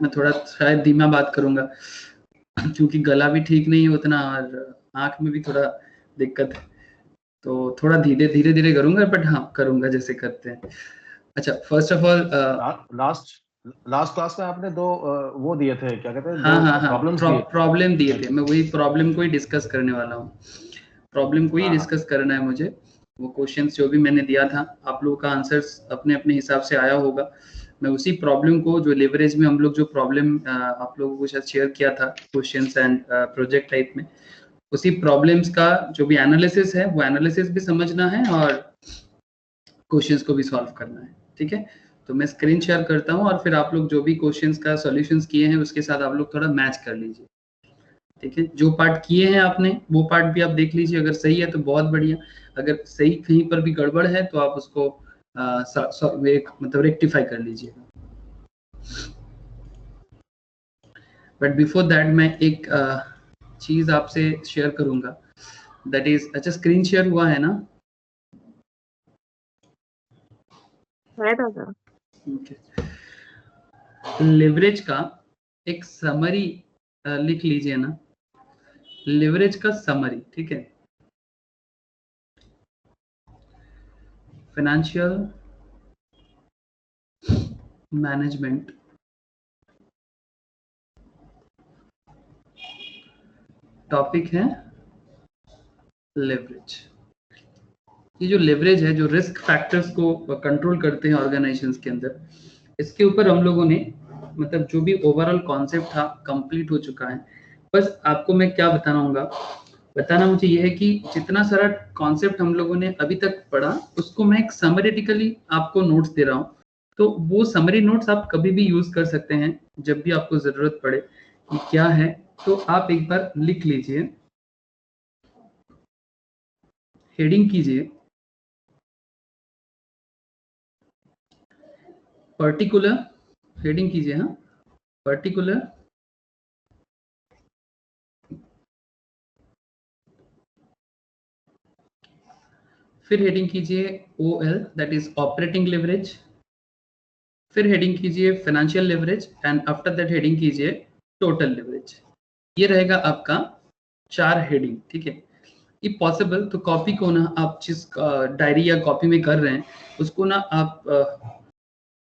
मैं थोड़ा शायद धीमा बात करूंगा क्योंकि गला भी ठीक नहीं है उतना और आंख में भी थोड़ा दिक्कत है, तो थोड़ा धीरे धीरे धीरे करूंगा, बट हाँ करूंगा जैसे करते हैं। अच्छा, first of all last class में आपने दो वो दिए थे, क्या कहते हैं, हाँ दो हाँ हाँ, प्रॉब्लम्स दिए प्रॉब्लम दिए थे, मैं वही प्रॉब्लम को ही डिस्कस करने वाला हूँ। प्रॉब्लम को ही डिस्कस करना है मुझे। वो क्वेश्चंस जो भी मैंने दिया था, आप लोगों का आंसर्स अपने अपने हिसाब से आया होगा। मैं उसी प्रॉब्लम को, जो लेवरेज में हम लोग जो प्रॉब्लम आप लोगों को शायद शेयर किया था क्वेश्चंस एंड प्रोजेक्ट टाइप में, उसी प्रॉब्लम्स का जो भी एनालिसिस है वो एनालिसिस भी समझना है और क्वेश्चंस को भी सॉल्व करना है। ठीक है, तो मैं स्क्रीन शेयर करता हूँ और फिर आप लोग जो भी क्वेश्चंस का सॉल्यूशंस किए हैं उसके साथ आप लोग थोड़ा मैच कर लीजिए। ठीक है, जो पार्ट किए हैं आपने वो पार्ट भी आप देख लीजिए, अगर सही है तो बहुत बढ़िया, अगर सही कहीं पर भी गड़बड़ है तो आप उसको मतलब रेक्टिफाई कर लीजिएगा। बट बिफोर दैट मैं एक चीज आपसे शेयर करूंगा, दैट इज, अच्छा स्क्रीन शेयर हुआ है ना? ओके, लेवरेज का एक समरी लिख लीजिए ना, लेवरेज का समरी। ठीक है, फाइनेंशियल मैनेजमेंट टॉपिक है लेवरेज। ये जो लेवरेज है, जो रिस्क फैक्टर्स को कंट्रोल करते हैं ऑर्गेनाइजेशंस के अंदर, इसके ऊपर हम लोगों ने मतलब जो भी ओवरऑल कॉन्सेप्ट था कंप्लीट हो चुका है। बस आपको मैं क्या बताना मुझे ये है कि जितना सारा कॉन्सेप्ट हम लोगों ने अभी तक पढ़ा उसको मैं एक समरेटिकली आपको नोट्स दे रहा हूँ। तो वो समरी नोट्स आप कभी भी यूज कर सकते हैं जब भी आपको जरूरत पड़े कि क्या है, तो आप एक बार लिख लीजिए, हेडिंग कीजिए पर्टिकुलर, हेडिंग कीजिए हाँ पर्टिकुलर, फिर हेडिंग कीजिए OL, that is operating leverage, फिर हेडिंग कीजिए financial leverage and after that heading कीजिए टोटल लेवरेज। ये रहेगा आपका 4 हेडिंग। ठीक है, इफ पॉसिबल तो कॉपी को ना आप जिस डायरी या कॉपी में कर रहे हैं उसको ना आप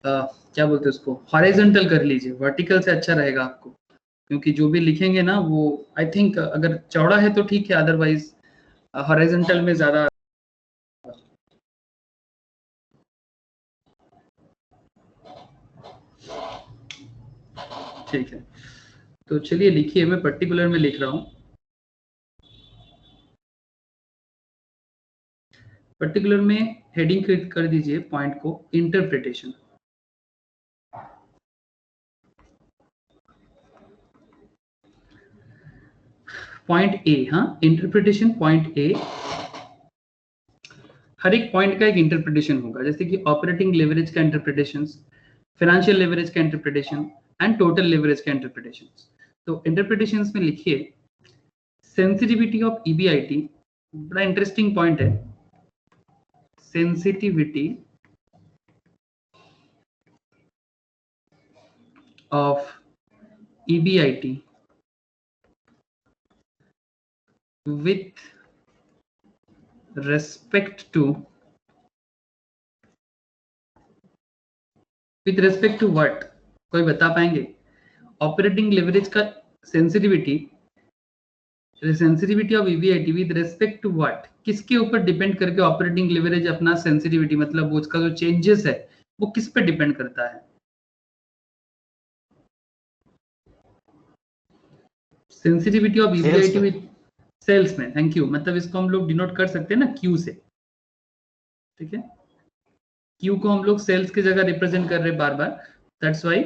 क्या बोलते हैं उसको, हॉरिजॉन्टल कर लीजिए, वर्टिकल से अच्छा रहेगा आपको, क्योंकि जो भी लिखेंगे ना वो आई थिंक अगर चौड़ा है तो ठीक है, अदरवाइज हॉरिजॉन्टल में ज्यादा। ठीक है, तो चलिए लिखिए, मैं पर्टिकुलर में लिख रहा हूँ। पर्टिकुलर में हेडिंग कर दीजिए पॉइंट को इंटरप्रिटेशन। पॉइंट ए, हाँ इंटरप्रिटेशन पॉइंट ए, हर एक पॉइंट का एक इंटरप्रिटेशन होगा, जैसे कि ऑपरेटिंग लेवरेज का इंटरप्रिटेशन, फाइनेंशियल लेवरेज का इंटरप्रिटेशन एंड टोटल लेवरेज का इंटरप्रिटेशन। तो इंटरप्रिटेशंस में लिखिए सेंसिटिविटी ऑफ ईबीआईटी, बड़ा इंटरेस्टिंग पॉइंट है, sensitivity of EBIT with respect to what, कोई बता पाएंगे? ऑपरेटिंग लेवरेज का sensitivity of EBIT with respect to what, किसके ऊपर डिपेंड करके ऑपरेटिंग लेवरेज अपना सेंसिटिविटी, मतलब वो उसका जो चेंजेस है वो किस पे डिपेंड करता है? Sensitivity of EBIT with sales में, थैंक यू, मतलब इसको हम लोग डिनोट कर सकते हैं ना Q से। ठीक है, Q को हम लोग सेल्स की जगह रिप्रेजेंट कर रहे हैं बार बार, दैट्स वाई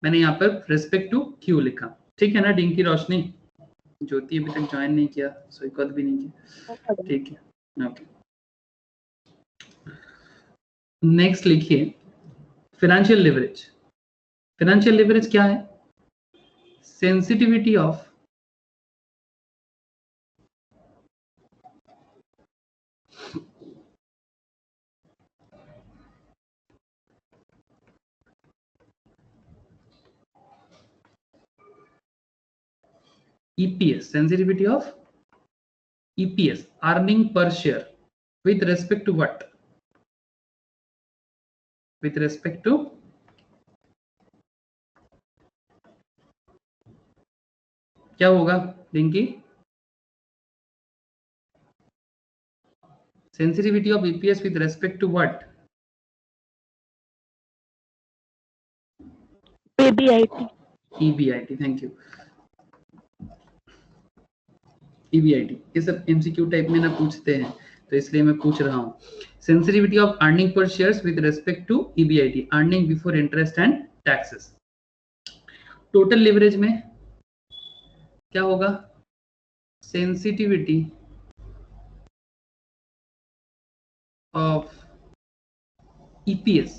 मैंने यहाँ पर रेस्पेक्ट टू Q लिखा। ठीक है ना डिंकी रोशनी? ज्योति अभी तक ज्वाइन नहीं किया, स्वीकृत भी नहीं किया, ठीक है ओके। नेक्स्ट लिखिए फाइनेंशियल लेवरेज। फाइनेंशियल लेवरेज क्या है? Sensitivity of EPS, sensitivity of EPS, earning per share, with respect to what? With respect to क्या होगा Rinki? Sensitivity of EPS with respect to what? EBIT. EBIT, thank you. EBIT ये सब MCQ type में ना पूछते हैं, तो इसलिए मैं पूछ रहा हूँ. Sensitivity of earning per shares with respect to EBIT, earning before interest and taxes. Total leverage में क्या होगा? Sensitivity of EPS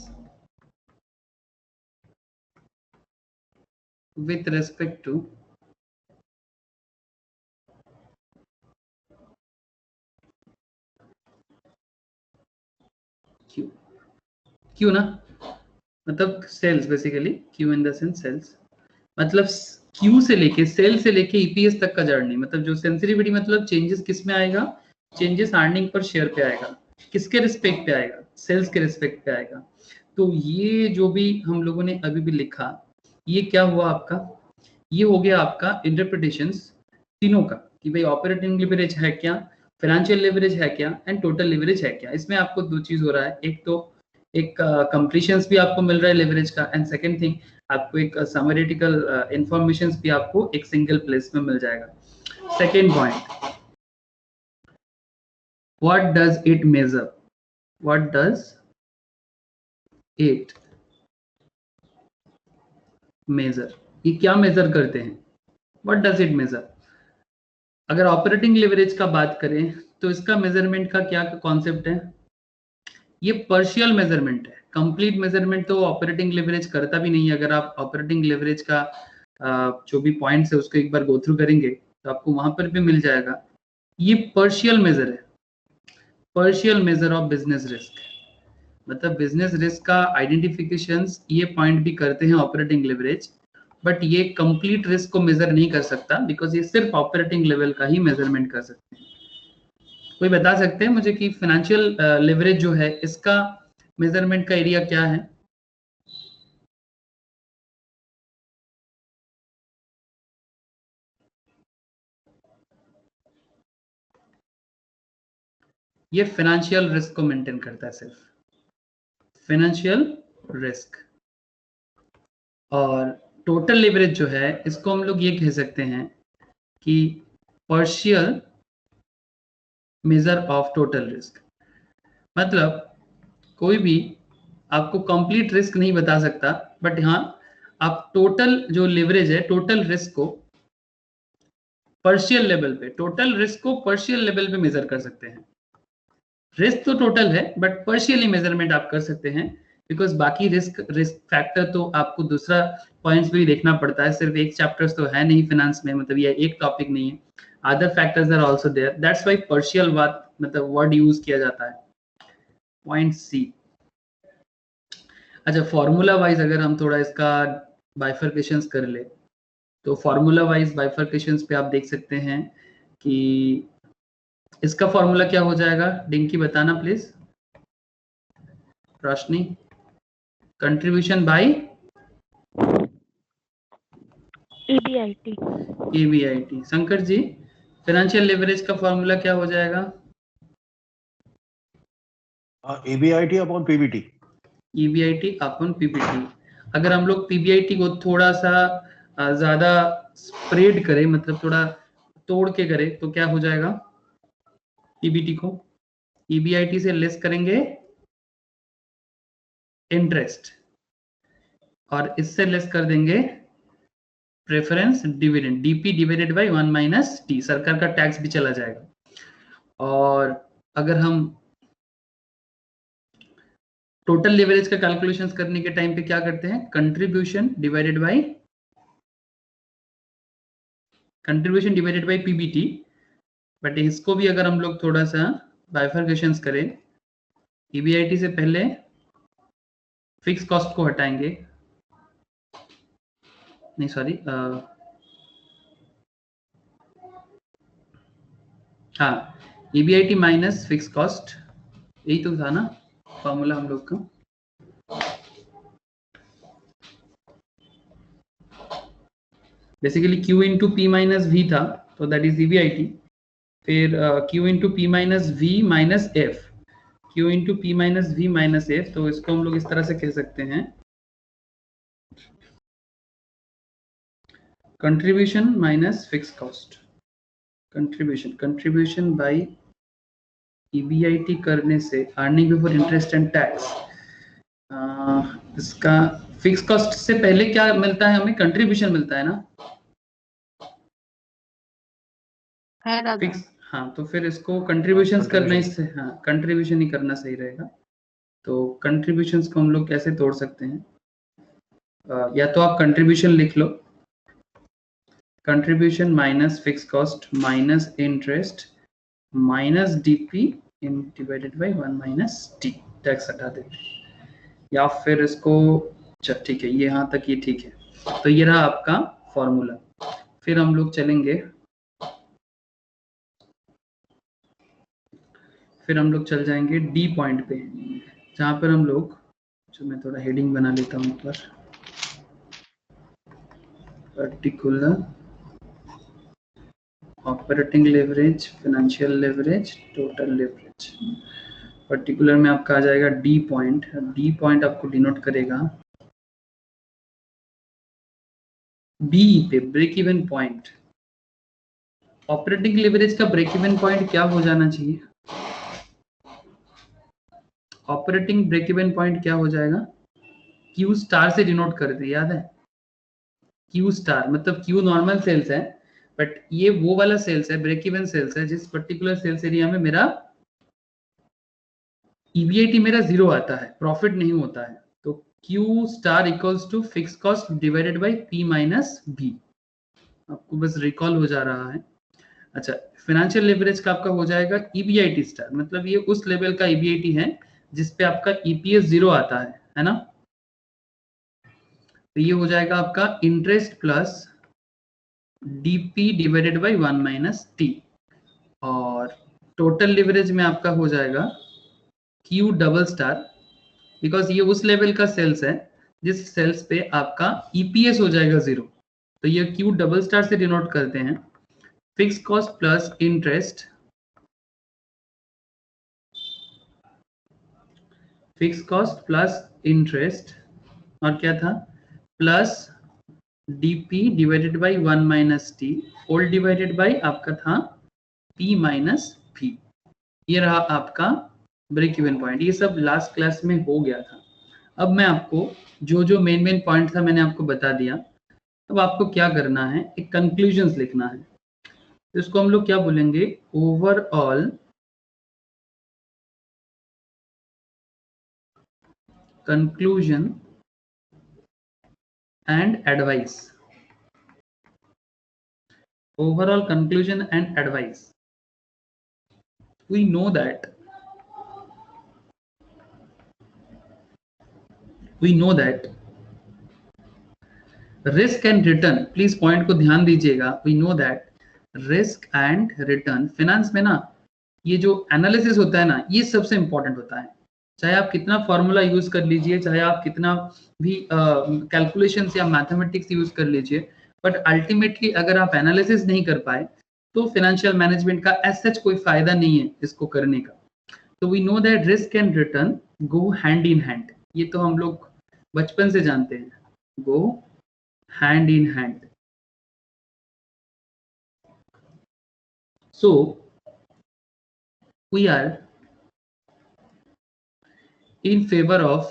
with respect to Q. Q ना, मतलब sales, basically Q in the sense sales, मतलब Q से लेके cell से लेके EPS तक का जर्नी, मतलब जो सेंसिटिविटी मतलब चेंजेस किस में आएगा? चेंजेस अर्निंग पर शेयर पे आएगा. किसके रिस्पेक्ट पे आएगा? सेल्स के रिस्पेक्ट पे आएगा. तो ये जो भी हम लोगों ने अभी भी लिखा, ये क्या हुआ आपका? ये हो गया आपका इंटरप्रिटेशंस तीनों का, कि भाई ऑपरेटिंग लिवरेज है क्या, फाइनेंशियल लिवरेज है क्या, एंड टोटल लिवरेज है क्या. इसमें आपको दो चीज हो रहा है, एक तो एक कंप्लीशंस भी आपको मिल रहा है लिवरेज का, एंड सेकंड थिंग आपको एक समरेटिकल इंफॉर्मेशंस भी आपको एक सिंगल प्लेस में मिल जाएगा. Second point, what does it measure? What does it measure? ये क्या मेजर करते हैं? What does it measure? अगर ऑपरेटिंग लिवरेज का बात करें तो इसका मेजरमेंट का क्या कॉन्सेप्ट है? ये पार्शियल मेजरमेंट है. कंप्लीट मेजरमेंट तो ऑपरेटिंग लिवरेज करता भी नहीं है. अगर आप ऑपरेटिंग लिवरेज का जो भी पॉइंट्स है उसको एक बार गो थ्रू करेंगे तो आपको वहां पर भी मिल जाएगा. ये पार्शियल मेजर है, partial measure of business risk. मतलब बिजनेस रिस्क का आइडेंटिफिकेशन ये पॉइंट भी करते हैं ऑपरेटिंग लिवरेज, बट ये कंप्लीट रिस्क को मेजर नहीं कर सकता, बिकॉज ये सिर्फ ऑपरेटिंग लेवल का ही मेजरमेंट कर सकते हैं. कोई बता सकते हैं मुझे कि फाइनेंशियल लिवरेज जो है इसका मेजरमेंट का एरिया क्या है? ये फाइनेंशियल रिस्क को मेंटेन करता है, सिर्फ फाइनेंशियल रिस्क. और टोटल लिवरेज जो है इसको हम लोग ये कह सकते हैं कि partial measure of total risk. मतलब कोई भी आपको कंप्लीट रिस्क नहीं बता सकता, बट हाँ आप टोटल जो लिवरेज है, टोटल रिस्क को पार्शियल लेवल पे, टोटल रिस्क को पार्शियल लेवल पे मेजर कर सकते हैं. रिस्क तो टोटल है बट पार्शियली मेजरमेंट आप कर सकते हैं, बिकॉज बाकी रिस्क फैक्टर तो आपको दूसरा पॉइंट्स भी देखना पड़ता है. सिर्फ एक चैप्टर्स तो है नहीं फाइनेंस में, मतलब ये एक टॉपिक नहीं है, other factors are also there. That's why partial बात मतलब वर्ड यूज किया जाता है. Point C. अच्छा, फॉर्मूला वाइज अगर हम थोड़ा इसका बाइफर्केशंस कर ले तो फॉर्मूला वाइज बाइफर्केशंस पे आप देख सकते हैं कि इसका फॉर्मूला क्या हो जाएगा? डिंकी बताना please. Roshni, contribution by EBIT. EBIT. Shankar ji, financial leverage का फॉर्मूला क्या हो जाएगा? EBIT upon PBT. EBIT upon PBT. अगर हम लोग PBIT को थोड़ा सा ज्यादा स्प्रेड करें, मतलब थोड़ा तोड़ के करें, तो क्या हो जाएगा? PBT को EBIT से लेस करेंगे इंटरेस्ट, और इससे लेस कर देंगे preference dividend, DP divided by 1 minus T. सरकार का टैक्स भी चला जाएगा. और अगर हम टोटल लेवरेज का कैलकुलेशंस करने के टाइम पे क्या करते हैं? Contribution divided bye PBT. But इसको भी अगर हम लोग थोड़ा सा बाइफर्केशंस करें, EBIT से पहले फिक्स कॉस्ट को हटाएंगे, नहीं सॉरी, हाँ, EBIT माइनस फिक्स कॉस्ट, यही तो था ना फॉर्मूला हम लोग का। Basically Q into P minus V था, तो दैट इज EBIT। फिर Q into P minus V minus F, Q into P minus V minus F, तो इसको हम लोग इस तरह से कह सकते हैं, contribution minus fix cost. Contribution by EBIT करने से, earning before interest and tax, इसका फिक्स कॉस्ट से पहले क्या मिलता है हमें? कंट्रीब्यूशन मिलता है ना, है दादा। फिक्स। हाँ, तो फिर इसको कंट्रीब्यूशंस करना, इससे हाँ कंट्रीब्यूशन ही करना सही रहेगा। तो कंट्रीब्यूशंस को हम लोग कैसे तोड़ सकते हैं? या तो आप कंट्रीब्यूशन लिख लो, contribution minus fix cost minus interest minus DP in divided by 1 minus t, tax हटा देते हैं। या फिर इसको, अच्छा ठीक है, ये यहाँ तक ये ठीक है। तो ये रहा आपका फॉर्मूला। फिर हम लोग चलेंगे, फिर हम लोग चल जाएंगे डी पॉइंट पे, जहाँ पर हम लोग, जो मैं थोड़ा हेडिंग बना लेता हूँ ऊपर, particular operating leverage, financial leverage, total leverage. Particular में आपका आ जाएगा डी पॉइंट। डी पॉइंट आपको डिनोट करेगा बी पे, break even point. Operating leverage का ब्रेक इवन पॉइंट क्या हो जाना चाहिए? ऑपरेटिंग ब्रेक इवन पॉइंट क्या हो जाएगा? क्यू स्टार से डिनोट करते, याद है? क्यू स्टार मतलब क्यू नॉर्मल सेल्स है, बट ये वो वाला सेल्स है, ब्रेक इवन सेल्स है, जिस पर्टिकुलर सेल्स एरिया में मेरा EBIT मेरा 0 आता है, प्रॉफिट नहीं होता है। तो Q star equals to fix cost divided by P minus B। आपको बस रिकॉल हो जा रहा है। अच्छा, फाइनेंशियल लेवरेज का आपका हो जाएगा EBIT स्टार, मतलब ये उस लेवल का EBIT है जिसपे आपका EPS 0 आता है ना? तो ये हो जाएगा आपका interest plus DP divided by 1 minus T। और टोटल लिवरेज में आपका हो जाएगा Q डबल स्टार, बिकॉज ये उस लेवल का सेल्स है जिस सेल्स पे आपका EPS हो जाएगा 0। तो ये Q डबल स्टार से डिनोट करते हैं fix cost plus interest, fix cost plus interest, और क्या था? Plus DP divided by 1 minus T whole divided by आपका था P माइनस P। ये रहा आपका ब्रेक इवन पॉइंट। ये सब लास्ट क्लास में हो गया था। अब मैं आपको जो जो मेन पॉइंट था मैंने आपको बता दिया। अब आपको क्या करना है, एक कंक्लूजन्स लिखना है। इसको हम लोग क्या बोलेंगे? Overall conclusion and advice. Overall conclusion and advice. We know that risk and return, please point को ध्यान दीजिएगा। We know that risk and return, finance में ना ये जो एनालिसिस होता है ना, ये सबसे इंपॉर्टेंट होता है। चाहे आप कितना फॉर्मूला यूज कर लीजिए, चाहे आप कितना भी कैलकुलेशंस या मैथमेटिक्स यूज कर लीजिए, बट अल्टीमेटली अगर आप एनालिसिस नहीं कर पाए तो फाइनेंशियल मैनेजमेंट का एज सच कोई फायदा नहीं है इसको करने का। तो we know that risk and return go hand in hand, ये तो हम लोग बचपन से जानते हैं, go hand in hand. So we are in favor of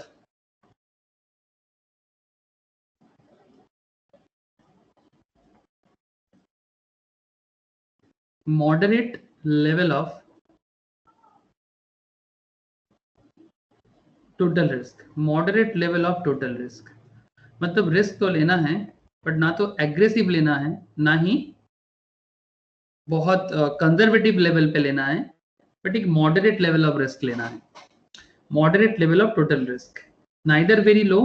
moderate level of total risk। moderate level of total risk मतलब रिस्क तो लेना है, बट ना तो एग्रेसिव लेना है, ना ही बहुत कंजर्वेटिव लेवल पे लेना है, बट एक मॉडरेट लेवल ऑफ रिस्क लेना है। Moderate level of total risk, neither very low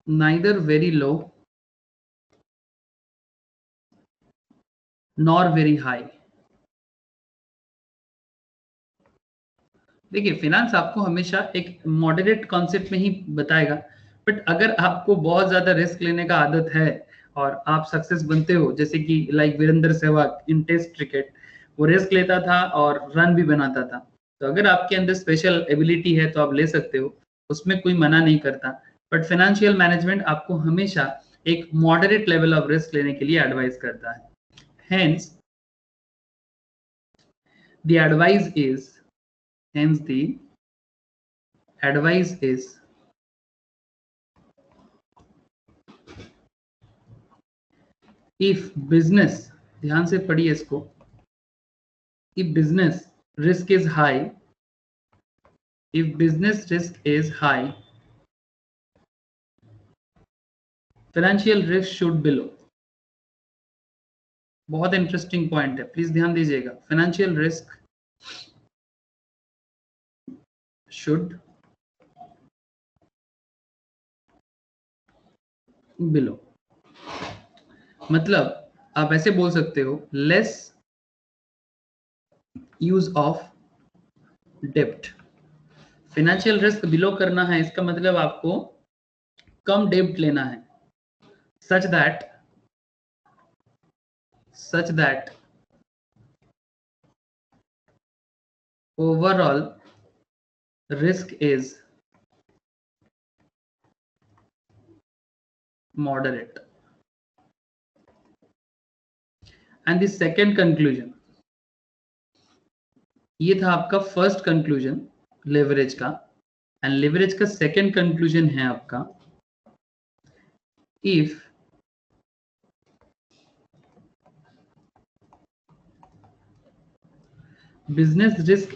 neither very low nor very high. देखिए फिनांस आपको हमेशा एक मॉडरेट कॉन्सेप्ट में ही बताएगा, बट अगर आपको बहुत ज्यादा रिस्क लेने का आदत है और आप सक्सेस बनते हो, जैसे कि लाइक वीरेंद्र सहवाग इन टेस्ट क्रिकेट, वो रिस्क लेता था और रन भी बनाता था, तो अगर आपके अंदर स्पेशल एबिलिटी है तो आप ले सकते हो, उसमें कोई मना नहीं करता। बट फाइनेंशियल मैनेजमेंट आपको हमेशा एक मॉडरेट लेवल ऑफ रिस्क लेने के लिए एडवाइस करता है। Hence the advice is Hence, the advice is if business, ध्यान से पढ़िए इसको, if business risk is high, if business risk is high, financial risk should be low. बहुत इंटरेस्टिंग पॉइंट है, प्लीज ध्यान दीजिएगा। फाइनेंशियल रिस्क should below, मतलब आप ऐसे बोल सकते हो लेस यूज ऑफ डेप्ट। फाइनेंशियल रिस्क बिलो करना है, इसका मतलब आपको कम डेप्ट लेना है, such that overall risk is moderate. And the second conclusion, ये था आपका फर्स्ट कंक्लूजन लेवरेज का, एंड लेवरेज का सेकंड कंक्लूजन है आपका if business risk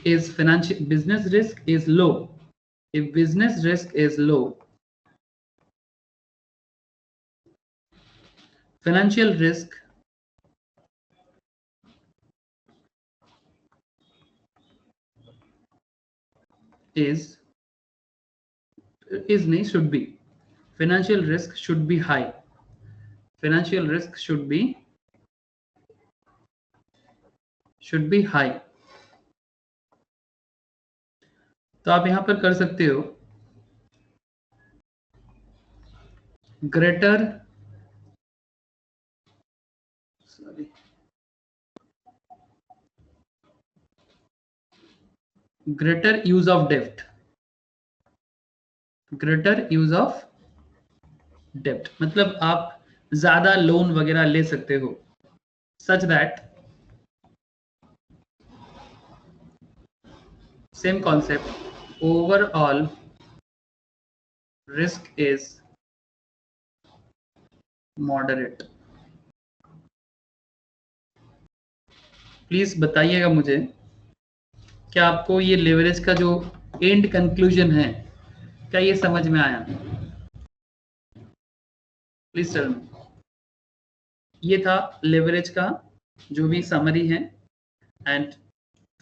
is low, if business risk is low, financial risk should be, financial risk should be high, financial risk should be high। तो आप यहां पर कर सकते हो ग्रेटर यूज ऑफ डेप्ट, ग्रेटर यूज ऑफ डेप्ट मतलब आप ज्यादा लोन वगैरह ले सकते हो, such that same concept, overall risk is moderate। Please बताइएगा मुझे, क्या आपको ये लेवरेज का जो एंड कंक्लूजन है, क्या ये समझ में आया? Please tell me. ये था लेवरेज का जो भी समरी है, एंड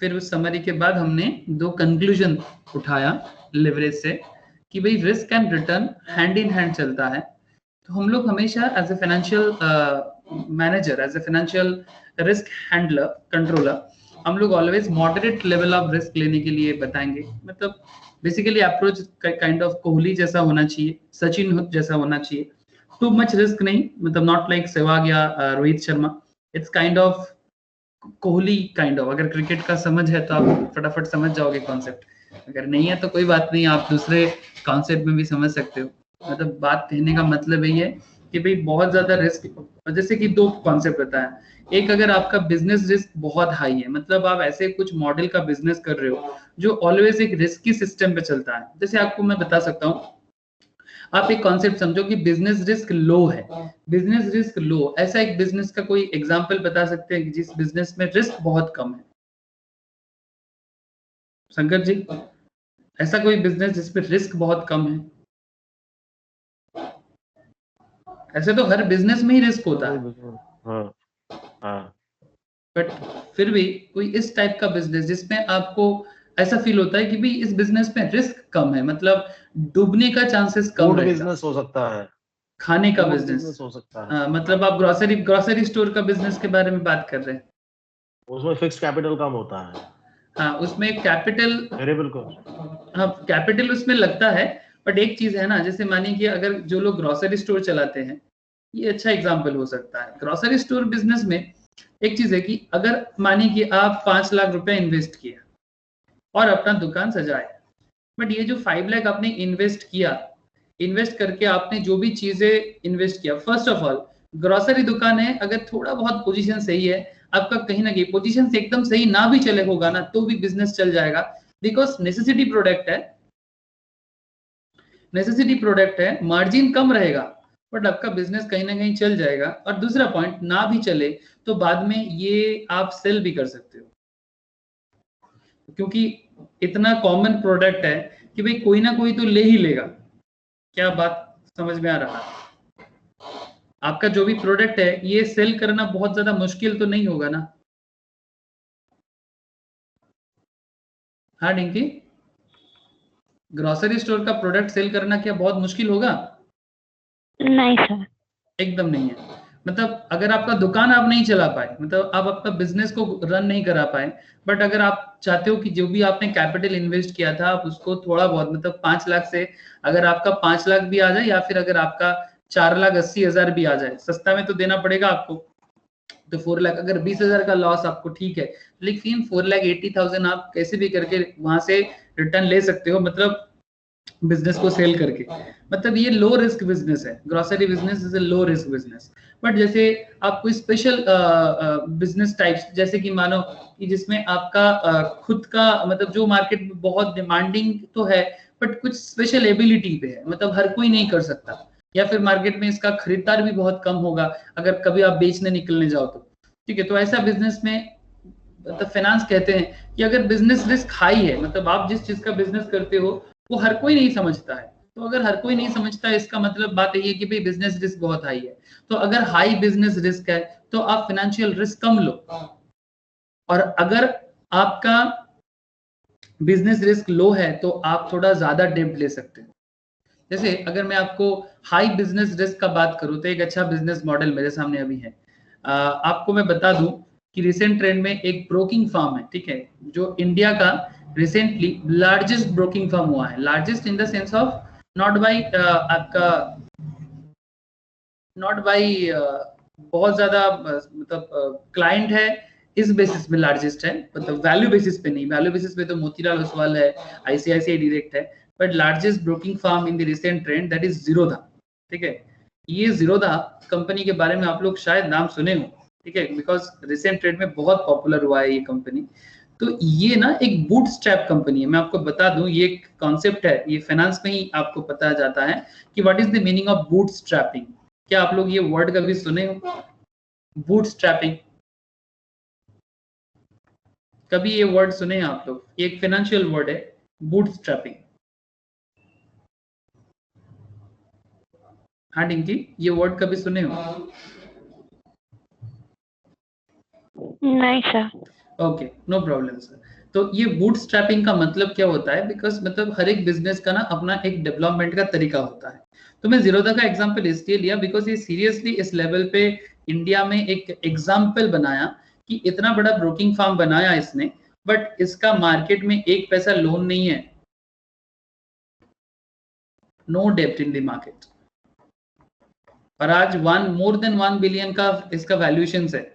फिर उस समरी के बाद हमने दो कंक्लूजन उठाया लेवरेज से कि भाई risk and return hand in hand चलता है। तो हम लोग हमेशा as a financial manager, as a financial risk handler, controller, हम लोग always moderate level of risk लेने के लिए बताएंगे। मतलब basically approach kind of Kohli जैसा होना चाहिए, सचिन जैसा होना चाहिए, टू मच रिस्क नहीं, मतलब नॉट लाइक सहवाग या Rohit Sharma, it's kind of Kohli kind of. अगर क्रिकेट का समझ है तो आप फटाफट समझ जाओगे कॉन्सेप्ट, अगर नहीं है तो कोई बात नहीं, आप दूसरे कॉन्सेप्ट में भी समझ सकते हो। मतलब बात कहने का मतलब यही है कि भाई बहुत ज्यादा रिस्क, जैसे कि दो कॉन्सेप्ट बताया, एक अगर आपका बिजनेस रिस्क बहुत हाई है, मतलब आप ऐसे कुछ मॉडल का बिजनेस कर रहे हो जो ऑलवेज एक रिस्की सिस्टम पे चलता है। जैसे आपको मैं बता सकता हूँ, आप एक कॉन्सेप्ट समझो कि बिजनेस रिस्क लो है, बिजनेस रिस्क लो, ऐसा एक बिजनेस का कोई एग्जांपल बता सकते हैं कि जिस बिजनेस में रिस्क बहुत कम है? शंकर जी, ऐसा कोई बिजनेस जिसमें रिस्क बहुत कम है? ऐसे तो हर बिजनेस में ही रिस्क होता है, बट फिर भी कोई इस टाइप का बिजनेस जिसमें आपको ऐसा फील होता है कि भाई इस बिजनेस में रिस्क कम है, मतलब डूबने का चांसेस कम है। बिजनेस हो सकता है, खाने का वो बिजनेस business हो सकता है। हाँ, मतलब आप ग्रोसरी स्टोर का बिजनेस के बारे में बात कर रहे हैं। उसमें फिक्स कैपिटल कम होता है, हाँ, उसमें कैपिटल, वेरिएबल कॉस्ट। हाँ कैपिटल उसमें लगता है, बट एक चीज है ना, जैसे मानिए कि अगर जो लोग ग्रोसरी स्टोर चलाते हैं, ये अच्छा एग्जांपल हो सकता है। ग्रोसरी स्टोर बिजनेस में एक चीज है कि अगर मानिए कि आप 5 लाख रुपए इन्वेस्ट किया और अपना दुकान सजाए, बट ये जो 5 लाख आपने इन्वेस्ट किया, इन्वेस्ट करके आपने जो भी चीजें इन्वेस्ट किया, फर्स्ट ऑफ ऑल ग्रोसरी दुकान है, अगर थोड़ा बहुत पोजीशन सही है आपका, कहीं ना कहीं पोजीशन से एकदम सही ना भी चले होगा ना, तो भी बिजनेस चल जाएगा, बिकॉज नेसेसिटी प्रोडक्ट है, नेसेसिटी प्रोडक्ट है, मार्जिन कम रहेगा, बट आपका बिजनेस कहीं ना कहीं चल जाएगा। और दूसरा पॉइंट, ना भी चले तो बाद में ये आप सेल भी कर सकते हो, क्योंकि इतना कॉमन प्रोडक्ट है कि भाई कोई ना कोई तो ले ही लेगा। क्या बात समझ में आ रहा है? आपका जो भी प्रोडक्ट है ये सेल करना बहुत ज्यादा मुश्किल तो नहीं होगा ना? हाँ डिंकी, ग्रोसरी स्टोर का प्रोडक्ट सेल करना क्या बहुत मुश्किल होगा? नहीं सर। एकदम नहीं है। मतलब अगर आपका दुकान आप नहीं चला पाए, मतलब आप अपना बिजनेस को रन नहीं करा पाए, बट अगर आप चाहते हो कि जो भी आपने कैपिटल इन्वेस्ट किया था आप उसको थोड़ा बहुत, मतलब 5 लाख से अगर आपका 5 लाख भी आ जाए, या फिर अगर आपका 4,80,000 भी आ जाए, सस्ता में तो देना पड़ेगा आपको, तो 4 लाख, अगर 20,000 का लॉस आपको ठीक है, लेकिन 4,80,000 आप कैसे भी करके वहां से रिटर्न ले सकते हो, मतलब बिजनेस को सेल करके। मतलब ये लो रिस्क बिजनेस है, grocery business is a low risk business. But जैसे आप कोई स्पेशल बिजनेस टाइप्स, जैसे कि मानो कि जिसमें आपका खुद का, मतलब जो मार्केट में बहुत डिमांडिंग तो है, बट कुछ स्पेशल एबिलिटी पे है, मतलब हर कोई नहीं कर सकता, या फिर मार्केट में इसका खरीदार भी बहुत कम होगा अगर कभी आप बेचने निकलने जाओ तो, ठीक है, तो ऐसा बिजनेस में मतलब फाइनेंस कहते हैं कि अगर बिजनेस रिस्क हाई है, मतलब आप जिस चीज का बिजनेस करते हो वो हर कोई नहीं समझता है, तो अगर हर कोई नहीं समझता है इसका मतलब बात यही है कि भाई बिजनेस रिस्क बहुत हाई है। तो अगर हाई बिजनेस रिस्क है तो आप फाइनेंशियल रिस्क कम लो, और अगर आपका बिजनेस रिस्क लो है तो आप थोड़ा ज्यादा डेब्ट ले सकते हैं। जैसे अगर मैं आपको हाई बिजनेस रिस्क का बात करूं तो एक अच्छा बिजनेस मॉडल मेरे सामने अभी है। आपको मैं बता दूं कि रिसेंट ट्रेंड में एक ब्रोकिंग फर्म है, ठीक है, जो इंडिया का रिसेंटली लार्जेस्ट ब्रोकिंग फर्म हुआ है, largest in the sense of not by आपका, नॉट बाई बहुत ज्यादा मतलब क्लाइंट है इस बेसिस में लार्जेस्ट है, मतलब वैल्यू बेसिस पे नहीं, वैल्यू बेसिस पे तो मोतीलाल ओसवाल है, आईसीआईसीआई डायरेक्ट है, but largest broking firm in the recent trend that is Zerodha, ठीक है। ये जीरोधा कंपनी के बारे में आप लोग शायद नाम सुने हो, ठीक है, बिकॉज रिसेंट ट्रेंड में बहुत पॉपुलर हुआ है ये कंपनी। तो ये ना एक बूटस्ट्रैप कंपनी है, मैं आपको बता दूं ये एक कॉन्सेप्ट है, ये फाइनेंस में ही आपको पता जाता है कि what is the meaning of bootstrapping. क्या आप लोग ये वर्ड कभी सुने हो, बूटस्ट्रैपिंग? कभी ये वर्ड सुने हैं आप लोग? ये एक फाइनेंशियल वर्ड है, बूटस्ट्रैपिंग। हाँ डिंकी, ये वर्ड कभी सुने हो? नहीं sir. Okay, no problem sir. तो ये बूटस्ट्रैपिंग का मतलब क्या होता है, बिकॉज मतलब हर एक बिजनेस का ना अपना एक डेवलपमेंट का तरीका होता है। तो मैं जीरोधा का एग्जांपल इसलिए लिया बिकॉज ये सीरियसली इस लेवल पे इंडिया में एक एग्जांपल बनाया कि इतना बड़ा ब्रोकिंग फर्म बनाया इसने, बट इसका मार्केट में एक पैसा लोन नहीं है, नो डेप्ट इन द मार्केट, और आज मोर देन 1 बिलियन का इसका वैल्यूएशन है,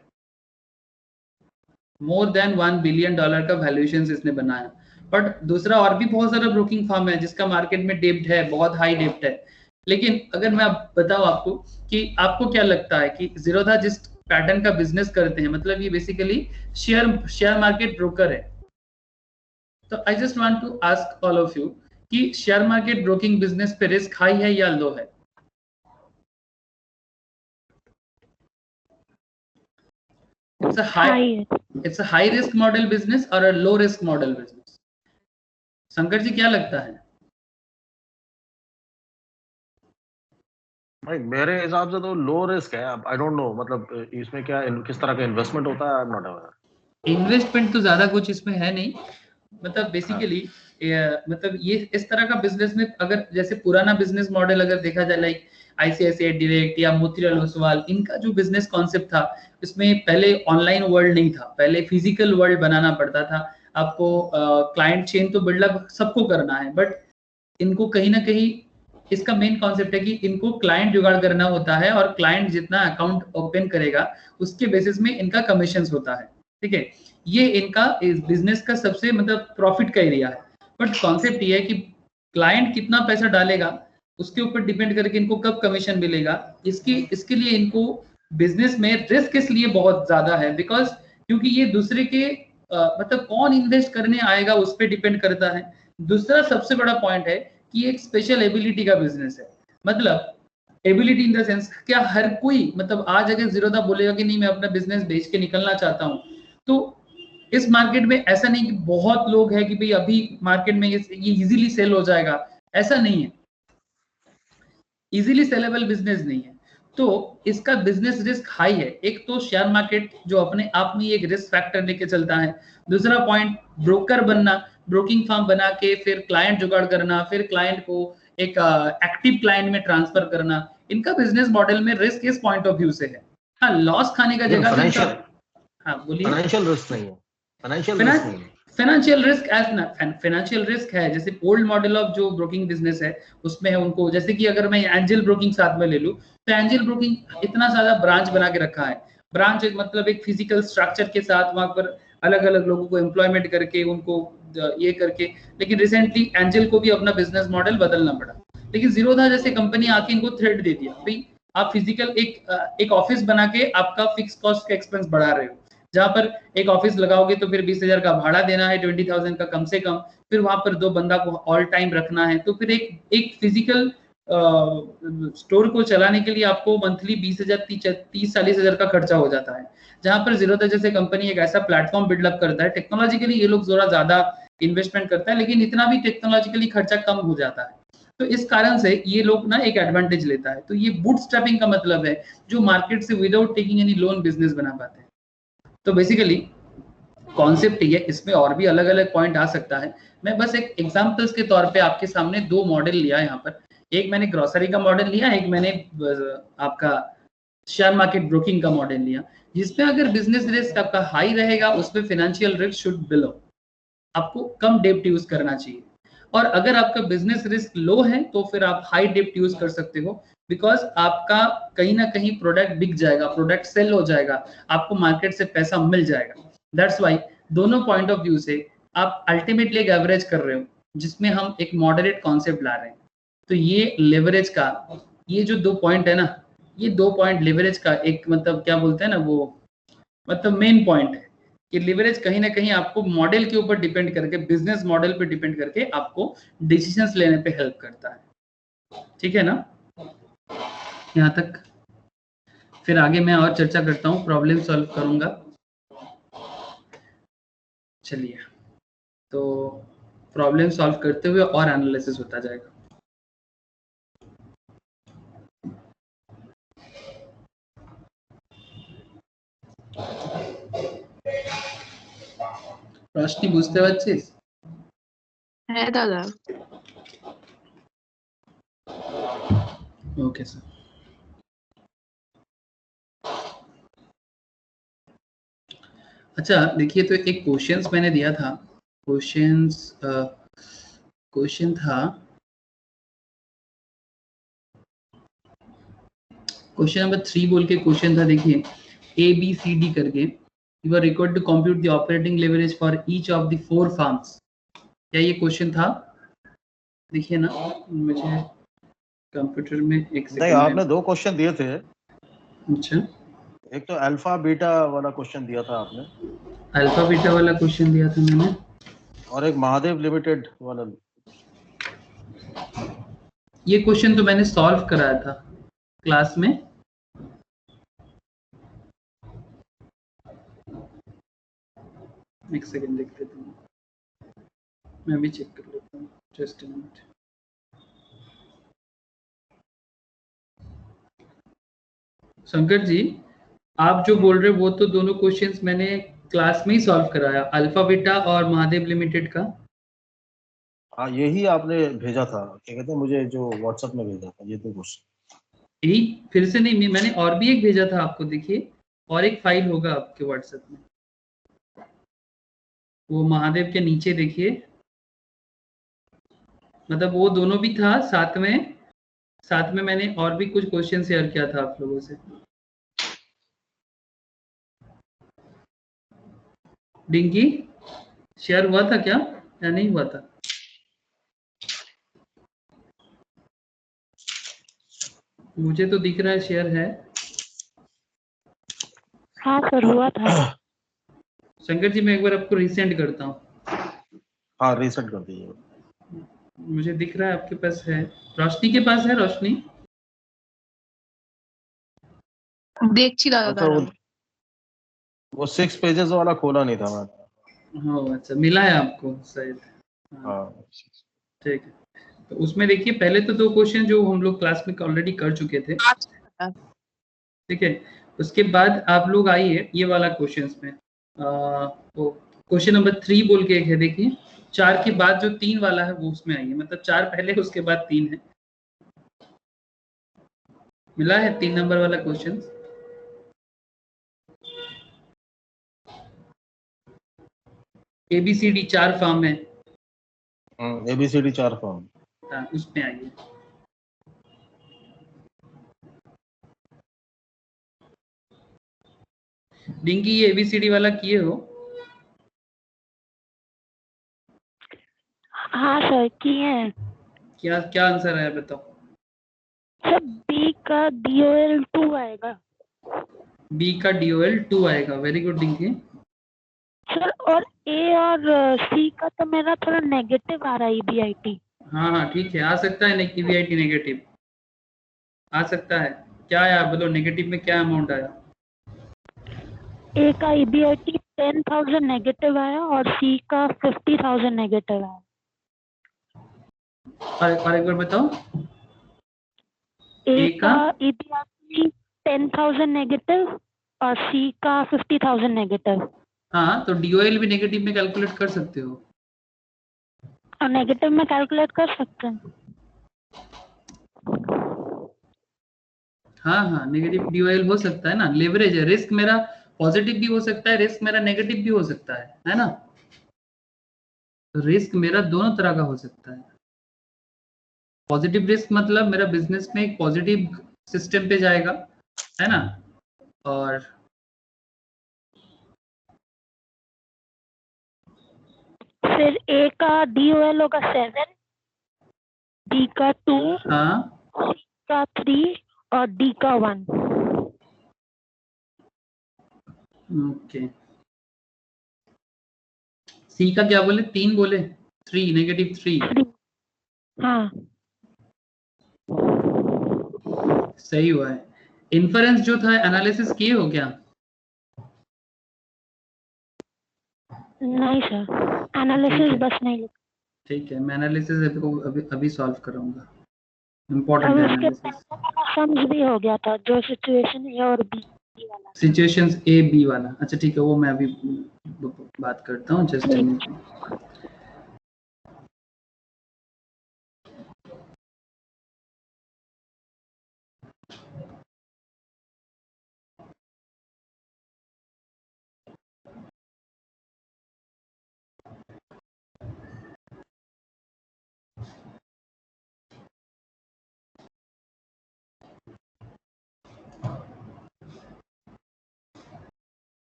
मोर देन $1 बिलियन का वैल्यूएशन इसने बनाया। बट दूसरा और भी बहुत सारा ब्रोकिंग फर्म है जिसका मार्केट में डेप्ट है, बहुत हाई डेप्ट है। लेकिन अगर मैं बताऊं आपको कि आपको क्या लगता है कि जीरोधा जिस पैटर्न का बिजनेस करते हैं, मतलब ये बेसिकली शेयर मार्केट ब्रोकर है। तो I just want to ask all of you कि शेयर मार्केट ब्रोकिंग बिजनेस पे रिस्क हाई है या लो है? It's a high risk model business or a low risk model business? Shankar ji क्या लगता है? भाई मेरे हिसाब से तो लो रिस्क है। आई डोंट नो मतलब इसमें क्या किस तरह का इन्वेस्टमेंट होता है, I am not aware. Investment तो ज्यादा कुछ इसमें है नहीं, मतलब बेसिकली मतलब ये इस तरह का बिजनेस में, अगर जैसे पुराना बिजनेस मॉडल अगर देखा जाए लाइक आईसीआईसीआई डायरेक्ट या मोतीलाल ओसवाल, इनका जो बिजनेस कॉन्सेप्ट था, इसमें पहले ऑनलाइन वर्ल्ड नहीं था, पहले फिजिकल वर्ल्ड बनाना पड़ता था आपको। क्लाइंट चेन तो बिल्डअप सबको करना है, बट इनको कहीं ना कहीं इसका मेन कॉन्सेप्ट है कि इनको क्लाइंट जुगाड़ करना होता है, और क्लाइंट जितना अकाउंट ओपन करेगा उसके बेसिस में इनका कमीशन होता है। ठीक है, ये इनका इस बिजनेस का सबसे मतलब प्रॉफिट का एरिया है। बट कॉन्सेप्ट ये है कि क्लाइंट कितना पैसा डालेगा उसके ऊपर डिपेंड करके इनको कब कमीशन मिलेगा। इसके लिए इनको बिजनेस में रिस्क इसलिए बहुत ज्यादा है बिकॉज क्योंकि ये दूसरे के मतलब कौन इन्वेस्ट करने आएगा उस पर डिपेंड करता है। दूसरा सबसे बड़ा पॉइंट है कि एक स्पेशल एबिलिटी का बिजनेस है। मतलब एबिलिटी इन द सेंस, क्या हर कोई मतलब आज अगर जीरोधा बोलेगा कि नहीं मैं अपना बिजनेस बेच के निकलना चाहता हूँ, तो इस मार्केट में ऐसा नहीं कि बहुत लोग हैं कि भाई अभी मार्केट में ये इजीली सेल हो जाएगा, ऐसा नहीं है। इजीली सेलेबल बिजनेस नहीं है, तो इसका बिजनेस रिस्क हाई है। एक तो शेयर मार्केट जो अपने आप में एक रिस्क फैक्टर लेके चलता है। दूसरा पॉइंट ब्रोकर बनना, ब्रोकिंग फर्म बना के फिर क्लाइंट जुगाड़ करना, फिर क्लाइंट को एक एक्टिव क्लाइंट में ट्रांसफर करना, इनका बिजनेस मॉडल में रिस्क इस पॉइंट ऑफ व्यू से है। हाँ, लॉस खाने का जगह भी इनका, हाँ बोलिए। फाइनेंशियल रिस्क नहीं है, फाइनेंशियल रिस्क नहीं है। फाइनेंशियल रिस्क फाइनेंशियल रिस्क है, जैसे ओल्ड मॉडल ऑफ जो ब्रोकिंग बिजनेस है उसमें है उनको, जैसे कि अगर मैं एंजल ब्रोकिंग साथ में ले लूं, तो एंजल ब्रोकिंग इतना ज्यादा ब्रांच बना के रखा है। ब्रांच मतलब एक फिजिकल स्ट्रक्चर के साथ वहां पर अलग अलग लोगों को एम्प्लॉयमेंट करके उनको ये करके, लेकिन रिसेंटली एंजल को भी अपना बिजनेस मॉडल बदलना पड़ा। लेकिन जीरोधा जैसे कंपनी आके इनको थ्रेड दे दिया, भाई आप फिजिकल एक ऑफिस बना के आपका फिक्स कॉस्ट का एक्सपेंस बढ़ा रहे हो। जहां पर एक ऑफिस लगाओगे तो फिर 20,000 का भाड़ा देना है, 20,000 का कम से कम, फिर वहां पर 2 बंदा को ऑल टाइम रखना है, तो फिर एक फिजिकल स्टोर को चलाने के लिए आपको मंथली 20,000 30-40,000 का खर्चा हो जाता है। जहां पर जीरोधा जैसे कंपनी एक ऐसा प्लेटफॉर्म बिल्डअप करता है, टेक्नोलॉजिकली ये लोग थोड़ा ज्यादा इन्वेस्टमेंट करता है, लेकिन इतना भी टेक्नोलॉजिकली खर्चा कम हो जाता है। तो इस कारण से ये लोग ना एक एडवांटेज लेता है। तो ये बूटस्ट्रैपिंग का मतलब है जो मार्केट से without taking any loan business बना पाते हैं। तो बेसिकली कॉन्सेप्ट ये, इसमें और भी अलग अलग पॉइंट आ सकता है। मैं बस एक एग्जांपल्स के तौर पे आपके सामने 2 मॉडल लिया यहाँ पर। एक मैंने ग्रोसरी का मॉडल लिया, एक मैंने आपका शेयर मार्केट ब्रोकिंग का मॉडल लिया, जिसमें अगर बिजनेस रिस्क आपका हाई रहेगा उसमें फाइनेंशियल रिस्क शुड बिलो, आपको कम डेप्ट यूज करना चाहिए। और अगर आपका बिजनेस रिस्क लो है तो फिर आप हाई डेप्ट यूज कर सकते हो, बिकॉज आपका कहीं ना कहीं प्रोडक्ट बिक जाएगा, प्रोडक्ट सेल हो जाएगा, आपको मार्केट से पैसा मिल जाएगा। दैट्स वाई दोनों पॉइंट ऑफ व्यू से आप अल्टीमेटली एक एवरेज कर रहे हो, जिसमें हम एक मॉडरेट कॉन्सेप्ट ला रहे हैं। तो ये लेवरेज का ये जो 2 पॉइंट है ना, ये 2 पॉइंट लेवरेज का एक मतलब क्या बोलते हैं ना, वो मतलब मेन पॉइंट है कि लिवरेज कहीं ना कहीं आपको मॉडल के ऊपर डिपेंड करके, बिजनेस मॉडल पे डिपेंड करके आपको डिसीजंस लेने पे हेल्प करता है। ठीक है ना, यहाँ तक। फिर आगे मैं और चर्चा करता हूँ, प्रॉब्लम सॉल्व करूंगा। चलिए, तो प्रॉब्लम सॉल्व करते हुए और एनालिसिस होता जाएगा। रोशनी बुझते पाরছিস? है दादा। Okay sir. अच्छा देखिए, तो एक क्वेश्चंस मैंने दिया था, क्वेश्चन था, क्वेश्चन नंबर 3 बोल के क्वेश्चन था। देखिए ABCD करके, you are required to compute the operating leverage for each of the 4 firms. क्या ये क्वेश्चन था? देखिए ना, मुझे कंप्यूटर में एक सेकंड। नहीं, आपने 2 क्वेश्चन दिए थे। अच्छा, एक तो अल्फा बीटा वाला क्वेश्चन दिया था आपने, अल्फा बीटा वाला क्वेश्चन दिया था मैंने, और एक महादेव लिमिटेड वाला। ये क्वेश्चन तो मैंने सॉल्व कराया था क्लास में। एक सेकंड देख लेता हूँ, मैं भी चेक कर लेता हूँ, just a minute. Shankar ji, आप जो बोल रहे हो वो तो दोनों क्वेश्चंस मैंने क्लास में ही सॉल्व कराया, अल्फा बीटा और महादेव लिमिटेड का। हाँ यही आपने भेजा था, क्या कहते हैं, मुझे जो व्हाट्सएप में भेजा था, ये 2 क्वेश्चन। यही फिर से नहीं, मैंने और भी एक भेजा था आपको, देखिए और एक फाइल होगा आपके व्हाट्सएप में, वो महादेव के नीचे देखिए, मतलब वो दोनों भी था साथ में मैंने और भी कुछ क्वेश्चन शेयर किया था आप लोगों से। डिंकी शेयर हुआ था क्या या नहीं हुआ था? मुझे तो दिख रहा है शेयर है। हाँ सर, हुआ था। शंकर जी मैं एक बार आपको रिसेंड करता हूँ। हाँ रीसेट कर दीजिए। मुझे दिख रहा है आपके पास है। रोशनी के पास है? रोशनी देखी दादा अच्छा, वो 6 पेजेस वाला खोला नहीं था मैं। हाँ अच्छा, मिला है आपको शायद। हाँ ठीक है, तो उसमें देखिए पहले तो 2 क्वेश्चन जो हम लोग क्लास में ऑलरेडी कर चुके थे, ठीक है। उसके बाद आप लोग आइए ये वाला क्वेश्चंस में, वो क्वेश्चन नंबर 3 बोल के एक है, देखिए 4 के बाद जो 3 वाला है वो उसमें आइए, मतलब 4 पहले उसके बाद 3 है। मिला है 3 नंबर वाला क्वेश्चन? ABCD 4 फॉर्म है। ABCD 4 form. हाँ उसमें आइए। डिंकी ये ABCD वाला किए हो? हाँ सर, किए हैं। क्या क्या आंसर आया बताओ? सर बी का DOL 2 आएगा। B का DOL 2 आएगा। Very good dinky. सर और A और C का तो मेरा थोड़ा नेगेटिव आ रहा है EBIT। हाँ हाँ ठीक है, आ सकता है EBIT नेगेटिव आ सकता है। क्या आया बोलो, नेगेटिव में क्या अमाउंट आया? A का EBIT 10,000 नेगेटिव आया और C का 50,000 नेगेटिव आया। और एक बार बताओ। A A का का EBIT 10,000 नेगेटिव और C का 50,000 नेगेटिव। हाँ, तो DOL भी नेगेटिव में कैलकुलेट कर सकते हो। और नेगेटिव में कैलकुलेट कर सकते हैं। हाँ हाँ, नेगेटिव DOL हो सकता है ना, लेवरेज है। रिस्क मेरा पॉजिटिव भी हो सकता है, रिस्क मेरा नेगेटिव भी हो सकता है ना। तो रिस्क मेरा दोनों तरह का हो सकता है। पॉजिटिव रिस्क मतलब मेरा बिजनेस में एक पॉजिटिव सिस्टम पे जाएगा, है ना। और फिर A का DOL होगा 7, B का 2, हाँ C का 3 और D का 1। ओके, सी का क्या बोले? 3 बोले? 3 -3। हाँ सही हुआ है। इन्फरेंस जो था एनालिसिस किए हो क्या? नहीं सर, ठीक एनालिसिस है बस नहीं लिखा। ठीक है, मैं एनालिसिस अभी सॉल्व कराऊंगा। इम्पोर्टेंट और है उसके एनालिसिस। पहले वाला सम्स भी हो गया था, जो सिचुएशन A और B वाला। सिचुएशंस A B वाला, अच्छा ठीक है, वो मैं अभी बात करता हूँ, जस्ट ठीक।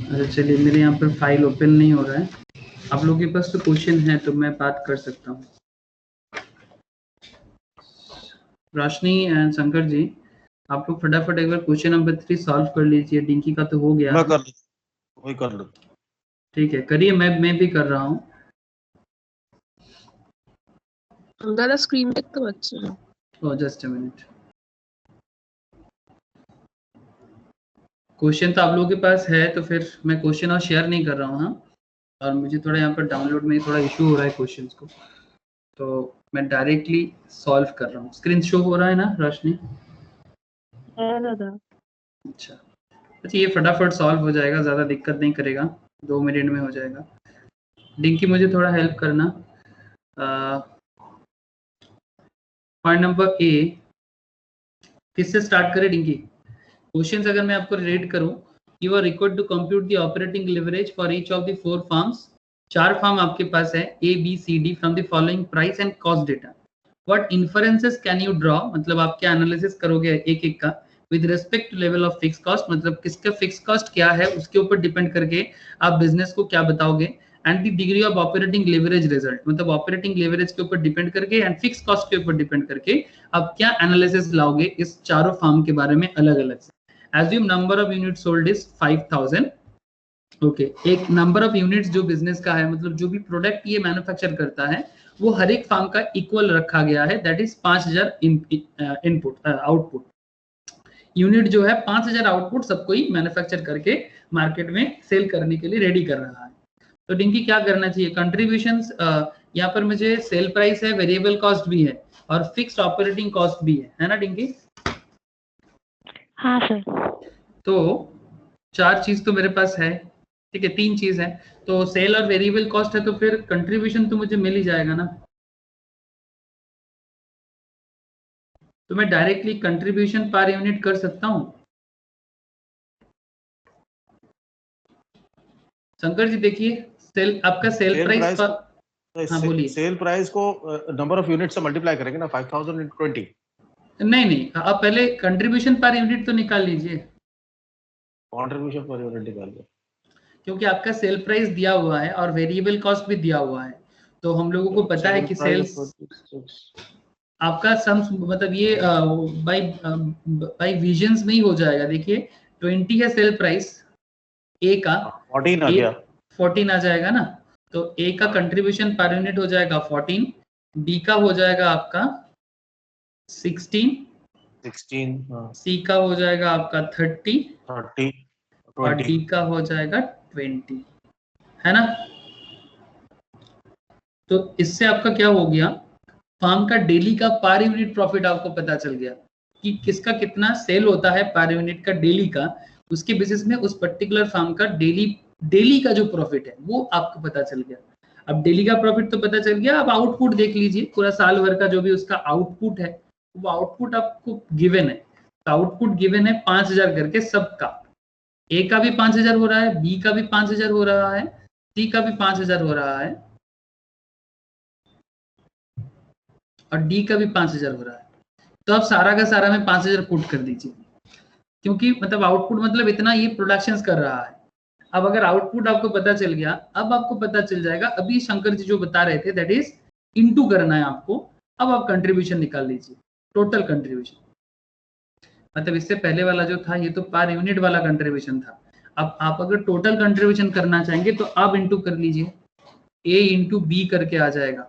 अच्छा चलिए, मेरे यहाँ पर फाइल ओपन नहीं हो रहा है। आप लोगों के पास तो क्वेश्चन है तो मैं बात कर सकता हूँ। रोशनी एंड शंकर जी, आप लोग फटाफट एक बार क्वेश्चन नंबर 3 सॉल्व कर लीजिए। डिंकी का तो हो गया मैं है। कर लेता, वही कर लेता। ठीक है करिए, मैं भी कर रहा हूँ। दादा स्क्रीन टेक तो अच्छे हैं। Oh just a minute. Question तो आप लोगों के पास है तो फिर मैं क्वेश्चन और शेयर नहीं कर रहा हूँ। हाँ, और मुझे थोड़ा यहाँ पर डाउनलोड में थोड़ा इशू हो रहा है क्वेश्चंस को, तो मैं डायरेक्टली सॉल्व कर रहा हूँ। स्क्रीन शो हो रहा है ना रोशनी? अच्छा, ये फटाफट सॉल्व हो जाएगा, ज़्यादा दिक्कत नहीं करेगा, 2 मिनट में हो जाएगा। डिंकी मुझे थोड़ा हेल्प करना। पॉइंट नंबर ए किससे स्टार्ट करें डिंकी? क्वेश्चंस अगर मैं आपको रीड करूं, you are required to compute the operating leverage for each of the 4 firms. 4 firm आपके पास है A B C D from the following price and cost data. What inferences can you draw, मतलब आप क्या analysis करोगे एक एक का with respect to level of fix cost, मतलब किसका फिक्स कॉस्ट क्या है उसके ऊपर डिपेंड करके आप बिजनेस को क्या बताओगे। And the degree of operating leverage result, मतलब ऑपरेटिंग लेवरेज के ऊपर डिपेंड करके एंड फिक्स कॉस्ट के ऊपर डिपेंड करके आप क्या एनालिसिस लाओगे इस चारों फर्म के बारे में अलग अलग से। Assume number of unit sold is 5000। Okay, एक नंबर ऑफ यूनिट्स जो बिजनेस का है, मतलब जो भी प्रोडक्ट ये मैन्युफैक्चर करता है वो हर एक फर्म का इक्वल रखा गया है, that is 5000 input output. Unit जो है 5000 आउटपुट सबको ही मैन्युफैक्चर करके मार्केट में सेल करने के लिए रेडी कर रहा है। तो डिंकी क्या करना चाहिए? कंट्रीब्यूशंस, यहाँ पर मुझे सेल प्राइस है, वेरिएबल कॉस्ट भी है और फिक्स्ड ऑपरेटिंग कॉस्ट भी है ना डिंकी? हाँ सर। तो 4 चीज तो मेरे पास है, ठीक है, 3 चीज है, तो सेल और वेरिएबल कॉस्ट है, तो फिर कंट्रीब्यूशन तो मुझे मिल ही जाएगा ना। तो मैं डायरेक्टली कंट्रीब्यूशन पर यूनिट कर सकता हूं। शंकर जी देखिए, सेल आपका सेल प्राइस पर, हाँ बोलिए। सेल प्राइस को नंबर ऑफ यूनिट से मल्टीप्लाई करेंगे ना, 5000 into 20। नहीं, आप पहले कंट्रीब्यूशन पर यूनिट तो निकाल लीजिए। कंट्रीब्यूशन पर यूनिट निकाल लो, क्योंकि आपका सेल प्राइस दिया हुआ है और वेरिएबल कॉस्ट भी दिया हुआ है, तो हम लोगों को पता है कि सेल्स आपका सम, मतलब ये बाय विजन्स में ही हो जाएगा। देखिए 20 है सेल प्राइस ए का, 14 आ गया, 14 आ जाएगा ना, तो ए का कंट्रीब्यूशन पर यूनिट हो जाएगा 14, बी का हो जाएगा आपका 16, सी का हो जाएगा आपका 30 और डी का हो जाएगा 20, है ना? तो इससे आपका क्या हो गया, फार्म का डेली का पर यूनिट प्रॉफिट आपको पता चल गया कि किसका कितना सेल होता है पर यूनिट का डेली का, उसके बेसिस में उस पर्टिकुलर फार्म का डेली का जो प्रॉफिट है वो आपको पता चल गया। अब डेली का प्रॉफिट तो पता चल गया, अब आउटपुट देख लीजिए, पूरा साल भर का जो भी उसका आउटपुट है वो आउटपुट आपको गिवन है। तो आउटपुट गिवन है 5000 करके सबका, ए का भी 5000 हो रहा है, बी का भी 5000 हो रहा है, सी का भी 5000 हो रहा है और डी का भी 5000 हो रहा है। तो अब सारा का सारा में 5000 पुट कर दीजिए, क्योंकि मतलब आउटपुट मतलब इतना ये प्रोडक्शंस कर रहा है। अब अगर आउटपुट आपको पता चल गया, अब आपको पता चल जाएगा, अभी शंकर जी जो बता रहे थे दैट इज इनटू करना है आपको। अब आप कंट्रीब्यूशन निकाल लीजिए, टोटल कंट्रीब्यूशन, मतलब इससे पहले वाला जो था ये तो पर यूनिट वाला कंट्रीब्यूशन था। अब आप अगर टोटल कंट्रीब्यूशन करना चाहेंगे तो आप इनटू कर लीजिए, ए इंटू बी करके आ जाएगा,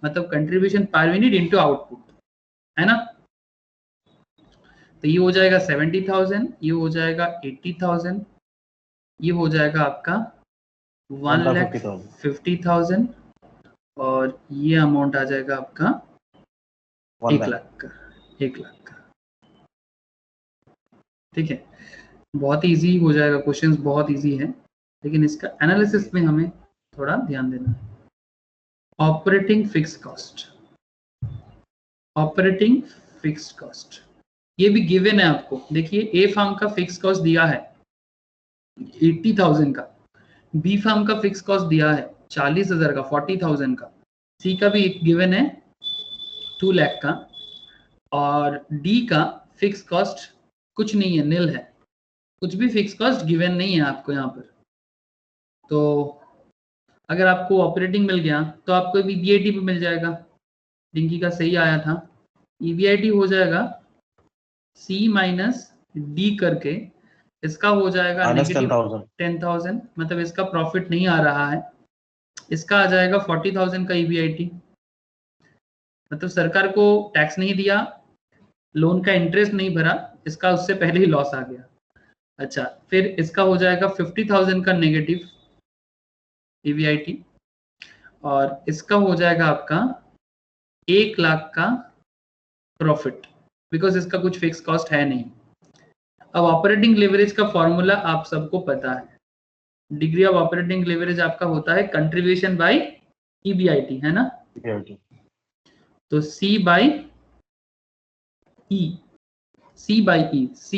मतलब contribution per unit into output, है ना? तो ये हो जाएगा 70,000, ये हो जाएगा 80,000, ये हो जाएगा आपका 1,50,000 और ये अमाउंट आ जाएगा आपका 1 लाख का, 1 लाख का। ठीक है, बहुत इजी हो जाएगा, क्वेश्चंस बहुत इजी है, लेकिन इसका एनालिसिस में हमें थोड़ा ध्यान देना है। Operating fix cost, operating fix cost ये भी गिवन है आपको। देखिए ए फार्म का फिक्स कॉस्ट दिया है 80,000 का, बी फार्म का फिक्स कॉस्ट दिया है 40,000 का, 40,000 का, सी का भी एक गिवन है 2 लाख का, और डी का फिक्स कॉस्ट कुछ नहीं है, निल है, कुछ भी फिक्स कॉस्ट गिवन नहीं है आपको यहाँ पर। तो अगर आपको ऑपरेटिंग मिल गया तो आपको ईबीआईटी भी मिल जाएगा, डिंकी का सही आया था, ईबीआईटी हो जाएगा सी माइनस डी करके, इसका हो जाएगा नेगेटिव 10,000, मतलब इसका प्रॉफिट नहीं आ रहा है, इसका आ जाएगा 40,000 का ईबीआईटी, मतलब सरकार को टैक्स नहीं दिया, लोन का इंटरेस्ट नहीं भरा, इसका उससे पहले ही लॉस आ गया। अच्छा, फिर इसका हो जाएगा 50,000 का नेगेटिव ईबीआईटी और इसका हो जाएगा आपका 1 लाख का प्रॉफिट, बिकॉज इसका कुछ फिक्स कॉस्ट है नहीं। अब ऑपरेटिंग लेवरेज का फॉर्मूला आप सबको पता है, डिग्री ऑफ ऑपरेटिंग लेवरेज आपका होता है कंट्रीब्यूशन बाय ईबीआईटी, है ना? तो सी बाय ई, सी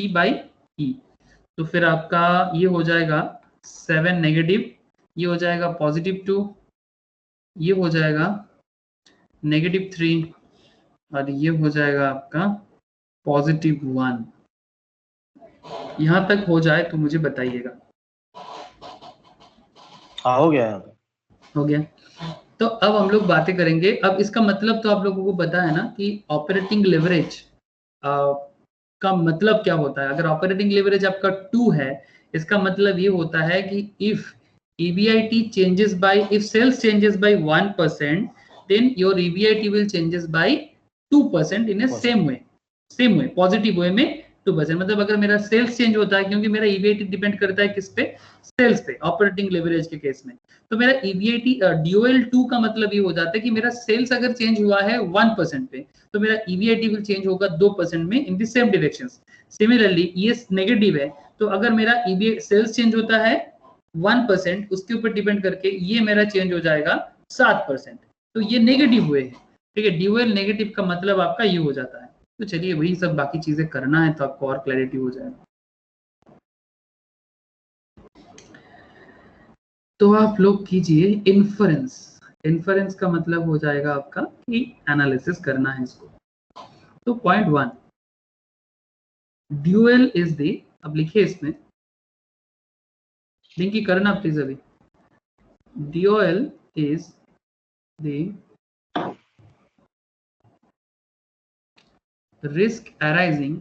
बाय ई, तो फिर आपका ये हो जाएगा 7 नेगेटिव, ये हो जाएगा +2, ये हो जाएगा -3, और ये हो जाएगा आपका +1। यहां तक हो जाए तो मुझे बताइएगा। हाँ हो गया, हो गया। तो अब हम लोग बातें करेंगे। अब इसका मतलब तो आप लोगों को पता है ना कि ऑपरेटिंग लेवरेज का मतलब क्या होता है। अगर ऑपरेटिंग लेवरेज आपका 2 है, इसका मतलब ये होता है कि if EBIT changes by, if sales changes by 1%, then your EBIT will changes by 2% in a same way, positive way में 2%। मतलब अगर मेरा सेल्स चेंज होता है, क्योंकि मेरा EBIT डिपेंड करता है किस पे, सेल्स पे, ऑपरेटिंग लेवरेज के केस में, तो मेरा EBIT DOL 2 का मतलब ये हो जाता है कि मेरा सेल्स अगर चेंज हुआ है 1% पे, तो मेरा EBIT विल चेंज होगा 2% में in the same direction. Similarly ये नेगेटिव है, तो अगर मेरा EBIT सेल्स चेंज होता है 1%, उसके ऊपर डिपेंड करके ये मेरा चेंज हो जाएगा 7%, तो ये नेगेटिव हुए है। ठीक है, ड्यूअल नेगेटिव का मतलब आपका ये हो जाता है। तो चलिए वही सब बाकी चीजें करना है तो आपको और क्लैरिटी हो जाएगा। तो आप लोग कीजिए इन्फरेंस। इन्फरेंस का मतलब हो जाएगा आपका कि एनालिसिस करना है इसको। तो पॉइंट 1, ड्यूअल इज द, अब लिखिए इसमें लिंकी करना प्लीज अभी, dual is the risk arising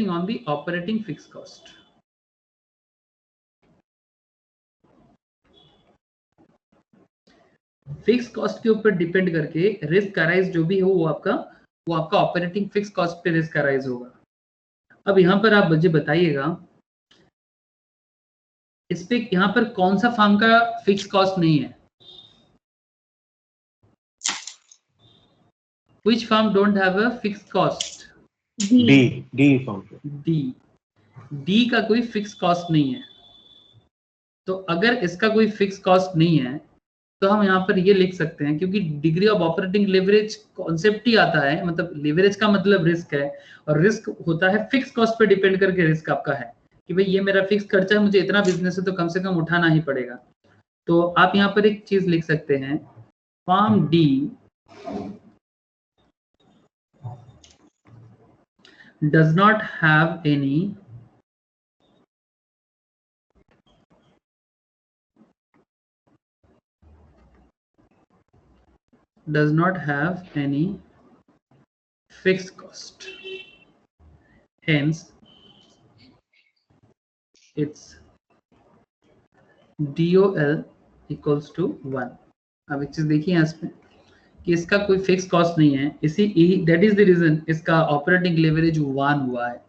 on the operating fixed cost। Fix cost के ऊपर डिपेंड करके रिस्क अराइज जो भी हो वो आपका ऑपरेटिंग फिक्स कॉस्ट पे रिस्क अराइज होगा। अब यहां पर आप मुझे बताइएगा इस पे यहां पर कौन सा फर्म का फिक्स कॉस्ट नहीं है? Which firm don't have a fixed cost? D firm. D का कोई फिक्स कॉस्ट नहीं है। तो अगर इसका कोई फिक्स कॉस्ट नहीं है तो हम यहाँ पर ये लिख सकते हैं, क्योंकि degree of operating leverage concept ही आता है, मतलब लेवरेज का मतलब रिस्क है, और रिस्क होता है फिक्स कॉस्ट पे डिपेंड करके रिस्क आपका है कि भाई ये मेरा फिक्स खर्चा है, मुझे इतना बिजनेस है तो कम से कम उठाना ही पड़ेगा। तो आप यहाँ पर एक चीज लिख सकते हैं, firm D does not have any fixed cost, hence its DOL equals to 1। अब एक चीज देखिए यहाँ पे कि इसका कोई फिक्स कॉस्ट नहीं है, इसी दैट इज द रीजन इसका ऑपरेटिंग लेवरेज 1 हुआ है।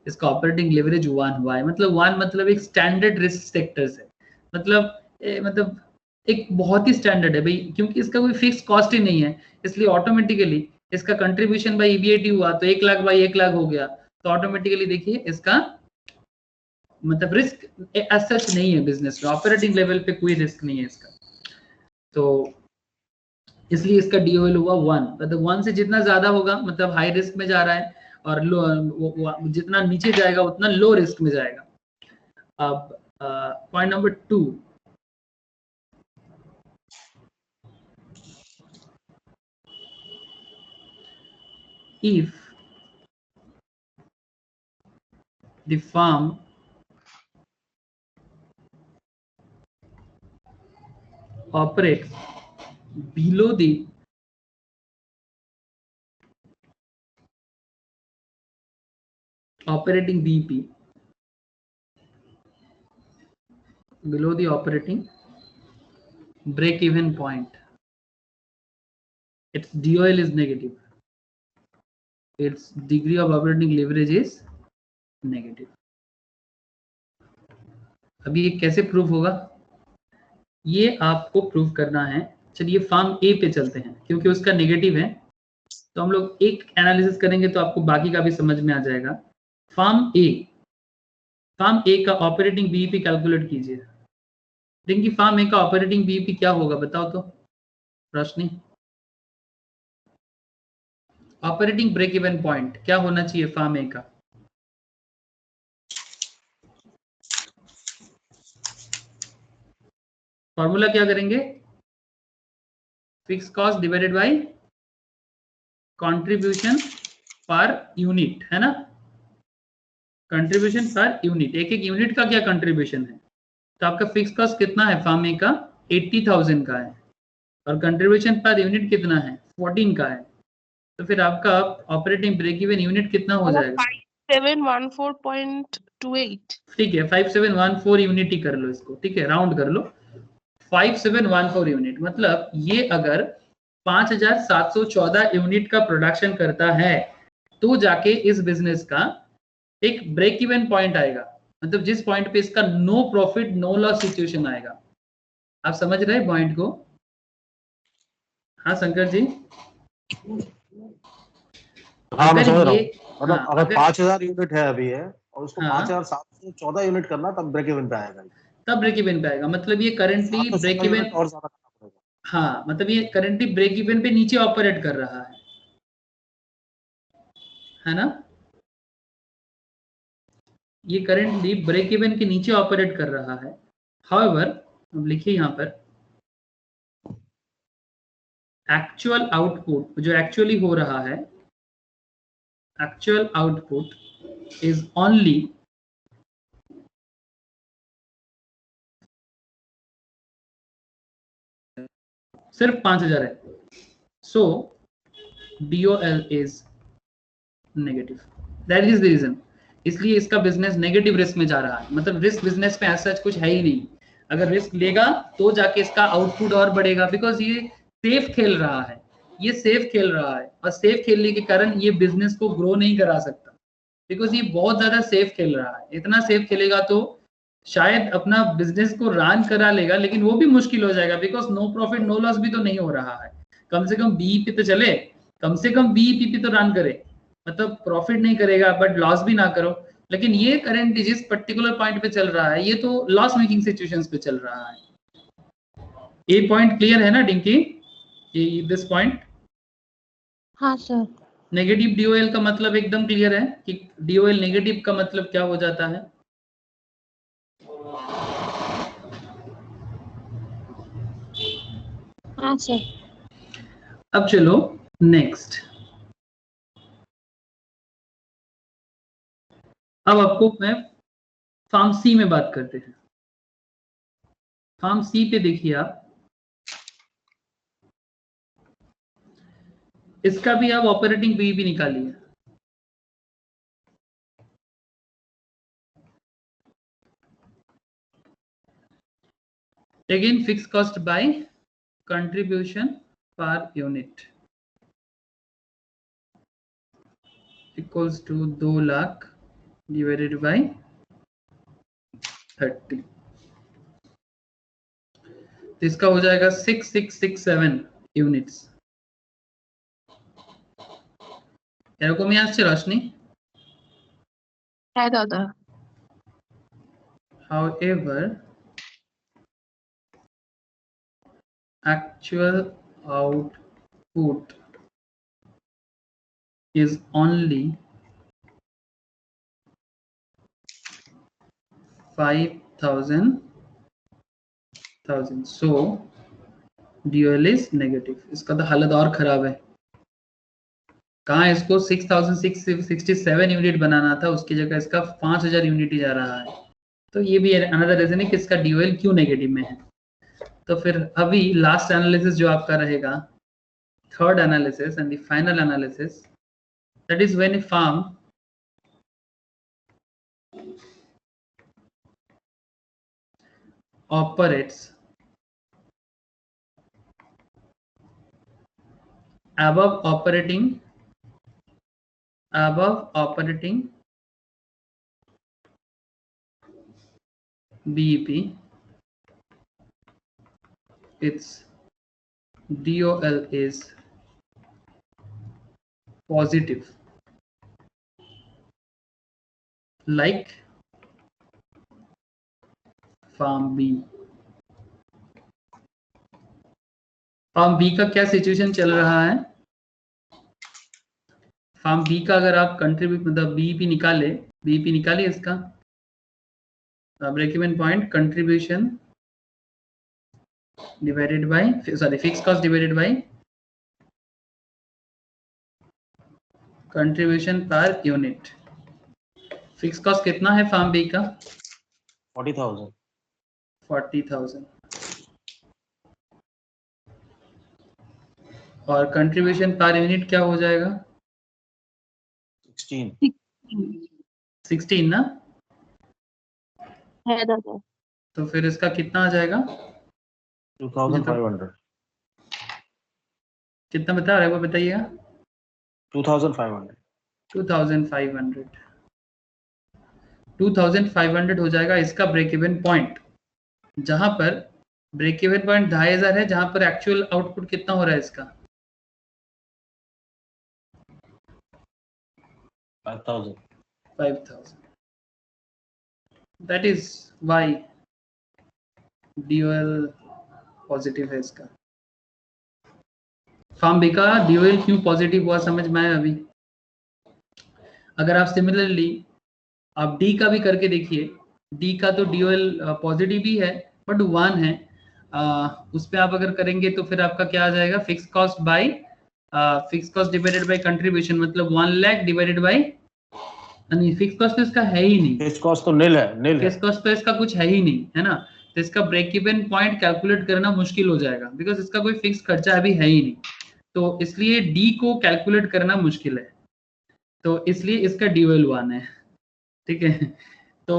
इसका ऑपरेटिंग लेवरेज 1 हुआ है, मतलब 1 मतलब एक स्टैंडर्ड रिस्क सेक्टर है, मतलब एक बहुत ही स्टैंडर्ड है भाई, क्योंकि इसका कोई फिक्स कॉस्ट ही नहीं है, इसलिए ऑटोमेटिकली इसका कंट्रीब्यूशन बाय EBIT हुआ तो 1 लाख बाय 1 लाख हो गया, तो ऑटोमेटिकली देखिए इसका मतलब रिस्क एज सच नहीं है बिजनेस में, ऑपरेटिंग लेवल पे कोई रिस्क नहीं है इसका, तो इसलिए इसका DOL हुआ 1। मतलब 1 से जितना ज्यादा होगा मतलब हाई रिस्क में जा रहा है, और जितना नीचे जाएगा उतना लो रिस्क में जाएगा। अब point number 2, if the firm operates below the operating BP, below the operating break even point, its DOL is negative, its degree of operating leverage is negative। अभी ये कैसे प्रूव होगा, ये आपको प्रूव करना है। चलिए फार्म ए पे चलते हैं, क्योंकि उसका नेगेटिव है, तो हम लोग एक एनालिसिस करेंगे तो आपको बाकी का भी समझ में आ जाएगा। फार्म ए का ऑपरेटिंग बीईपी कैलकुलेट कीजिए। देखिए फार्म ए का ऑपरेटिंग बीईपी क्या होगा बताओ तो रोशनी। ऑपरेटिंग ब्रेक इवन पॉइंट क्या होना चाहिए फार्म ए का? फॉर्मूला क्या करेंगे, fix cost divided by contribution per unit, है ना। कंट्रीब्यूशन पर यूनिट, एक एक यूनिट का क्या कंट्रीब्यूशन है, तो आपका फिक्स कॉस्ट कितना है फार्म ए का 80,000 का है, और कंट्रीब्यूशन पर यूनिट कितना है 14 का है, तो फिर आपका ऑपरेटिंग ब्रेक इवन यूनिट कितना हो जाएगा? 5714.28। ठीक है 5714 यूनिट ही कर लो इसको, ठीक है राउंड कर लो 5714 यूनिट। मतलब ये अगर 5714 यूनिट का प्रोडक्शन करता है तो जाके इस बिजनेस का एक ब्रेक इवन पॉइंट आएगा, मतलब जिस पॉइंट पे इसका no profit no loss situation आएगा। आप समझ रहे हैं पॉइंट को? हाँ शंकर जी। हाँ मैं समझ रहा हूँ। हाँ, मतलब अगर 5000 यूनिट है अभी है और उसको हाँ, 5714 यूनिट करना तब ब्रेक इवन पे आएगा। तब ब्रेक इवन पे आएगा, मतलब ये करंटली ब्रेक इवन और ज्यादा करना पड़ेगा। हाँ, मतलब ये करंटली ब्रेक इवन पे नीचे ऑपरेट कर रहा है ना। ये करंटली ब्रेक इवन के नीचे ऑपरेट कर रहा है। हाउएवर अब लिखिए यहाँ पर एक्चुअल आउटपुट जो एक्चुअली हो रहा है, एक्चुअल आउटपुट इज ओनली सिर्फ 5000 है। So DOL is negative, that is the reason. इसलिए इसका बिजनेस नेगेटिव रिस्क में जा रहा है, मतलब रिस्क बिजनेस में ऐसा कुछ है ही नहीं। अगर रिस्क लेगा तो जाके इसका आउटपुट और बढ़ेगा, बिकॉज ये सेफ खेल रहा है, ये सेफ खेल रहा है, और सेफ खेलने के कारण ये बिजनेस को ग्रो नहीं करा सकता, बिकॉज ये बहुत ज्यादा सेफ खेल रहा है। इतना सेफ खेलेगा तो शायद अपना बिजनेस को रन करा लेगा, लेकिन वो भी मुश्किल हो जाएगा, because no profit no loss भी तो नहीं हो रहा है। कम से कम बीईपी तो चले, कम से कम बीईपी पे तो रन करे, मतलब प्रॉफिट नहीं करेगा बट लॉस भी ना करो। लेकिन ये करंट जिस पर्टिकुलर पॉइंट पे चल रहा है ये तो लॉस मेकिंग सिचुएशंस पे चल रहा है। ये पॉइंट क्लियर है ना डिंकी, ये दिस पॉइंट? हाँ सर। नेगेटिव DOL का मतलब एकदम क्लियर है कि DOL नेगेटिव का मतलब क्या हो जाता है। हाँ सर। अब चलो नेक्स्ट, अब आपको मैं फार्म सी में बात करते हैं। फार्म सी पे देखिए आप, इसका भी आप ऑपरेटिंग बीईपी निकालिए। Again fix cost by contribution per unit equals to 2 lakh divided by 30, तो इसका हो जाएगा 6667 यूनिट्स। এরকম ही আসছে रोशनी? है दादा। However, actual output is only 5,000, so DOL is negative। इसका तो हालत और खराब है, कहाँ इसको 6,667 यूनिट बनाना था, उसकी जगह इसका 5,000 यूनिट ही जा रहा है। तो ये भी अनदर रीजन है कि इसका DOL क्यों नेगेटिव में है। तो फिर अभी लास्ट एनालिसिस जो आपका रहेगा, third analysis and the final analysis, that is when a firm operates above operating BEP, its DOL is positive, like firm B. Firm B का क्या सिचुएशन चल रहा है? फार्म बी का अगर आप कंट्रीब्यूट मतलब बीईपी निकाले, बीईपी निकालिए इसका break even point, contribution divided by sorry fix cost divided by contribution per unit. Fix cost कितना है फार्म बी का? 40,000। 40,000 और कंट्रीब्यूशन पर यूनिट क्या हो जाएगा? 16 ना है दादा। तो फिर इसका कितना आ जाएगा? 2,500। कितना बता रहे हैं वो बताइएगा? 2,500। 2,500 हो जाएगा इसका ब्रेक इवन पॉइंट, जहां पर ब्रेक इवन पॉइंट 2,500 है, जहां पर एक्चुअल आउटपुट कितना हो रहा है इसका? 5,000। That is why dual positive है इसका। फार्म बी का ड्यूअल क्यों पॉजिटिव हुआ समझ में आया अभी? अगर आप सिमिलरली आप डी का भी करके देखिए, डी का तो ड्यूअल पॉजिटिव ही है बट 1 है, उस पर आप अगर करेंगे तो फिर आपका क्या आ जाएगा? Fix cost by fix cost divided by contribution, मतलब 1 लाख डिवाइडेड बाय, नहीं फिक्स कॉस्ट तो इसका है ही नहीं, फिक्स कॉस्ट तो नील है, फिक्स कॉस्ट तो इसका कुछ है ही नहीं है ना, तो इसका ब्रेक इवन पॉइंट कैलकुलेट करना मुश्किल हो जाएगा बिकॉज इसका कोई फिक्स खर्चा अभी है ही नहीं, तो इसलिए डी को कैलकुलेट करना मुश्किल है, तो इसलिए इसका ड्यूअल 1 है। ठीक है, तो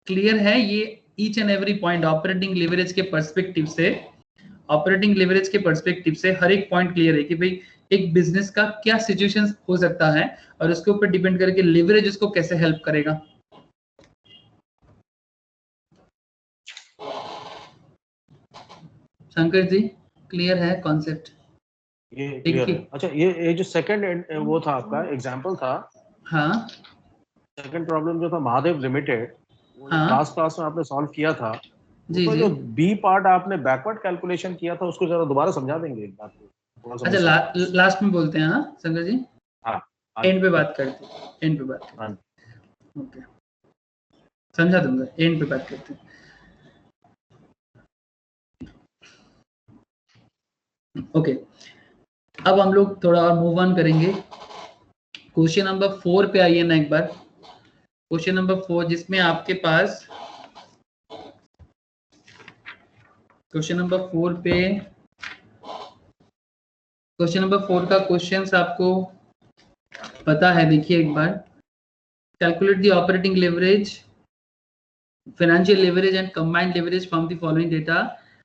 क्लियर है ये each and every point operating leverage के पर्सपेक्टिव से, ऑपरेटिंग लेवरेज के पर्सपेक्टिव से हर एक पॉइंट क्लियर है कि भाई एक बिजनेस का क्या सिचुएशन हो सकता है और उसके ऊपर डिपेंड करके लेवरेज उसको कैसे हेल्प करेगा। शंकर जी क्लियर है कॉन्सेप्ट? ये क्लियर है। अच्छा ये जो सेकंड वो था आपका एग्जांपल था, हाँ सेकंड प्रॉब्लम जो था महादेव लिमिटेड, हाँ लास्ट क्लास में आपने सॉल्व किया था, जी तो जी। जो बी पार्ट आपने बैकवर्ड कैलकुलेशन किया था उसको जरा दोबारा समझा देंगे एक बार? अच्छा लास्ट में बोलते हैं हाँ शंकर जी, हाँ एंड पे बात करते हैं, एंड पे बात करते हैं। ओके समझा दूंगा, एंड पे बात करते हैं। ओके अब हम लोग थोड़ा और मूव ऑन करेंगे, क्वेश्चन नंबर 4 पे आइए ना एक बार। क्वेश्चन नंबर 4 जिसमें आपके पास क्वेश्चन नंबर 4 पे, क्वेश्चन नंबर 4 का क्वेश्चंस आपको पता है, देखिए एक बार। Calculate the operating leverage, financial leverage and combined leverage from the following data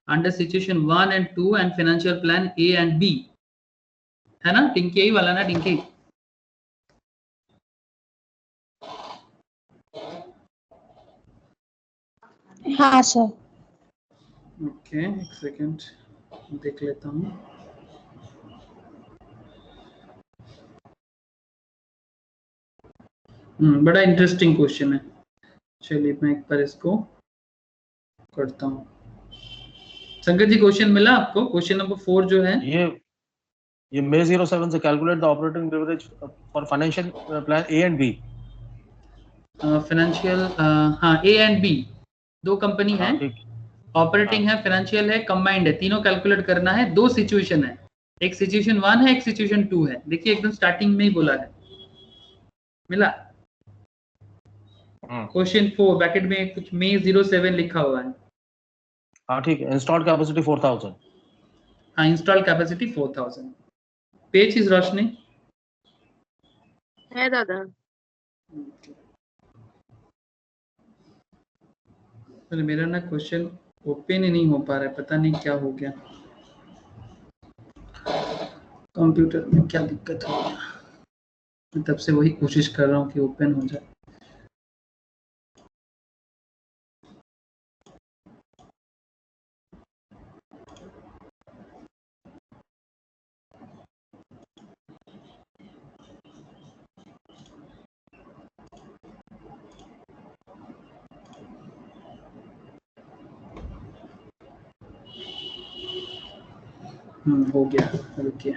under situation 1 and 2 and financial plan A and B, है ना टिंकी? यही वाला ना टिंकी? हाँ सर। ओके एक सेकेंड देख लेता हूँ। बड़ा इंटरेस्टिंग क्वेश्चन है, चलिए मैं एक बार इसको करता हूँ। शंकर जी क्वेश्चन मिला आपको? क्वेश्चन नंबर 4 जो है ये May 07 से calculate the operating leverage for financial plan A and B. Financial हाँ ए एंड बी दो कंपनी है, ऑपरेटिंग है, फाइनेंशियल है, कंबाइंड है, तीनों कैलकुलेट करना है। दो सिचुएशन है, एक सिचुएशन 1 है एक सिचुएशन 2 है। देखिए एकदम स्टार्टिंग में ही बोला है, मिला? क्वेश्चन 4 ब्रैकेट में कुछ May 07 लिखा हुआ है। हाँ ठीक है, इंस्टॉल्ड कैपेसिटी 4,000। हाँ इंस्टॉल कैपेसिटी 4,000। पेज इज रोशनी है दादा। अरे मेरा ना क्वेश्चन ओपन ही नहीं हो पा रहा है, पता नहीं क्या हो गया, कंप्यूटर में क्या दिक्कत हो गया, तब से वही कोशिश कर रहा हूँ कि ओपन हो जाए। हो गया, रुकिए।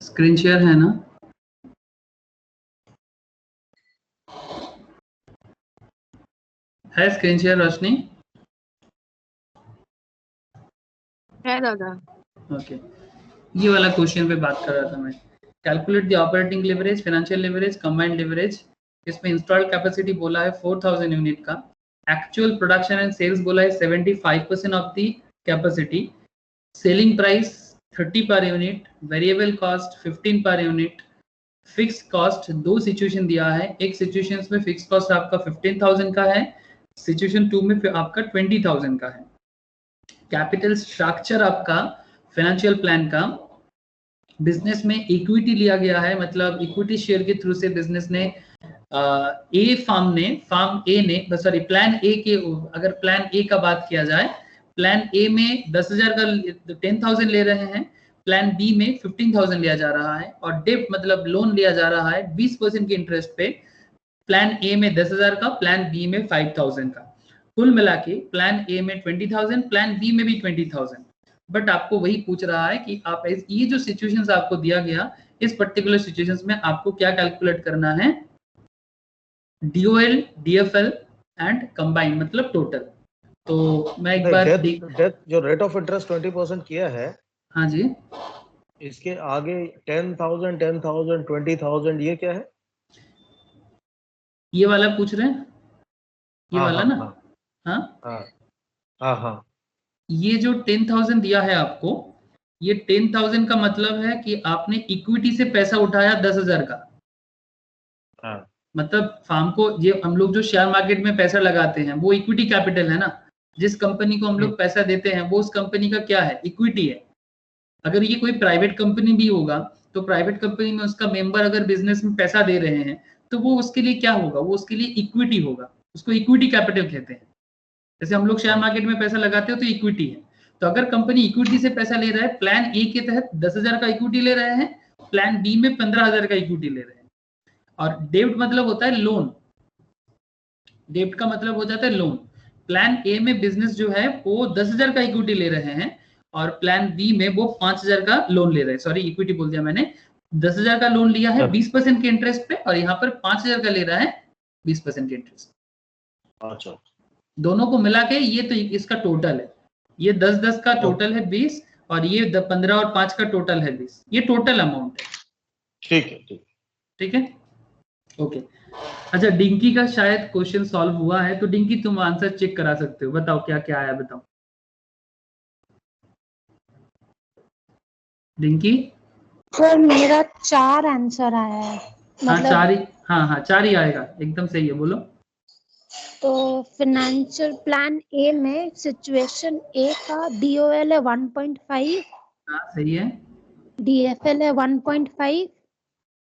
स्क्रीन शेयर है ना? है स्क्रीन शेयर रोशनी? है दादा। ओके, ये वाला क्वेश्चन पे बात कर रहा था मैं। Calculate the operating leverage, financial leverage, combined leverage. इसमें इंस्टॉल्ड कैपेसिटी बोला है 4000 यूनिट का, एक्चुअल प्रोडक्शन एंड सेल्स बोला है 75% of the capacity, selling price 30 per unit, variable cost 15 पर यूनिट, फिक्स कॉस्ट। दो सिचुएशन दिया है, एक सिचुएशन में फिक्स कॉस्ट आपका 15,000 का है, सिचुएशन 2 में आपका 20,000 का है। कैपिटल स्ट्रक्चर आपका फाइनेंशियल प्लान का, बिजनेस में इक्विटी लिया गया है, मतलब इक्विटी शेयर के थ्रू से बिजनेस ने फार्म ए ने सॉरी प्लान ए के, अगर प्लान ए का बात किया जाए, प्लान ए में 10,000 का 10,000 ले रहे हैं, प्लान बी में 15,000 लिया जा रहा है, और डेप्ट मतलब लोन लिया जा रहा है 20% के इंटरेस्ट पे, प्लान ए में 10,000 का, प्लान बी में 5,000 का, कुल मिला के प्लान ए में 20,000, प्लान बी में भी 20,000। बट आपको वही पूछ रहा है कि आप ये जो सिचुएशंस आपको दिया गया, इस पर्टिकुलर सिचुएशंस में आपको क्या कैलकुलेट करना है, डीओएल, डीएफएल एंड कंबाइन, मतलब टोटल। तो मैं एक बार डेट जो रेट ऑफ इंटरेस्ट 20% किया है, हाँ जी, इसके आगे 10,000, 10,000, 20,000 ये क्या है? ये वाला पूछ रहे हैं, ये वाला ना? हाँ, ये जो 10,000 दिया है आपको, ये 10,000 का मतलब है कि आपने इक्विटी से पैसा उठाया 10,000 का। मतलब फार्म को, ये हम लोग जो शेयर मार्केट में पैसा लगाते हैं वो इक्विटी कैपिटल है ना, जिस कंपनी को हम लोग पैसा देते हैं वो उस कंपनी का क्या है, इक्विटी है। अगर ये कोई प्राइवेट कंपनी भी होगा तो प्राइवेट कंपनी में उसका मेंबर अगर बिजनेस में पैसा दे रहे हैं तो वो उसके लिए क्या होगा, वो उसके लिए इक्विटी होगा, उसको इक्विटी कैपिटल कहते हैं। जैसे हम लोग शेयर मार्केट में पैसा लगाते हो तो इक्विटी है। तो अगर कंपनी इक्विटी से पैसा ले रहा है, प्लान ए के तहत 10,000 का इक्विटी ले रहे हैं, प्लान बी में 15,000 का इक्विटी ले रहे हैं। और डेब्ट मतलब होता है लोन, डेब्ट का मतलब हो जाता है लोन। प्लान ए में बिजनेस जो है वो 10,000 का इक्विटी ले रहे हैं, और प्लान बी में वो 5,000 का लोन ले रहे हैं, सॉरी इक्विटी बोल दिया मैंने, 10,000 का लोन लिया है 20% के इंटरेस्ट पे, और यहाँ पर 5,000 का ले रहा है 20% के इंटरेस्ट। अच्छा, दोनों को मिला के ये तो इसका टोटल है, ये 10-10 का टोटल है 20, और ये 15 और 5 का टोटल है 20, ये टोटल अमाउंट है। ठीक है, ठीक है, ओके। अच्छा, डिंकी का शायद क्वेश्चन सॉल्व हुआ है, तो डिंकी तुम आंसर चेक करा सकते हो, बताओ क्या क्या आया, बताओ डिंकी। सर मेरा 4 आंसर आया है, मतलब हाँ 4 ही आएगा, एकदम सही है, बोलो। तो फाइनेंशियल प्लान ए में सिचुएशन ए का डीओएल है 1.5, हाँ सही है, डीएफएल है 1.5,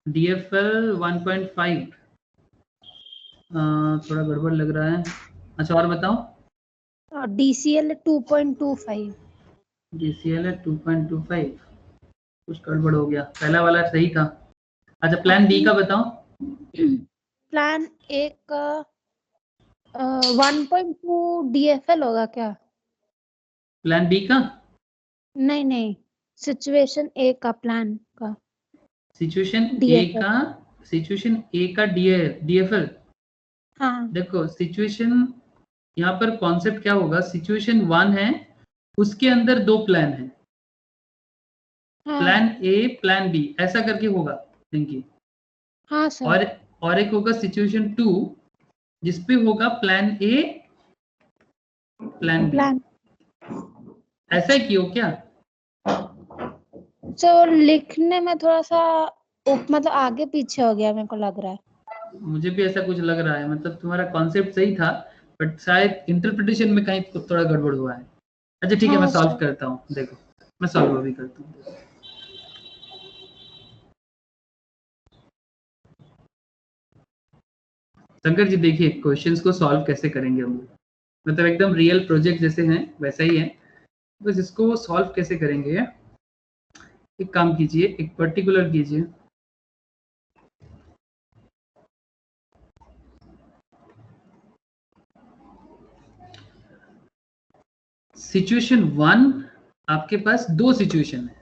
डीएफएल 1.5, थोड़ा गड़बड़ लग रहा है। अच्छा और बताओ। और डीसीएल है 2.25, डीसीएल है 2.25, कुछ गड़बड़ हो गया, पहला वाला सही था। अच्छा प्लान बी का बताओ। प्लान ए का 1.2 डीएफएल होगा क्या? प्लान बी का नहीं, सिचुएशन ए का, प्लान का सिचुएशन ए का डीएफएल। हाँ देखो सिचुएशन, यहाँ पर कॉन्सेप्ट क्या होगा, सिचुएशन 1 है, उसके अंदर 2 प्लान है, हाँ। प्लान ए प्लान बी ऐसा करके होगा थिंकिंग। हाँ सर। और एक होगा सिचुएशन 2 जिसपे होगा प्लान ए प्लान बी, ऐसा ही कियो क्या? तो लिखने में थोड़ा सा मतलब आगे पीछे हो गया मेरे को लग रहा है। मुझे भी ऐसा कुछ लग रहा है, मतलब तुम्हारा कॉन्सेप्ट सही था बट शायद इंटरप्रिटेशन में कहीं थोड़ा गड़बड़ हुआ है। अच्छा ठीक है, मैं हाँ सॉल्व सर। करता हूँ, देखो मैं सॉल्व अभी करता हूँ। शंकर जी देखिए क्वेश्चंस को सॉल्व कैसे करेंगे हम लोग, मतलब एकदम रियल प्रोजेक्ट जैसे हैं वैसा ही है, बस इसको सॉल्व कैसे करेंगे। एक काम कीजिए, एक पर्टिकुलर कीजिए, सिचुएशन 1 आपके पास दो सिचुएशन है,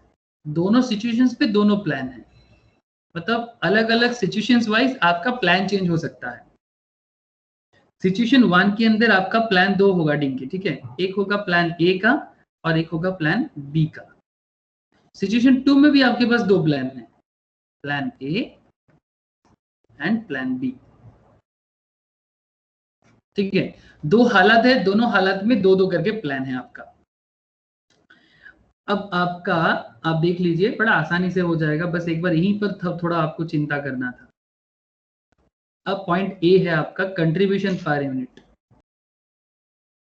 दोनों सिचुएशंस पे दोनों प्लान है, मतलब अलग अलग सिचुएशंस वाइज आपका प्लान चेंज हो सकता है। सिचुएशन 1 के अंदर आपका प्लान दो होगा डिंकी, ठीक है, एक होगा प्लान ए का और एक होगा प्लान बी का। सिचुएशन 2 में भी आपके पास दो प्लान है, plan A and plan B, ठीक है, दो हालत है, दोनों हालत में दो दो करके प्लान है आपका। अब आपका आप देख लीजिए बड़ा आसानी से हो जाएगा, बस एक बार यहीं पर थोड़ा आपको चिंता करना था। अब पॉइंट ए है आपका कंट्रीब्यूशन पर यूनिट,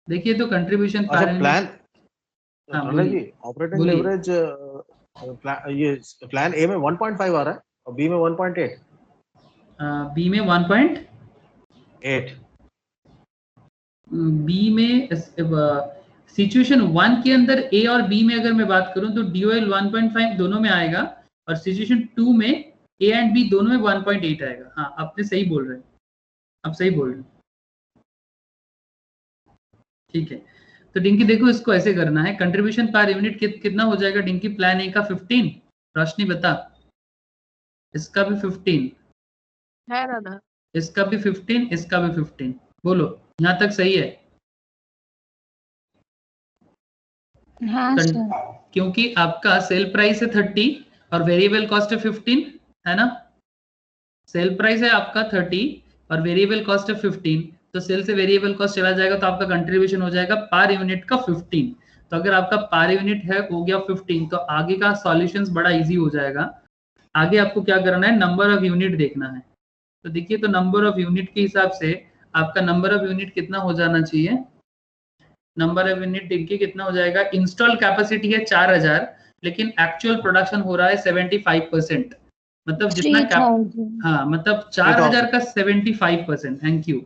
देखिए तो कंट्रीब्यूशन अच्छा पर प्लान, यूनिट, हाँ प्रणय बोलिए जी ऑपरेटिंग बोलिए। लेवरेज ये प्लान ए में 1.5 आ रहा है और बी में 1.8। बी में 1.8, बी में सिचुएशन 1 के अंदर ए और बी में अगर मैं बात करूं तो DOL 1.5 दोनों में आएगा, और सिचुएशन 2 में ए एंड बी दोनों में 1.8 आएगा। हाँ आपने सही बोल रहे हैं, आप सही बोल रहे हैं, ठीक है। तो डिंकी देखो इसको ऐसे करना है, कंट्रीब्यूशन पर यूनिट कितना हो जाएगा डिंकी, प्लान ए का 15, रोशनी बता, इसका भी 15, है दादा। इसका भी 15, इसका भी 15, बोलो यहाँ तक सही है? हाँ सर। क्योंकि आपका सेल प्राइस है 30 और वेरिएबल कॉस्ट है 15, है ना, सेल प्राइस है आपका 30 और वेरिएबल कॉस्ट है 15, तो सेल से वेरिएबल कॉस्ट चला जाएगा तो आपका कंट्रीब्यूशन हो जाएगा पर यूनिट का 15। तो अगर आपका पर यूनिट है हो गया 15 तो आगे का सॉल्यूशंस बड़ा इजी हो जाएगा। आगे आपको क्या करना है, नंबर ऑफ यूनिट देखना है। तो देखिए तो नंबर ऑफ यूनिट के हिसाब से आपका नंबर ऑफ यूनिट कितना हो जाना चाहिए, नंबर ऑफ यूनिट देखिए कितना हो जाएगा, इंस्टॉल कैपेसिटी है 4000 लेकिन एक्चुअल प्रोडक्शन हो रहा है 75%, मतलब जितना 3000। हाँ मतलब 4000 का 75%, thank you.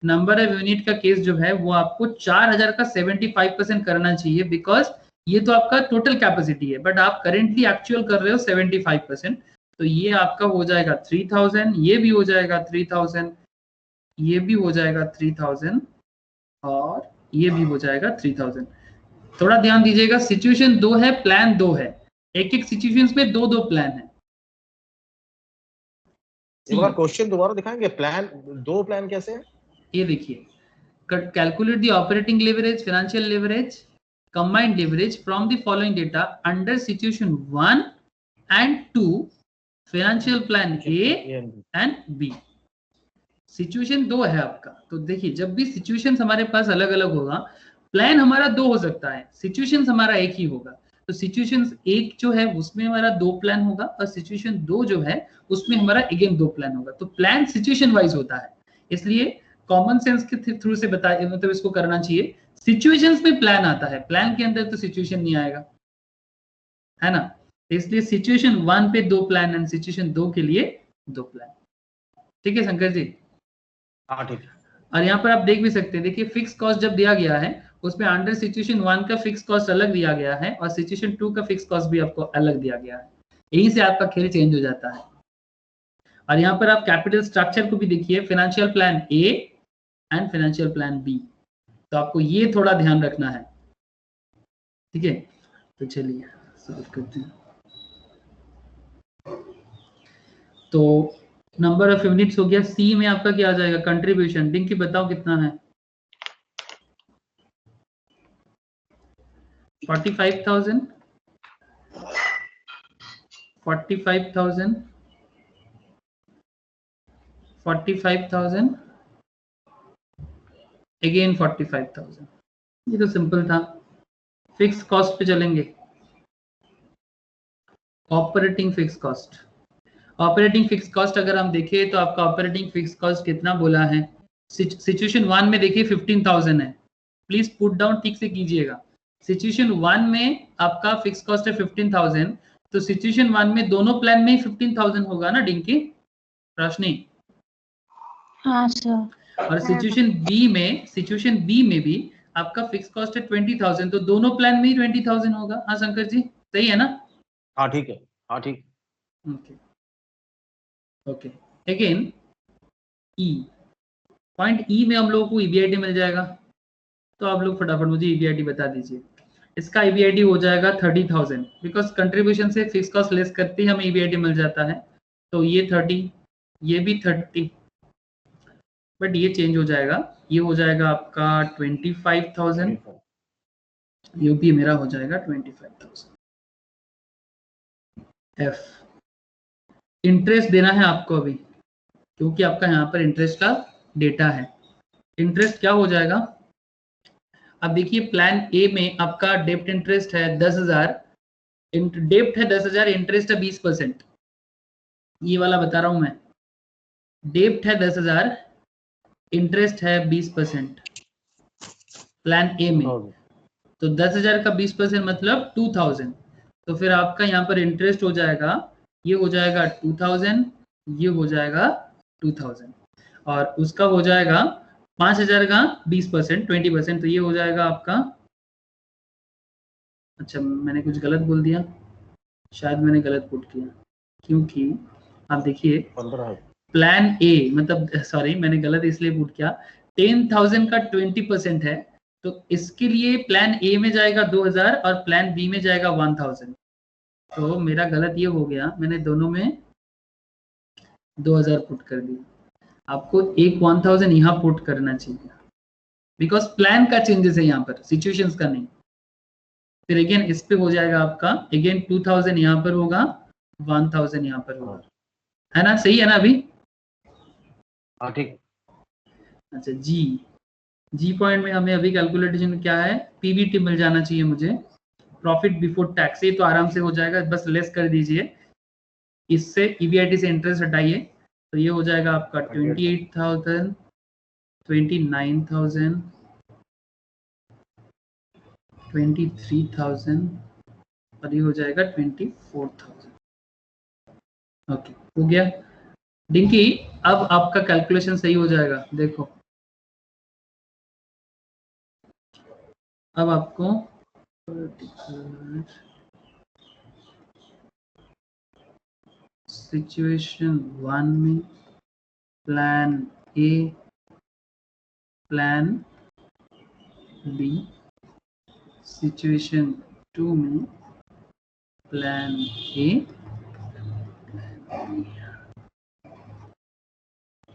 Number of unit का केस जो है वो आपको 4000 का 75% करना चाहिए, बिकॉज ये तो आपका टोटल कैपेसिटी है बट आप करेंटली एक्चुअल कर रहे हो 75%, तो ये आपका हो जाएगा 3000, ये भी हो जाएगा 3000, ये भी हो जाएगा 3000 और ये भी हो जाएगा 3000। थोड़ा ध्यान दीजिएगा, सिचुएशन 2 है, प्लान 2 है, एक एक सिचुएशंस में दो दो प्लान है। एक बार क्वेश्चन दोबारा दिखाएंगे, प्लान दो प्लान कैसे है? ये देखिए, calculate the operating leverage, financial leverage, combined leverage from the following data under situation 1 and 2, financial plan A and B। Situation 2 है आपका, तो देखिए जब भी सिचुएशंस हमारे पास अलग अलग होगा, प्लान हमारा 2 हो सकता है, सिचुएशंस हमारा एक ही होगा। तो सिचुएशंस 1 जो है उसमें हमारा 2 प्लान होगा और सिचुएशन 2 जो है उसमें हमारा अगेन 2 प्लान होगा। तो प्लान सिचुएशन वाइज होता है, इसलिए कॉमन सेंस के थ्रू से बताए मतलब इसको करना चाहिए। सिचुएशंस में प्लान आता है, प्लान के अंदर तो सिचुएशन नहीं आएगा, है ना, इसलिए सिचुएशन 1 पे 2 प्लान एंड सिचुएशन 2 के लिए 2 प्लान। ठीक है शंकर जी? हाँ ठीक है। और यहाँ पर आप देख भी सकते हैं, देखिए फिक्स कॉस्ट जब दिया गया है उसमें अंडर सिचुएशन 1 का फिक्स कॉस्ट अलग दिया गया है और सिचुएशन 2 का फिक्स कॉस्ट भी आपको अलग दिया गया है, यहीं से आपका खेल चेंज हो जाता है। और यहाँ पर आप कैपिटल स्ट्रक्चर को भी देखिए, financial plan A and financial plan B, तो आपको ये थोड़ा ध्यान रखना है, ठीक है। तो चलिए सॉल्व करते हैं। तो नंबर ऑफ यूनिट्स हो गया, सी में आपका क्या आ जाएगा, कंट्रीब्यूशन, डिंकी बताओ कितना है, 45,000, 45,000, 45,000, अगेन 45,000, ये तो सिंपल था। फिक्स कॉस्ट पे चलेंगे। Operating fix cost, operating fix cost अगर हम देखें तो आपका ऑपरेटिंग फिक्स कॉस्ट कितना बोला है, सिचुएशन 1 में देखिए 15,000 है, प्लीज पुट डाउन ठीक से कीजिएगा। सिचुएशन 1 में आपका फिक्स कॉस्ट है 15,000, तो सिचुएशन 1 में दोनों प्लान में ही 15,000 होगा ना डिंकी रोशनी। हाँ सर। और सिचुएशन बी में भी आपका फिक्स कॉस्ट है 20,000, तो दोनों प्लान में ही 20,000 होगा। हाँ शंकर जी सही है ना? हाँ ठीक है, हाँ ठीक। ओके ओके, अगेन ई, पॉइंट ई में हम लोगों को ईबीआईटी मिल जाएगा, तो आप लोग फटाफट मुझे ईबीआईटी बता दीजिए। इसका ईबीआईटी हो जाएगा 30,000, बिकॉज कंट्रीब्यूशन से फिक्स कॉस्ट लेस करते ही हमें ईबीआईटी मिल जाता है। तो ये 30, ये भी 30, बट ये चेंज हो जाएगा, ये हो जाएगा आपका 25,000, ये भी मेरा हो जाएगा 25,000। एफ, इंटरेस्ट देना है आपको अभी, क्योंकि आपका यहाँ पर इंटरेस्ट का डेटा है। इंटरेस्ट क्या हो जाएगा, अब देखिए प्लान ए में आपका डेप्ट इंटरेस्ट है 10,000, डेप्ट है 10,000, इंटरेस्ट है 20%, ये वाला बता रहा हूं मैं। डेप्ट है 10,000, इंटरेस्ट है 20% प्लान ए में, तो 10,000 का 20% मतलब 2,000, तो फिर आपका यहाँ पर इंटरेस्ट हो जाएगा, ये हो जाएगा 2,000, ये हो जाएगा 2,000, और उसका हो जाएगा 5,000 का 20%, 20%, तो ये हो जाएगा आपका, अच्छा मैंने कुछ गलत बोल दिया, शायद मैंने गलत पुट किया, क्योंकि आप देखिए प्लान ए मतलब सॉरी मैंने गलत इसलिए पुट किया, 10,000 का 20% है, तो इसके लिए प्लान ए में जाएगा 2,000 और प्लान बी में जाएगा 1,000, तो मेरा गलत ये हो गया, मैंने दोनों में 2,000 पुट कर दिया। आपको एक 1,000 यहाँ पुट करना चाहिए, बिकॉज प्लान का चेंजेस है यहाँ पर, सिचुएशंस का नहीं। फिर अगेन इस पे हो जाएगा आपका, अगेन 2,000 यहाँ पर होगा, 1,000 यहाँ पर होगा, है ना? सही है ना अभी? हाँ ठीक। अच्छा जी पॉइंट में हमें अभी कैलकुलेशन क्या है, पीबीटी मिल जाना चाहिए मुझे, प्रॉफिट बिफोर टैक्स, ये तो आराम से हो जाएगा, बस लेस कर दीजिए, इससे ईबीआईटी से इंटरेस्ट हटाइए, तो ये हो जाएगा आपका 28,000, 29,000, 23,000 और ये हो जाएगा 24,000। ओके हो गया डिंकी, अब आपका कैलकुलेशन सही हो जाएगा। देखो अब आपको सिचुएशन 1 में plan A, plan B, situation 2 में प्लान ए,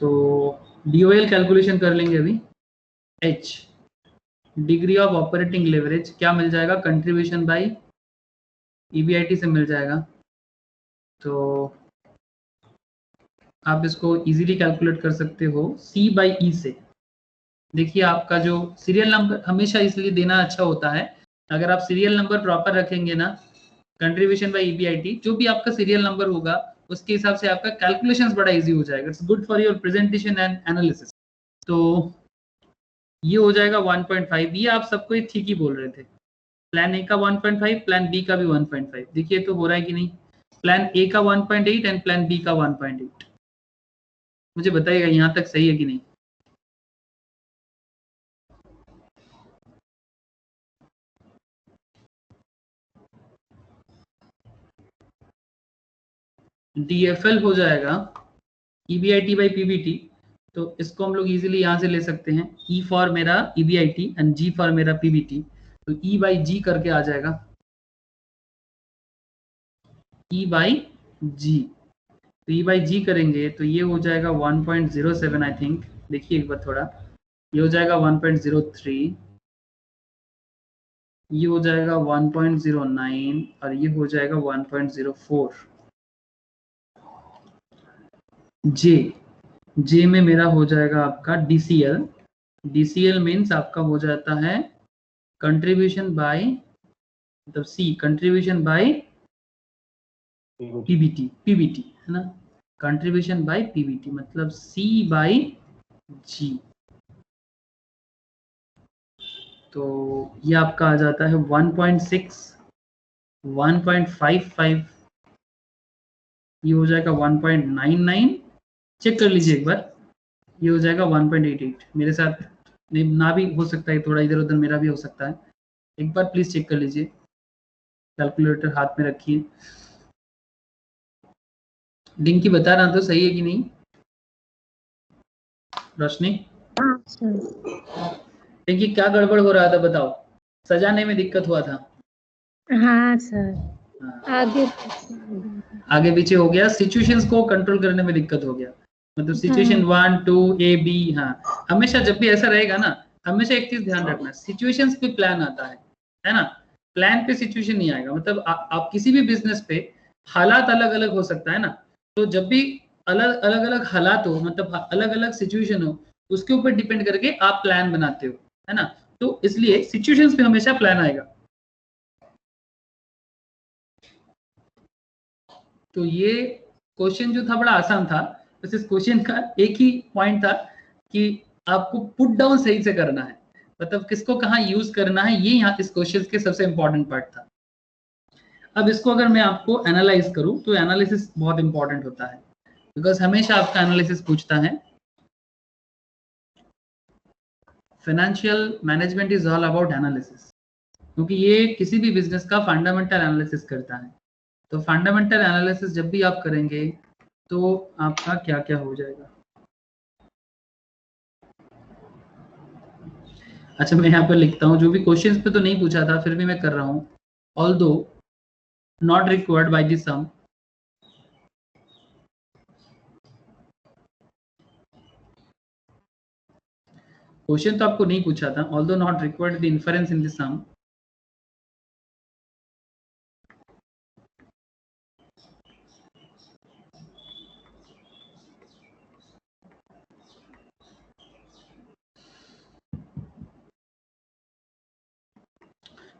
तो डीओएल कैलकुलेशन कर लेंगे अभी। H, degree of operating leverage क्या मिल जाएगा, कंट्रीब्यूशन बाय ईबीआईटी से मिल जाएगा, तो आप इसको इजीली कैलकुलेट कर सकते हो सी बाई ई से। देखिए आपका जो सीरियल नंबर हमेशा इसलिए देना अच्छा होता है, अगर आप सीरियल नंबर प्रॉपर रखेंगे ना, कंट्रीब्यूशन बाय ईबीआईटी जो भी आपका सीरियल नंबर होगा उसके हिसाब से आपका कैलकुलेशंस बड़ा इजी हो जाएगा, it's good for your presentation and analysis. तो ये हो जाएगा 1.5, ये आप सबको ये ठीक ही बोल रहे थे, प्लान ए का 1.5, प्लान बी का भी 1.5, देखिए तो हो रहा है कि नहीं, प्लान ए का 1.8 एंड प्लान बी का 1.8, मुझे बताइएगा यहाँ तक सही है कि नहीं। डीएफएल हो जाएगा ईबीआईटी बाई पीबीटी, तो इसको हम लोग इजीली यहाँ से ले सकते हैं, ई फॉर मेरा ईबीआईटी एंड जी फॉर मेरा पीबीटी, तो ई बाई जी करके आ जाएगा, ई बाई जी, तो ई बाई जी करेंगे तो ये हो जाएगा 1.07 आई थिंक, देखिए एक बार थोड़ा, ये हो जाएगा 1.03, ये हो जाएगा 1.09 और ये हो जाएगा 1.04। जे में मेरा हो जाएगा आपका डीसीएल, डीसीएल मीन्स आपका हो जाता है कंट्रीब्यूशन बाय मतलब सी कंट्रीब्यूशन बाय पीबीटी है ना, कंट्रीब्यूशन बाय पीबीटी मतलब सी बाय जी। तो ये आपका आ जाता है 1.6, 1.55, ये हो जाएगा 1.99, चेक कर लीजिए एक बार, ये हो जाएगा 1.88। मेरे साथ ना भी हो सकता है, थोड़ा इधर उधर मेरा भी हो सकता है, एक बार प्लीज चेक कर लीजिए, कैलकुलेटर हाथ में रखिए। डिंकी बता रहा तो सही है कि नहीं रोशनी? हाँ सर। डिंकी क्या गड़बड़ हो रहा था बताओ, सजाने में दिक्कत हुआ था? हाँ सर, हाँ, आगे पीछे हो गया, सिचुएशंस को कंट्रोल करने में दिक्कत हो गया, मतलब सिचुएशन 1 2 ए बी। हाँ, हमेशा जब भी ऐसा रहेगा ना, हमेशा एक चीज ध्यान रखना, सिचुएशंस पे प्लान आता है ना, प्लान पे सिचुएशन नहीं आएगा। मतलब आप किसी भी बिजनेस पे हालात अलग अलग हो सकता है ना, तो जब भी अलग अलग हालात हो, मतलब अलग अलग सिचुएशन हो, उसके ऊपर डिपेंड करके आप प्लान बनाते हो, है ना, तो इसलिए सिचुएशंस पे हमेशा प्लान आएगा। तो ये क्वेश्चन जो था बड़ा आसान था, बस इस क्वेश्चन का एक ही पॉइंट था कि आपको पुट डाउन सही से करना है, मतलब किसको कहाँ यूज करना है, ये यहाँ इस क्वेश्चन के सबसे इंपॉर्टेंट पार्ट था। अब इसको अगर मैं आपको एनालाइज करूं तो एनालिसिस बहुत इंपॉर्टेंट होता है, बिकॉज हमेशा आपका एनालिसिस पूछता है। Financial management is all about analysis, क्योंकि ये किसी भी बिजनेस का फंडामेंटल एनालिसिस करता है। तो फंडामेंटल एनालिसिस जब भी आप करेंगे तो आपका क्या क्या हो जाएगा। अच्छा, मैं यहाँ पे लिखता हूँ, जो भी क्वेश्चंस पे तो नहीं पूछा था फिर भी मैं कर रहा हूँ। Although not required by the sum, question तो आपको नहीं पूछा था, although not required the inference in the sum,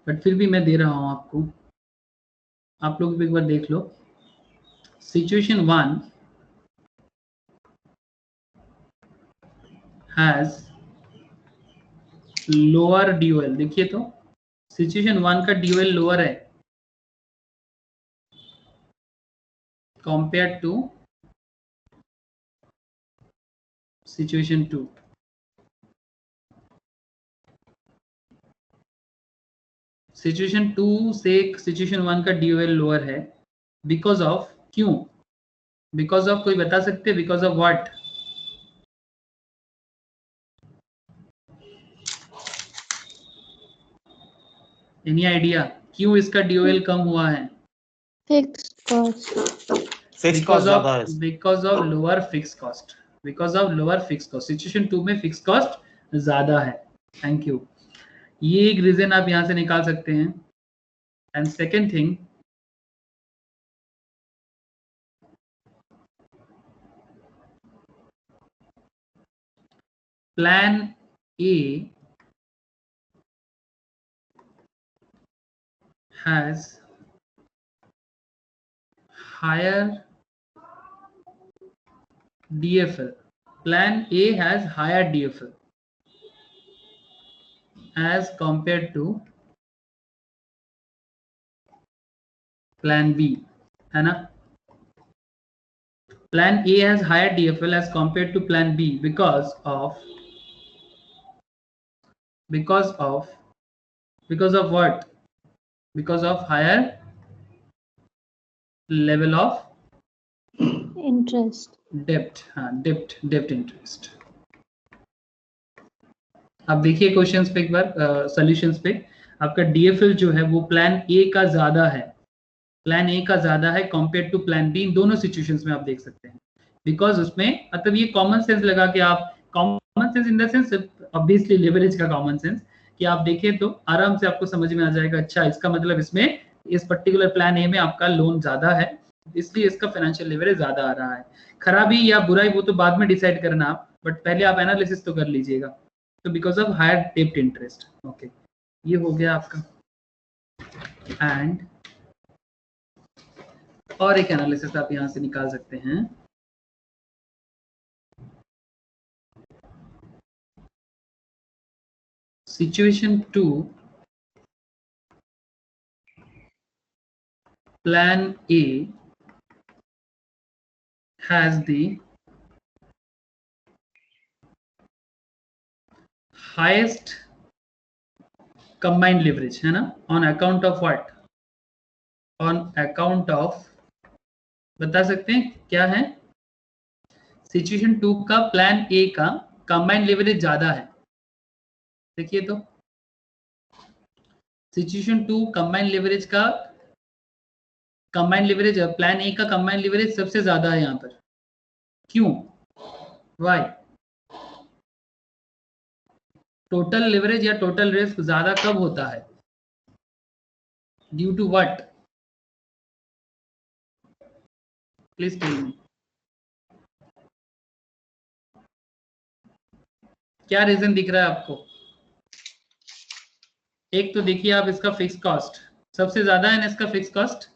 but फिर भी मैं दे रहा हूं आपको, आप लोग भी एक बार देख लो। सिचुएशन 1 हैज लोअर ड्यूएल, देखिए तो सिचुएशन 1 का ड्यूएल लोअर है कंपेयर टू सिचुएशन 2। सिचुएशन 2 से सिचुएशन 1 का ड्यूएल लोअर है, बिकॉज ऑफ, क्यों बिकॉज ऑफ, कोई बता सकते हैं because of what? Any idea क्यों इसका ड्यूएल कम हुआ है? फिक्स्ड कॉस्ट, फिक्स कॉस्ट ज्यादा है। Because of lower fix cost, because of lower fix cost, situation 2 में फिक्स कॉस्ट ज्यादा है। थैंक यू, ये एक रीजन आप यहां से निकाल सकते हैं। And second thing, plan A has higher DFL. Plan A has higher DFL as compared to Plan B, है ना? Plan A has higher DFL as compared to Plan B because of what? Because of higher level of interest, depth. हाँ, depth interest. अब देखिए questions पे एक बार, solutions पे, आपका DFL जो है वो प्लान ए का ज्यादा है, प्लान ए का ज्यादा है कंपेयर टू प्लान बी। इन दोनों सिचुएशंस में आप देख सकते हैं, बिकॉज उसमें मतलब ये कॉमन सेंस लगा के, आप common sense in the sense obviously leverage का कॉमन सेंस, कि आप देखें तो आराम से आपको समझ में आ जाएगा, अच्छा इसका मतलब इसमें इस पर्टिकुलर प्लान ए में आपका लोन ज्यादा है, इसलिए इसका फाइनेंशियल लेवरेज ज्यादा आ रहा है। खराबी या बुराई वो तो बाद में डिसाइड करना आप, बट पहले आप एनालिसिस तो कर लीजिएगा। तो बिकॉज ऑफ हायर डेप्थ इंटरेस्ट, ओके, ये हो गया आपका। एंड और एक एनालिसिस आप यहां से निकाल सकते हैं, situation 2 plan A has the highest combined leverage, है ना, on account of what, on account of, बता सकते हैं क्या है? सिचुएशन 2 का प्लान ए का कंबाइंड लेवरेज ज्यादा है। देखिए तो सिचुएशन 2 कंबाइंड लेवरेज का कंबाइंड लेवरेज प्लान ए का कंबाइंड लेवरेज सबसे ज्यादा है यहाँ पर। क्यों? वाई? टोटल लेवरेज या टोटल रिस्क ज्यादा कब होता है? Due to what? Please tell me, क्या रीजन दिख रहा है आपको? एक तो देखिए आप, इसका फिक्स कॉस्ट सबसे ज्यादा है ना, इसका फिक्स कॉस्ट,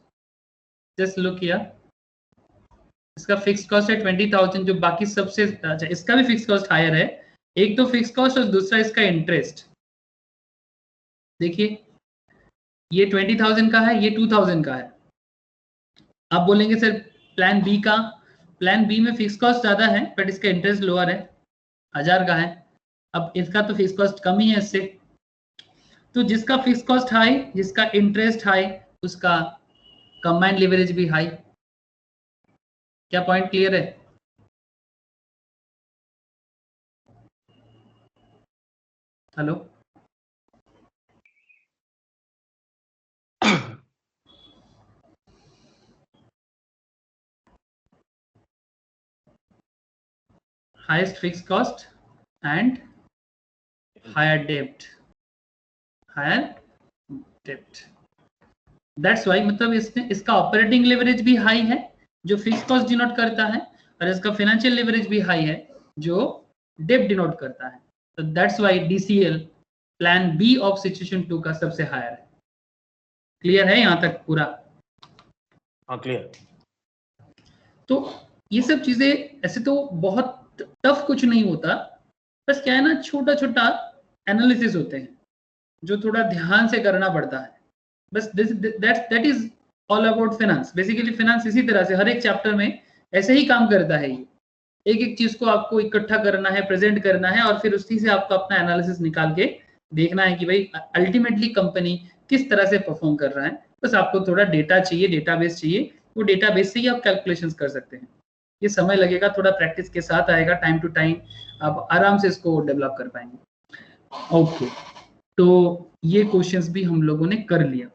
जस्ट लुक किया, इसका फिक्स कॉस्ट है 20,000, जो बाकी सबसे, अच्छा इसका भी फिक्स कॉस्ट हायर है। एक तो फिक्स कॉस्ट और दूसरा इसका इंटरेस्ट। देखिए ये 20,000 का है, ये 2,000 का है। आप बोलेंगे सर प्लान बी में फिक्स कॉस्ट ज्यादा है बट इसका इंटरेस्ट लोअर है, 1000 का है। अब इसका तो फिक्स कॉस्ट कम ही है इससे, तो जिसका फिक्स कॉस्ट हाई, जिसका इंटरेस्ट हाई, उसका कंबाइंड लेवरेज भी हाई। क्या पॉइंट क्लियर है? Hello, highest fix cost and higher डेब्ट, दैट्स वाई, मतलब इसका ऑपरेटिंग लेवरेज भी हाई है जो फिक्स कॉस्ट डिनोट करता है, और इसका फाइनेंशियल लेवरेज भी हाई है जो डेब्ट डिनोट करता है। तो that's why DCL plan B of situation 2 का सबसे हायर है। क्लियर है यहाँ तक पूरा? हाँ क्लियर। तो ये सब चीजें ऐसे तो बहुत टफ कुछ नहीं होता, बस क्या है ना, छोटा छोटा एनालिसिस होते हैं जो थोड़ा ध्यान से करना पड़ता है। बस that is all about finance. Basically finance इसी तरह से हर एक चैप्टर में ऐसे ही काम करता है। ये एक एक चीज को आपको इकट्ठा करना है, प्रेजेंट करना है, और फिर उसी से आपको अपना एनालिसिस निकाल के देखना है कि भाई अल्टीमेटली कंपनी किस तरह से परफॉर्म कर रहा है। बस आपको थोड़ा डेटा चाहिए, डेटाबेस चाहिए, वो डेटाबेस से ही आप कैलकुलेशंस कर सकते हैं। ये समय लगेगा, थोड़ा प्रैक्टिस के साथ आएगा, टाइम टू टाइम आप आराम से इसको डेवलप कर पाएंगे। ओके, तो ये क्वेश्चंस भी हम लोगों ने कर लिया।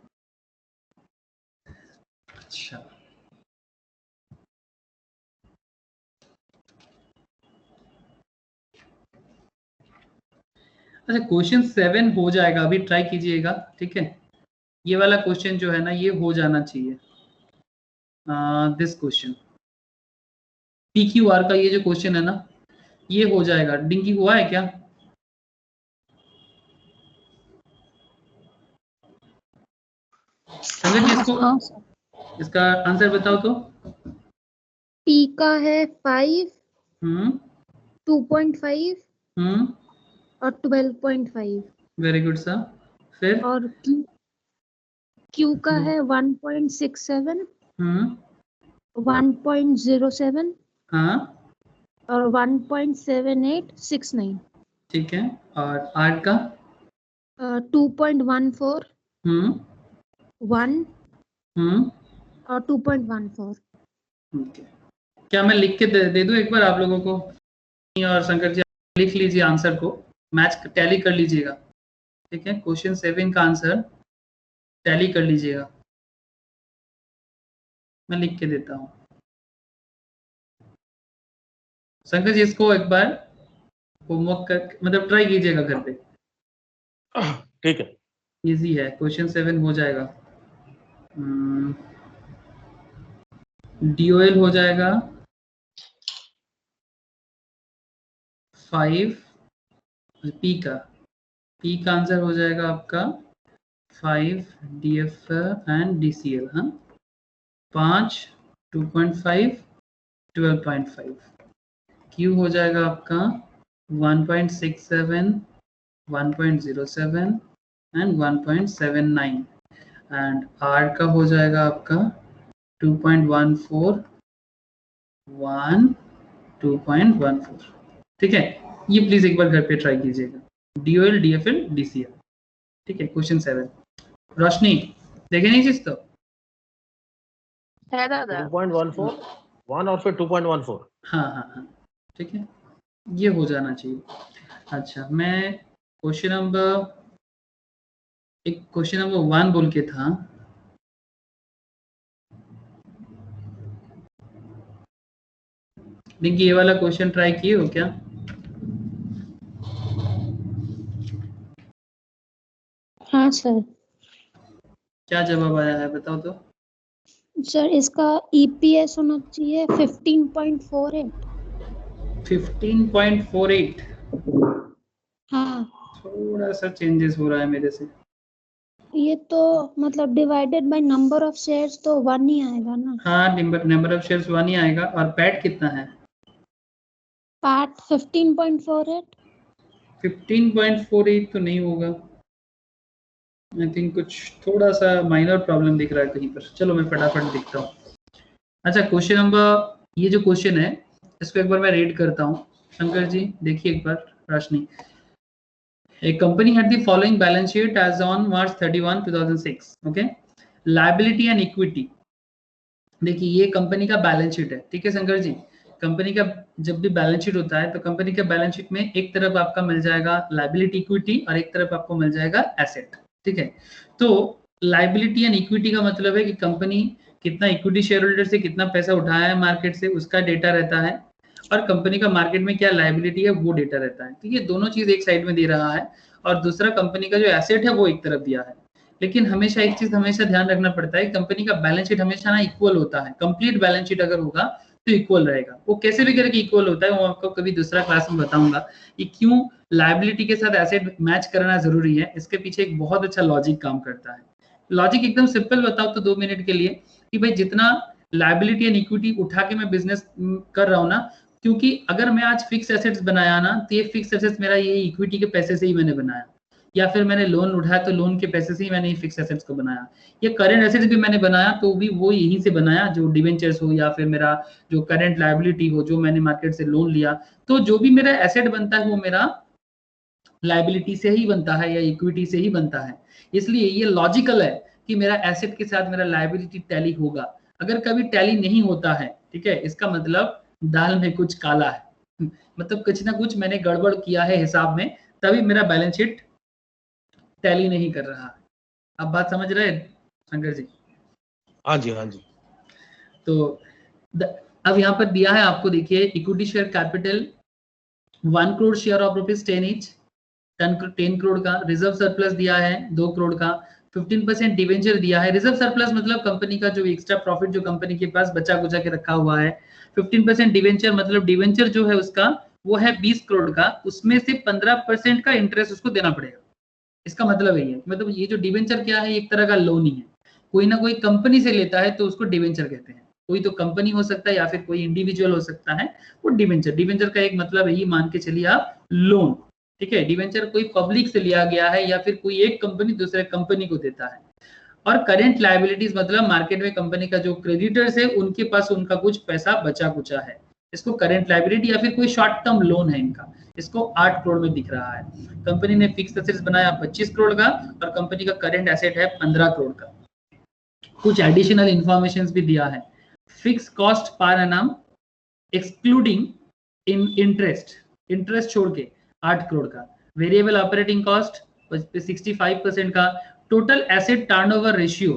अच्छा, क्वेश्चन 7 हो जाएगा, अभी ट्राई कीजिएगा, ठीक है। ये वाला क्वेश्चन जो है ना, ये हो जाना चाहिए। दिस क्वेश्चन PQR का ये जो क्वेश्चन है ना, ये हो जाएगा। डिंकी हुआ है क्या? संगत जी इसका आंसर बताओ तो। P का है 5, 2.5 और 12.5। Very good sir. फिर और Q का है 1.67, 1.07 हाँ और 1.7869। ठीक है, और आर्ट का 2.14, 1 हम्म और 2.14। ओके, क्या मैं लिख के दे दूं एक बार आप लोगों को? और शंकर जी लिख लीजिए आंसर को, मैच टैली कर लीजिएगा, ठीक है। क्वेश्चन 7 का आंसर टैली कर लीजिएगा, मैं लिख के देता हूँ। शंकर जी इसको एक बार होमवर्क कर, मतलब ट्राई कीजिएगा घर पे, ठीक है। इजी है, क्वेश्चन 7 हो जाएगा। DOL हो जाएगा 5, P का आंसर हो जाएगा आपका 5 DFL एंड DCL, हाँ 5 2.5 12.5, Q हो जाएगा आपका 1.67 1.07 एंड 1.79 एंड R का हो जाएगा आपका 2.14 1 2.14। ठीक है, ये प्लीज एक बार घर पे ट्राई कीजिएगा, DOL DFL DCL। ठीक है, क्वेश्चन 7। रोशनी देखे नहीं चीज तो है दादा। 2.14 1 और फिर 2.14। हाँ, ठीक है, ये हो जाना चाहिए। अच्छा, मैं क्वेश्चन नंबर 1 बोल के था, देखिए ये वाला क्वेश्चन ट्राई किए हो क्या? हाँ सर। क्या जवाब आया है बताओ तो। सर इसका EPS होना चाहिए 15.48। 15.48। हाँ, थोड़ा सा चेंजेस हो रहा है मेरे से। ये तो मतलब divided by number of shares तो 1 ही आएगा ना। हाँ, नंबर ऑफ शेयर्स 1 ही आएगा। और पैट कितना है? पैट 15.48। 15.48 तो नहीं होगा, आई थिंक कुछ थोड़ा सा माइनर प्रॉब्लम दिख रहा है कहीं पर। चलो मैं फटाफट दिखता हूँ। अच्छा, क्वेश्चन नंबर, ये जो क्वेश्चन है इसको एक बार मैं रीड करता हूँ। शंकर जी देखिए एक बार, रोशनी। A company had the following balance sheet as on March 31, 2006. Okay, liability and equity। देखिए ये कंपनी का बैलेंस शीट है, ठीक है शंकर जी। कंपनी का जब भी बैलेंस शीट होता है तो कंपनी के बैलेंस शीट में एक तरफ आपका मिल जाएगा लाइबिलिटी इक्विटी और एक तरफ आपको मिल जाएगा एसेट। ठीक है, तो लाइबिलिटी एंड इक्विटी का मतलब है कि कंपनी कितना इक्विटी शेयर होल्डर से कितना पैसा उठाया है मार्केट से, उसका डेटा रहता है, और कंपनी का मार्केट में क्या लाइबिलिटी है वो डेटा रहता है। तो ये दोनों चीज एक साइड में दे रहा है, और दूसरा कंपनी का जो एसेट है वो एक तरफ दिया है। लेकिन हमेशा एक चीज हमेशा ध्यान रखना पड़ता है, कंपनी का बैलेंस शीट हमेशा ना इक्वल होता है। कंप्लीट बैलेंस शीट अगर होगा तो इक्वल रहेगा। वो कैसे भी करके इक्वल होता है वो आपको कभी दूसरा क्लास में बताऊंगा कि क्यों लायबिलिटी के साथ एसेट मैच करना जरूरी है। इसके पीछे एक बहुत अच्छा लॉजिक काम करता है। लॉजिक एकदम सिंपल बताओ तो 2 मिनट के लिए, कि भाई जितना लायबिलिटी एंड इक्विटी उठा के मैं बिजनेस कर रहा हूँ ना, क्योंकि अगर मैं आज फिक्स एसेट्स बनाया ना तो ये फिक्स एसेट्स मेरा ये इक्विटी के पैसे से ही मैंने बनाया, या फिर मैंने लोन उठाया तो लोन के पैसे से ही मैंने फिक्स एसेट्स को बनाया, या करेंट एसेट्स भी मैंने बनाया तो भी वो यहीं से बनाया, जो डिवेंचर्स हो या फिर मेरा जो करेंट लायबिलिटी हो जो मैंने मार्केट से लोन लिया। तो जो भी मेरा एसेट बनता है वो मेरा लायबिलिटी से ही बनता है या इक्विटी से ही बनता है। इसलिए ये लॉजिकल है कि मेरा एसेट के साथ मेरा लायबिलिटी टैली होगा। अगर कभी टैली नहीं होता है, ठीक है, इसका मतलब दाल में कुछ काला है, मतलब कुछ ना कुछ मैंने गड़बड़ किया है हिसाब में, तभी मेरा बैलेंस शीट टैली नहीं कर रहा। अब बात समझ रहे हैं शंकर जी? हाँ जी, हाँ जी। तो अब यहाँ पर दिया है आपको, देखिए equity share capital 1 crore share of ₹10 each, 10 crore का। रिजर्व सरप्लस दिया है 2 करोड़ का। 15% डिवेंचर दिया है। रिजर्व सरप्लस मतलब कंपनी का जो एक्स्ट्रा प्रॉफिट जो कंपनी के पास बचा कुचा के रखा हुआ है। 15% डिवेंचर मतलब डिवेंचर जो है उसका वो है 20 करोड़ का, उसमें से 15% का इंटरेस्ट उसको देना पड़ेगा। इसका मतलब यही है, मतलब ये जो डिवेंचर क्या है, एक तरह का लोन ही है। कोई ना कोई कंपनी से लेता है तो उसको डिवेंचर कहते हैं। कोई तो कंपनी हो सकता है या फिर कोई इंडिविजुअल हो सकता है, वो डिवेंचर। डिवेंचर का एक मतलब यही मान के चलिए आप, लोन। ठीक है, डिवेंचर कोई पब्लिक से लिया गया है या फिर कोई एक कंपनी दूसरे कंपनी को देता है। और करेंट लायबिलिटीज मतलब मार्केट में कंपनी का जो क्रेडिटर्स है उनके पास उनका कुछ पैसा बचा कुचा है, इसको करेंट लायबिलिटी या फिर कोई शॉर्ट टर्म लोन है इनका, इसको 8 करोड़ में दिख रहा है। कंपनी ने फिक्स एसेट्स बनाया 25 करोड़ का और कंपनी का करेंट एसेट है 15 करोड़ का। कुछ एडिशनल इंफॉर्मेशन भी दिया है। Fix cost per annum excluding इन इंटरेस्ट छोड़ के 8 करोड़ का। वेरिएबल ऑपरेटिंग कॉस्ट 65% का। Total asset turnover ratio,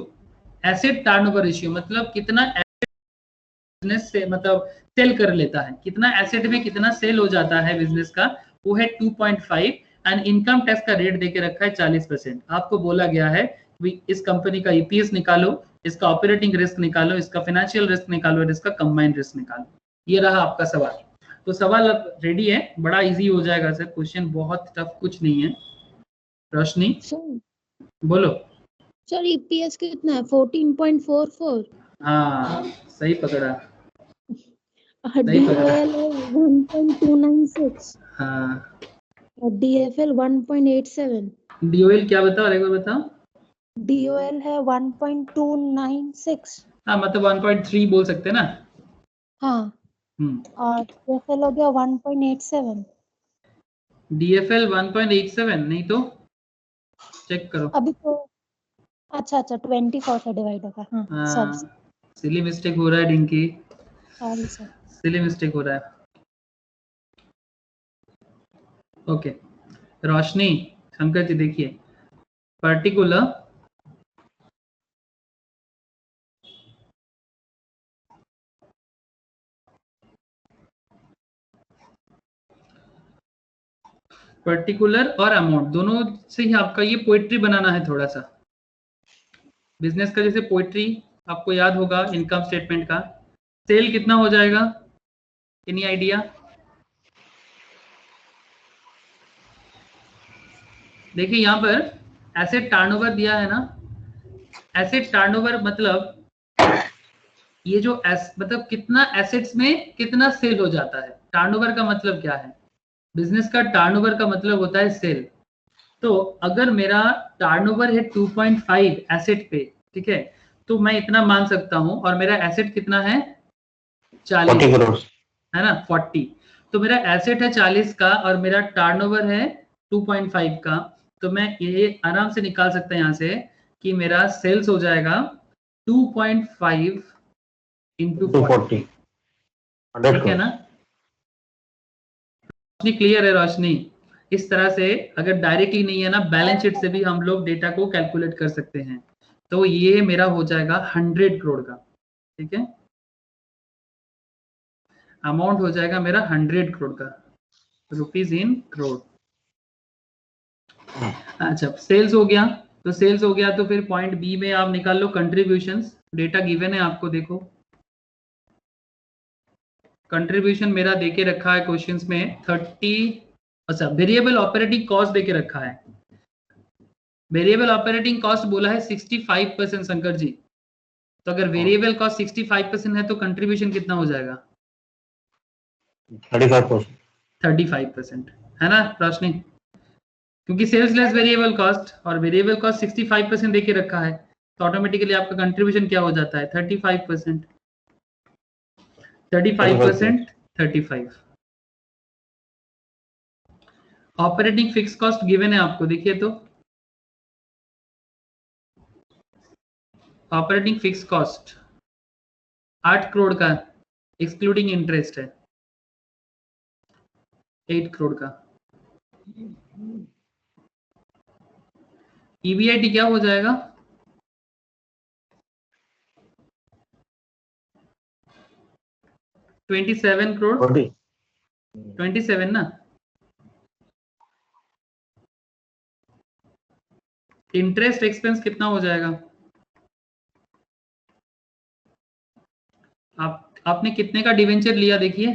asset turnover ratio मतलब कितना बिजनेस से मतलब सेल कर लेता है, कितना एसेट में कितना सेल हो जाता है बिजनेस का, वो है 2.5। एंड इनकम टैक्स का रेट देके रखा है 40%। आपको बोला गया है इस कंपनी का ईपीएस निकालो, इसका ऑपरेटिंग रिस्क निकालो, इसका फाइनेंशियल रिस्क निकालो और इसका कंबाइंड रिस्क निकालो। ये रहा आपका सवाल। तो सवाल अब रेडी है, बड़ा इजी हो जाएगा सर, क्वेश्चन बहुत टफ कुछ नहीं है। रोशनी बोलो। सर ईपीएस कितना है? 14.44। हाँ सही पकड़ा। डीओएल है 1.296 हाँ और डीएफएल 1.87। डीओएल क्या बताओ, और एक बार बताओ। डीओएल है 1.296। हाँ मतलब 1.3 बोल सकते हैं ना। हाँ और डीएफएल हो गया 1.87। डीएफएल 1.87 नहीं तो चेक करो। अभी तो अच्छा 24 से डिवाइड होगा। हाँ हाँ सॉरी सिली मिस्टेक हो रहा है dinky, sorry sir. Silly mistake हो रहा है। ओके रोशनी, शंकर जी देखिए, पर्टिकुलर पर्टिकुलर और अमाउंट दोनों से ही आपका ये पोएट्री बनाना है थोड़ा सा। बिजनेस का जैसे पोएट्री आपको याद होगा इनकम स्टेटमेंट का, सेल कितना हो जाएगा, एनी आइडिया? देखिए यहाँ पर एसेट टर्नओवर दिया है ना, एसेट टर्नओवर मतलब ये जो मतलब कितना एसेट्स में कितना सेल हो जाता है। टर्नओवर का मतलब क्या है, बिजनेस का टर्नओवर का मतलब होता है सेल। तो अगर मेरा टर्नओवर है 2.5 एसेट पे, ठीक है, तो मैं इतना मान सकता हूं, और मेरा एसेट कितना है 40 करोड़, है ना 40। तो मेरा एसेट है 40 का और मेरा टर्नओवर है 2.5 का, तो मैं ये आराम से निकाल सकता हूं यहाँ से कि मेरा सेल्स हो जाएगा 2.5 इंटू 40, ठीक है ना। रोशनी क्लियर है रोशनी? इस तरह से अगर डायरेक्टली नहीं है ना, बैलेंस शीट से भी हम लोग डेटा को कैलकुलेट कर सकते हैं। तो ये मेरा हो जाएगा 100 करोड़ का, ठीक है, अमाउंट हो जाएगा मेरा 100 करोड़ का, रुपीज इन करोड़। अच्छा सेल्स हो गया, तो सेल्स हो गया तो फिर पॉइंट बी में आप निकाल लो कंट्रीब्यूशंस, डेटा गिवन है आपको, देखो कंट्रीब्यूशन मेरा देके रखा है क्वेश्चंस में 30। अच्छा वेरिएबल ऑपरेटिंग कॉस्ट देके रखा है, वेरिएबल ऑपरेटिंग कॉस्ट बोला है 65% शंकर जी। तो अगर वेरिएबल कॉस्ट 65% है तो कंट्रीब्यूशन कितना हो जाएगा? 35% है ना रोशनी, क्योंकि सेल्स लेस वेरिएबल कॉस्ट और वेरिएबल कॉस्ट 65% देके रखा है, तो ऑटोमेटिकली आपका कंट्रीब्यूशन क्या हो जाता है 35%। 35% 35। ऑपरेटिंग फिक्स कॉस्ट गिवन है आपको, देखिए तो ऑपरेटिंग फिक्स कॉस्ट 8 करोड़ का एक्सक्लूडिंग इंटरेस्ट है, 8 करोड़ का। ईबीआईटी क्या हो जाएगा? 27 करोड़, 27 ना। इंटरेस्ट एक्सपेंस कितना हो जाएगा? आपने कितने का डिवेंचर लिया, देखिए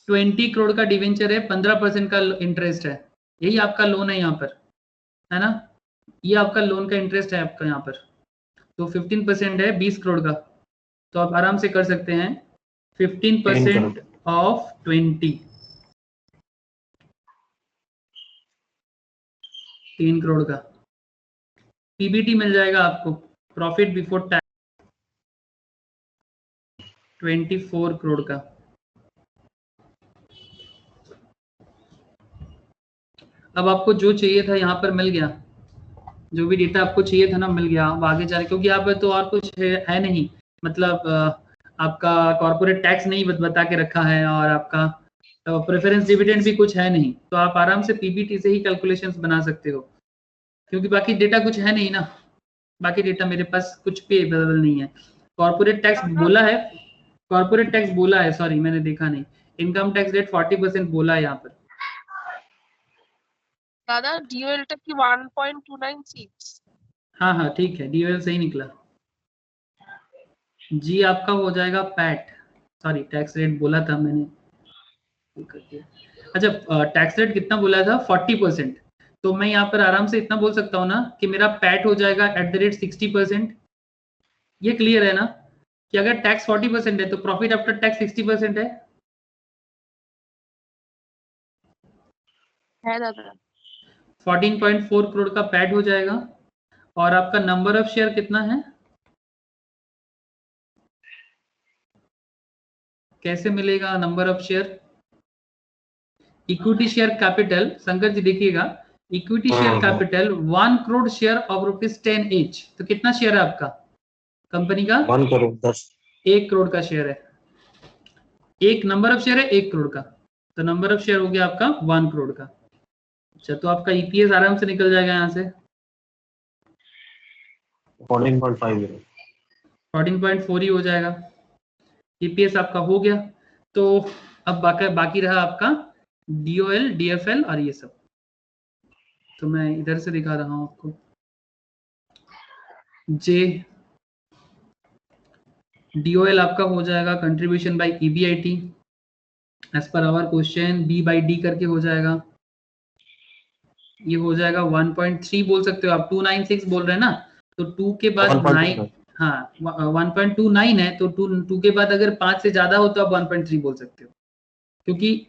20 करोड़ का डिवेंचर है, 15% का इंटरेस्ट है, यही आपका लोन है यहाँ पर, है ना, ये आपका लोन का इंटरेस्ट है आपका यहाँ पर। तो 15% है 20 करोड़ का, तो आप आराम से कर सकते हैं 15% ऑफ 20, 3 करोड़ का पीबीटी मिल जाएगा आपको, प्रॉफिट बिफोर टैक्स 24 करोड़ का। अब आपको जो चाहिए था यहाँ पर मिल गया, जो भी डेटा आपको चाहिए था ना मिल गया। अब आगे जाने, क्योंकि यहाँ पर तो और कुछ है नहीं, मतलब आपका कॉर्पोरेट टैक्स नहीं बता के रखा है, और आपका प्रेफरेंस डिविडेंड भी कुछ है नहीं, तो आप आराम से पीबीटी से ही कैलकुलेशंस बना सकते हो, क्योंकि बाकी डेटा कुछ है नहीं ना, बाकी डेटा मेरे पास कुछ भी अवेलेबल नहीं है। कॉर्पोरेट टैक्स बोला है, कॉर्पोरेट टैक्स बोला है, सॉरी मैंने देखा नहीं, इनकम टैक्स रेट 40% बोला है यहाँ पर। दादा डीओएल तक की 1.296। हाँ हाँ ठीक है, डीओएल सही निकला। जी आपका हो जाएगा पैट, सॉरी टैक्स रेट बोला था मैंने। अच्छा टैक्स रेट कितना बोला था 40%, तो मैं यहाँ पर आराम से इतना बोल सकता हूँ ना कि मेरा पैट हो जाएगा @60%। ये क्लियर है ना कि अगर टैक्स 40% है तो प्रॉफिट आफ्टर टैक्स 60% है दादा। 14.4 करोड़ का पैट हो जाएगा। और आपका नंबर ऑफ शेयर कितना है, कैसे मिलेगा number of share? Equity share capital, Shankar ji देखिएगा, equity share capital 1 crore share of ₹10 each। तो कितना शेयर है आपका कंपनी का? 1 करोड़ 10। 1 करोड़ का शेयर है। एक नंबर ऑफ शेयर है 1 करोड़ का, तो नंबर ऑफ शेयर हो गया आपका 1 करोड़ का। अच्छा, तो आपका ईपीएस आराम से निकल जाएगा यहाँ से 14.4 ही हो जाएगा। ईपीएस आपका हो गया। तो अब बाकी रहा आपका डीओएल, डीएफएल और ये सब। तो मैं इधर से दिखा रहा हूँ आपको। जे डीओएल आपका हो जाएगा contribution by EBIT as per our question, B by D करके हो जाएगा। ये हो जाएगा 1.3 बोल सकते हो आप, 296 बोल रहे हैं ना, तो 2 के बाद 9, हाँ 1.29 है, तो 2 के बाद अगर 5 से ज्यादा हो तो आप 1.3 बोल सकते हो, क्योंकि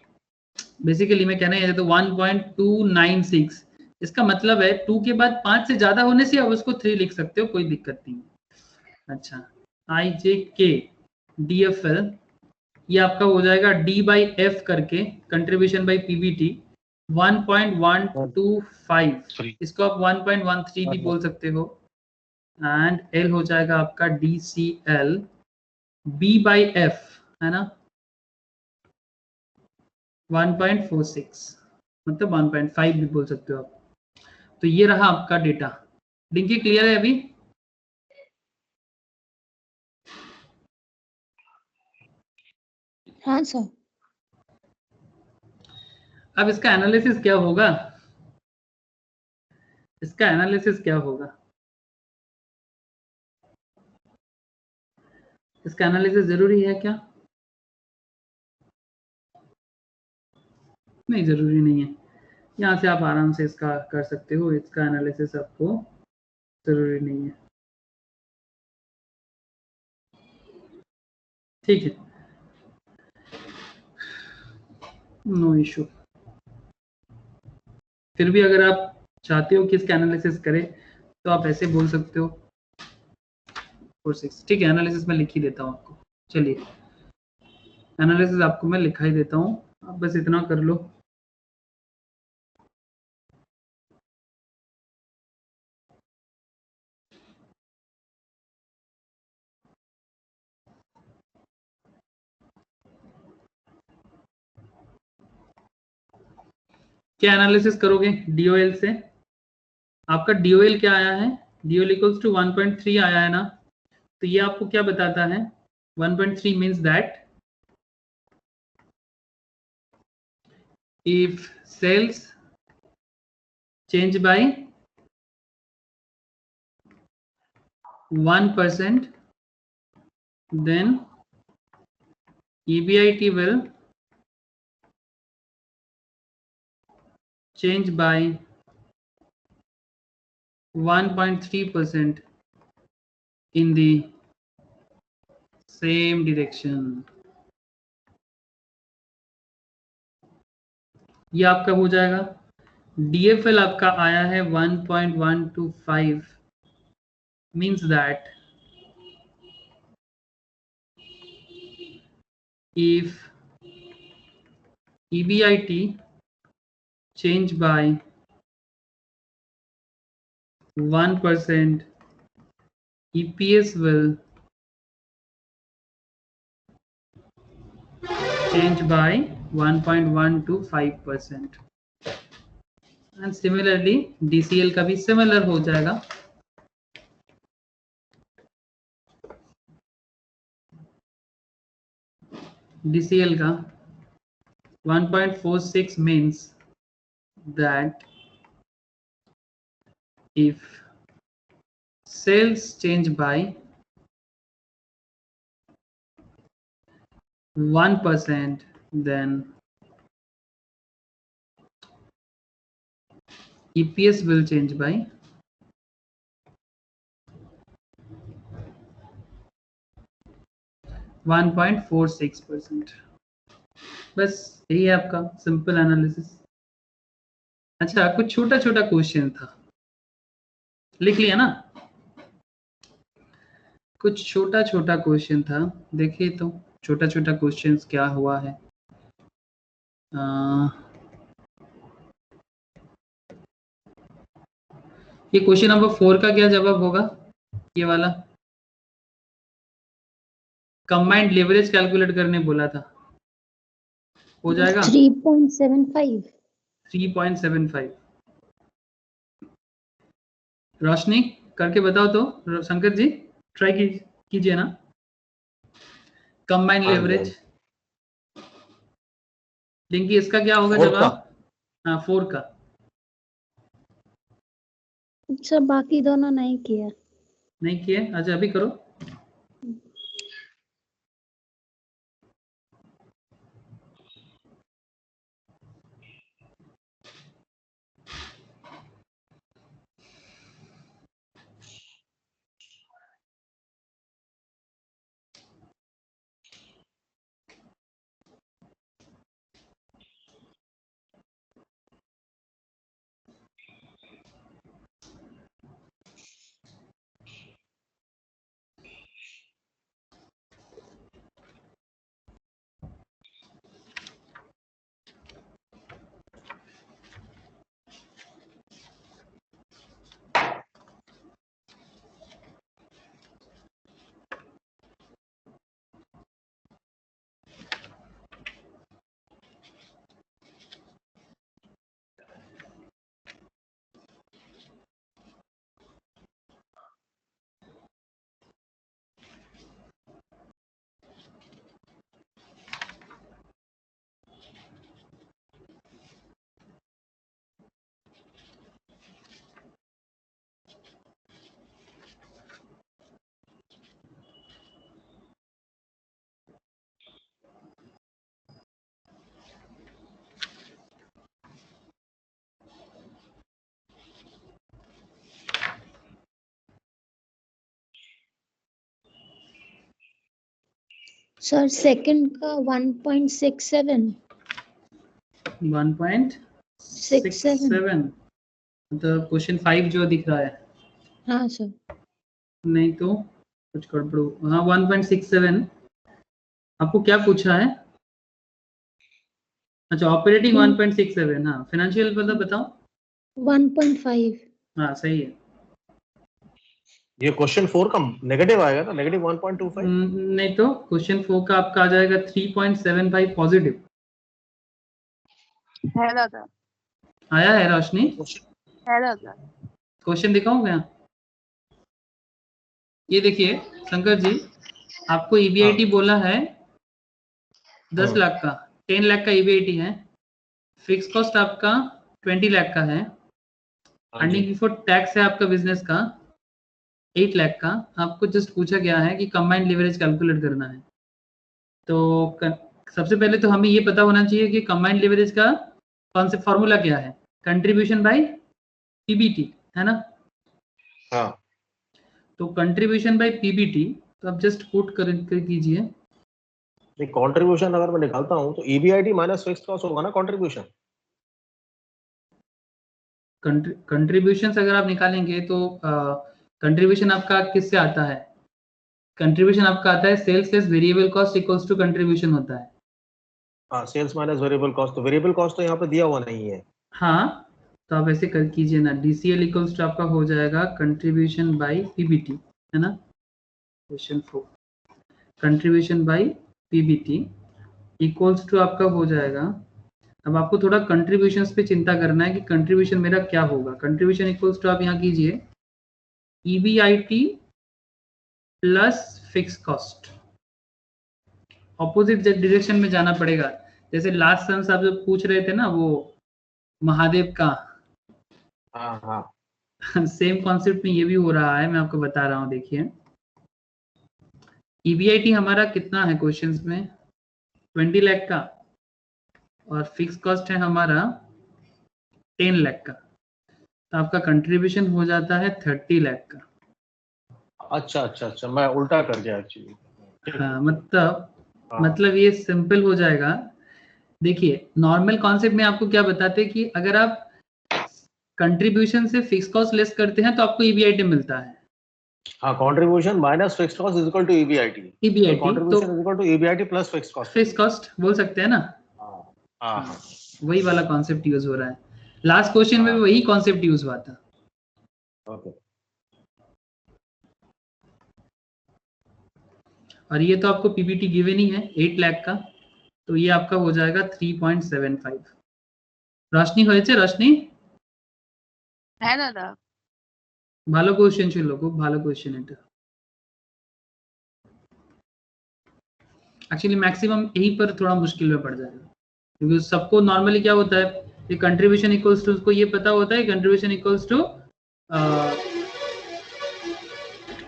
बेसिकली मैं कहना है तो 1.296 इसका मतलब है 2 के बाद 5 से ज्यादा होने से आप उसको 3 लिख सकते हो, कोई दिक्कत नहीं। अच्छा, आई जे के डीएफएल ये आपका हो जाएगा डी बाई एफ करके कंट्रीब्यूशन बाई पीबीटी 1.125, इसको आप 1.13 भी बोल सकते हो। एंड एल हो जाएगा आपका D C L B by F, है ना 1.46, मतलब 1.5 भी बोल सकते हो आप। तो ये रहा आपका डेटा। डिंकी क्लियर है अभी? हाँ सर। अब इसका एनालिसिस क्या होगा, इसका एनालिसिस क्या होगा, इसका एनालिसिस जरूरी है क्या? नहीं, जरूरी नहीं है। यहाँ से आप आराम से इसका कर सकते हो, इसका एनालिसिस आपको जरूरी नहीं है। ठीक है, नो इशू। फिर भी अगर आप चाहते हो कि इसका एनालिसिस करें तो आप ऐसे बोल सकते हो 4.6। ठीक है, एनालिसिस में लिख ही देता हूँ आपको। चलिए, एनालिसिस आपको मैं लिखा ही देता हूँ, आप बस इतना कर लो। क्या एनालिसिस करोगे डीओएल से? आपका डीओएल क्या आया है, डीओएल इक्वल्स टू 1.3 आया है ना, तो ये आपको क्या बताता है? 1.3 means that if sales change by 1%, then EBIT will change by 1.3% in the same direction। ये आपका हो जाएगा। DFL आपका आया है 1.125, means that if EBIT change by 1%, EPS will change by 1.125%। And similarly DCL का भी सिमिलर हो जाएगा। DCL का 1.46 means that if sales change by 1%, then EPS will change by 1.46%। बस यही है आपका सिंपल एनालिसिस। अच्छा, कुछ छोटा छोटा क्वेश्चन था, लिख लिया ना? कुछ छोटा छोटा क्वेश्चन था, देखिए तो छोटा छोटा क्वेश्चन क्या हुआ है। ये क्वेश्चन नंबर 4 का क्या जवाब होगा? ये वाला कंबाइंड लेवरेज कैलकुलेट करने बोला था, हो जाएगा 3.75। 3.75। रोशनी करके बताओ तो, शंकर जी ट्राई कीजिए ना। कंबाइंड लेवरेज लिंकी, इसका क्या होगा जवाब? हाँ 4 का। अच्छा, बाकी दोनों नहीं किया। नहीं किए? अच्छा अभी करो। सर सेकंड का 1.67। 1.67 तो क्वेश्चन 5 जो दिख रहा है। हाँ सर। नहीं तो कुछ गड़बड़। हाँ 1.67। आपको क्या पूछा है? अच्छा ऑपरेटिंग 1.67। हाँ फाइनेंशियल बताओ 1.5। हाँ सही है। ये क्वेश्चन 4 का नेगेटिव आएगा ना, नेगेटिव 1.25। नहीं तो क्वेश्चन 4 का आपका आ जाएगा 3.75 पॉजिटिव। है दादा। आया है रोशनी? है दादा। क्वेश्चन दिखाऊं मैं? ये देखिए शंकर जी, आपको EBIT बोला है 10 लाख का, 10 लाख का EBIT है। फिक्स कॉस्ट आपका 20 लाख का है। अर्निंग बिफोर टैक्स है आपका बिजनेस का 8 लाख का। आपको जस्ट पूछा गया है कि कंबाइंड लीवरेज कैलकुलेट करना है। तो सबसे पहले तो हमें ये पता होना चाहिए कि कंबाइंड लीवरेज का कॉन्सेप्ट फॉर्मूला क्या है। कंट्रीब्यूशन बाय PBT है ना? हाँ। तो कंट्रीब्यूशन बाय PBT तो आप जस्ट पुट कर कीजिए। कंट्रीब्यूशन अगर मैं निकालता हूं तो EBIT माइनस फिक्स्ड कॉस्ट होगा ना कंट्रीब्यूशन। कंट्रीब्यूशन अगर आप निकालेंगे तो कंट्रीब्यूशन आपका किससे आता है? कंट्रीब्यूशन आपका आता है sales less variable cost equals to contribution होता है। हाँ सेल्स माइनस वेरिएबल कॉस्ट, तो वेरिएबल कॉस्ट तो यहाँ पे दिया हुआ नहीं है। हाँ तो आप ऐसे कर कीजिए ना, DCL इक्वल्स टू आपका हो जाएगा कंट्रीब्यूशन बाय PBT है ना? Question 4 contribution by PBT equals to आपका हो जाएगा। अब आपको थोड़ा कंट्रीब्यूशंस पे चिंता करना है कि कंट्रीब्यूशन मेरा क्या होगा। कंट्रीब्यूशन इक्वल्स टू आप यहाँ कीजिए EBIT plus fix cost. Opposite direction में जाना पड़ेगा। जैसे लास्ट सेंस आप जो पूछ रहे थे ना वो महादेव का, हाँ हाँ सेम कॉन्सेप्ट में ये भी हो रहा है। मैं आपको बता रहा हूँ, देखिए EBIT हमारा कितना है क्वेश्चंस में 20 लाख का और फिक्स कॉस्ट है हमारा 10 लाख का। तो आपका कंट्रीब्यूशन हो जाता है 30 लाख का। अच्छा, मैं उल्टा कर गया एक्चुअली। हाँ, मतलब ये सिंपल हो जाएगा। देखिए नॉर्मल कॉन्सेप्ट में आपको क्या बताते हैं कि अगर आप कंट्रीब्यूशन से फिक्स कॉस्ट लेस करते हैं तो आपको ईबीआईटी मिलता है। हाँ, contribution minus fixed cost is equal to EBIT. EBIT contribution is equal to EBIT plus fixed cost. Fix cost बोल सकते हैं ना। हाँ, वही वाला कॉन्सेप्ट यूज हो रहा है। लास्ट क्वेश्चन में भी वही कॉन्सेप्ट यूज हुआ था। ओके। और ये तो आपको पीबीटी गिवन ही है 8 लाख का, तो ये आपका हो जाएगा 3.75। रोशनी হয়েছে रोशनी? হ্যাঁ দাদা। ভালো কোশ্চেন ছিল, খুব ভালো কোশ্চেন এটা। एक्चुअली मैक्सिमम यहीं पर थोड़ा मुश्किल में पड़ जाएगा, क्योंकि सबको नॉर्मली क्या होता है कि कंट्रीब्यूशन इक्वल्स टू, उसको ये पता होता है कंट्रीब्यूशन इक्वल्स टू,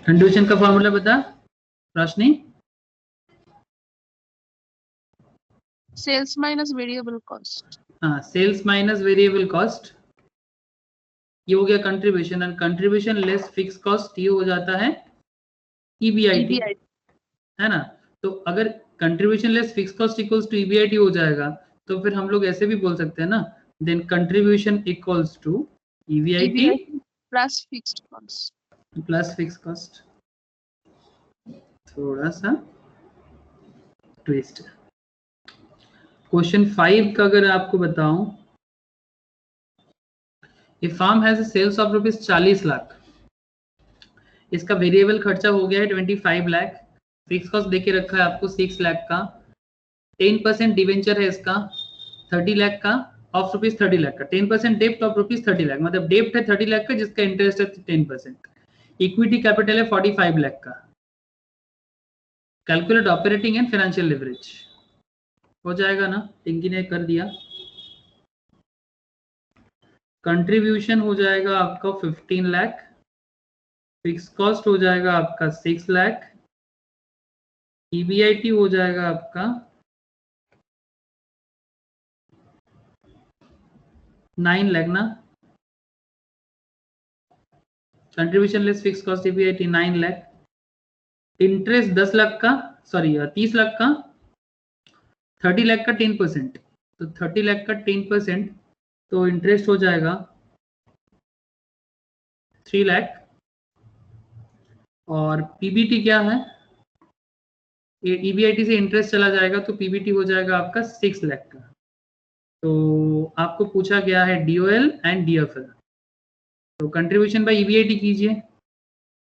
कंट्रीब्यूशन का फॉर्मूला बता Roshni. Sales minus variable cost. हाँ, सेल्स माइनस वेरिएबल कॉस्ट, ये हो गया contribution, and contribution less fix cost ये हो जाता है ईबीआईटी, है ना। तो अगर contribution less fix cost equals to EBIT हो जाएगा तो फिर हम लोग ऐसे भी बोल सकते हैं ना, then contribution equals to EBIT plus fixed cost. Plus fix cost. थोड़ा सा ट्विस्ट। क्वेश्चन 5 का अगर आपको बताऊं, a firm has sales of rupees 40 lakh, इसका वेरिएबल खर्चा हो गया है 25 लाख, फिक्स कॉस्ट देके रखा है आपको 6 लाख का, 10% डिवेंचर है इसका 30 लाख का, ऑफ रुपीज 30 लाख का, 10% डेप्ट ऑफ रुपीज 30 लाख, मतलब डेप्ट है 30 लाख का जिसका इंटरेस्ट है 10%, इक्विटी कैपिटल है 45 लाख का। Calculate operating and financial leverage हो जाएगा ना, टिंकी ने कर दिया। कंट्रीब्यूशन हो जाएगा आपका 15 लाख, फिक्स कॉस्ट हो जाएगा आपका 6 लाख, ईबीआईटी हो जाएगा आपका 9 लाख ना, contribution less fix cost EBIT 9 lakh, interest 10 lakh का, सॉरी 30 लाख का, 30 लाख का 10%, तो 30 लाख का 10%, तो इंटरेस्ट हो जाएगा 3 लाख, और पीबीटी क्या है, ईबीआईटी से इंटरेस्ट चला जाएगा तो पीबीटी हो जाएगा आपका 6 लाख का। तो आपको पूछा गया है डीओएल एंड डीएफएल, तो कंट्रीब्यूशन बाय ईबीआईटी कीजिए,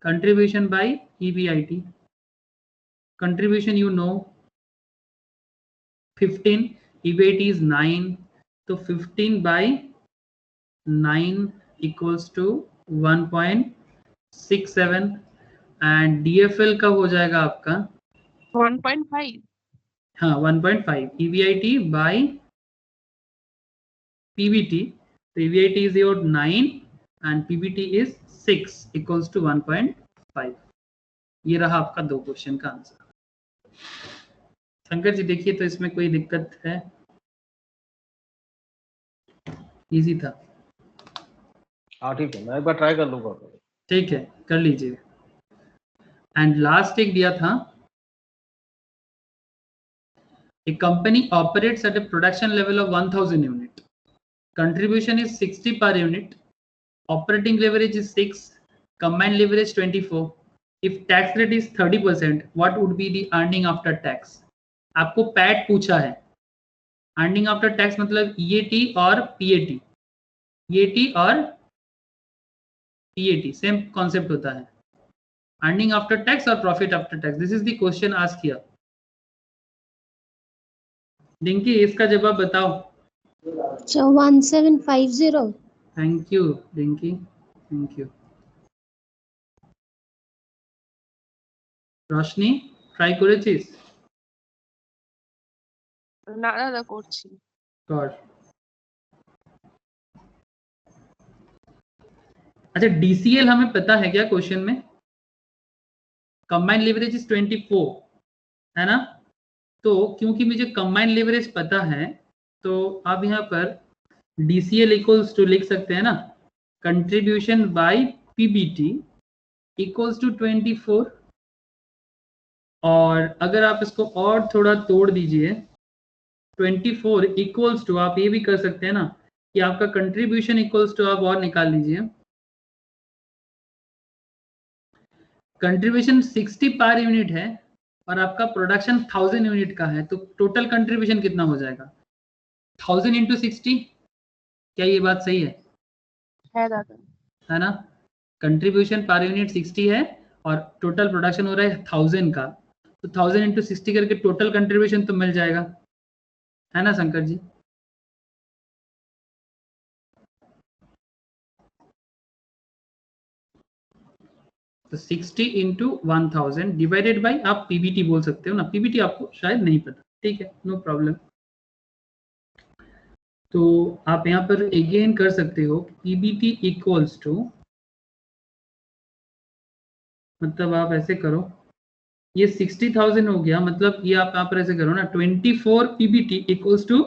contribution by EBIT, contribution you know 15, EBIT is 9, तो 15 by 9 equals to 1.67, and DFL का हो जाएगा आपका 1.5। हाँ 1.5, ईबीआईटी बाय पीबीटी, तो EBIT is your 9 and PBT is 6 equals to 1.5। ये रहा आपका 2 क्वेश्चन का आंसर। शंकर जी देखिए तो इसमें कोई दिक्कत है? इजी था। हाँ ठीक है, मैं एक बार ट्राई कर लूंगा। ठीक है, कर लीजिए। एंड लास्ट एक दिया था, a company operates at a production level of 1000 unit, contribution is 60 per unit, operating leverage is 6, combined leverage 24, if tax rate is 30%, what would be the earning after tax? आपको PAT पूछा है, earning after tax मतलब EAT और PAT, EAT और PAT same concept होता है, earning after tax और profit after tax, this is the question asked here। Dinky इसका जवाब बताओ। 1750। Thank you dinky, thank you. Roshni try করেছিস? না দাদা করছি। गॉड। अच्छा डीसीएल हमें पता है क्या क्वेश्चन में? कंबाइंड लिवरेज इज 24 है ना, तो क्योंकि मुझे कंबाइंड लिवरेज पता है तो आप यहाँ पर डीसीएल इक्वल्स टू लिख सकते हैं ना, contribution by PBT equals to 24, और अगर आप इसको और थोड़ा तोड़ दीजिए 24 इक्वल्स टू, आप ये भी कर सकते हैं ना कि आपका कंट्रीब्यूशन इक्वल्स टू, आप और निकाल लीजिए, कंट्रीब्यूशन 60 पर यूनिट है और आपका प्रोडक्शन 1000 यूनिट का है, तो टोटल कंट्रीब्यूशन कितना हो जाएगा 1000 इंटू 60। क्या ये बात सही है दादा? है ना? कंट्रीब्यूशन पर यूनिट 60 है और टोटल प्रोडक्शन हो रहा है 1000 का, तो 1000 इंटू 60 करके टोटल कंट्रीब्यूशन तो मिल जाएगा, है ना शंकर जी? तो 60 इंटू 1000 डिवाइडेड बाई, आप पीबीटी बोल सकते हो ना, पीबीटी आपको शायद नहीं पता, ठीक है, नो प्रॉब्लम। तो आप यहाँ पर अगेन कर सकते हो पीबीटी इक्वल्स टू, मतलब आप ऐसे करो, ये 60,000 हो गया, मतलब ये आप यहाँ पर ऐसे करो ना 24 PBT equals to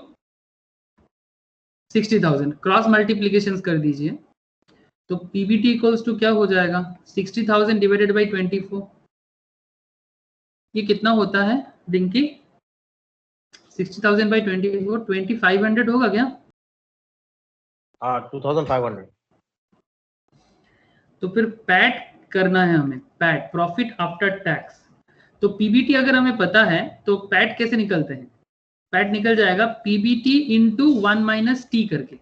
60,000, cross multiplication कर दीजिए, तो पीबीटी इक्वल्स टू क्या हो जाएगा 60,000 डिवाइडेड बाई 24, ये कितना होता है डिंकी? 60,000 बाई 24 2500 होगा क्या? हाँ 2500। तो फिर पैट करना है हमें, पैट प्रॉफिट आफ्टर टैक्स। तो पीबीटी अगर हमें पता है तो पैट कैसे निकलते हैं? पैट निकल जाएगा पीबीटी इंटू 1 माइनस टी करके,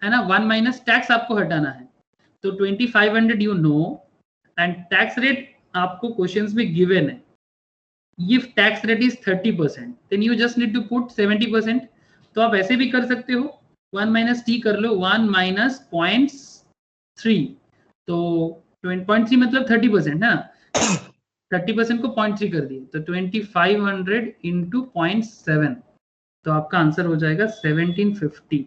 है ना, 1 माइनस टैक्स आपको हटाना है, तो 2500 you know, and tax rate आपको क्वेश्चंस में गिवन है, if tax rate is 30% then you just need to put 70%, तो आप ऐसे भी कर सकते हो, 1 माइनस टी कर लो, 1 माइनस 0.3, तो 0.3 मतलब 30% है ना, 30% को 0.3 कर दिए, तो 2500 इंटू 0.7, तो आपका आंसर हो जाएगा 1750।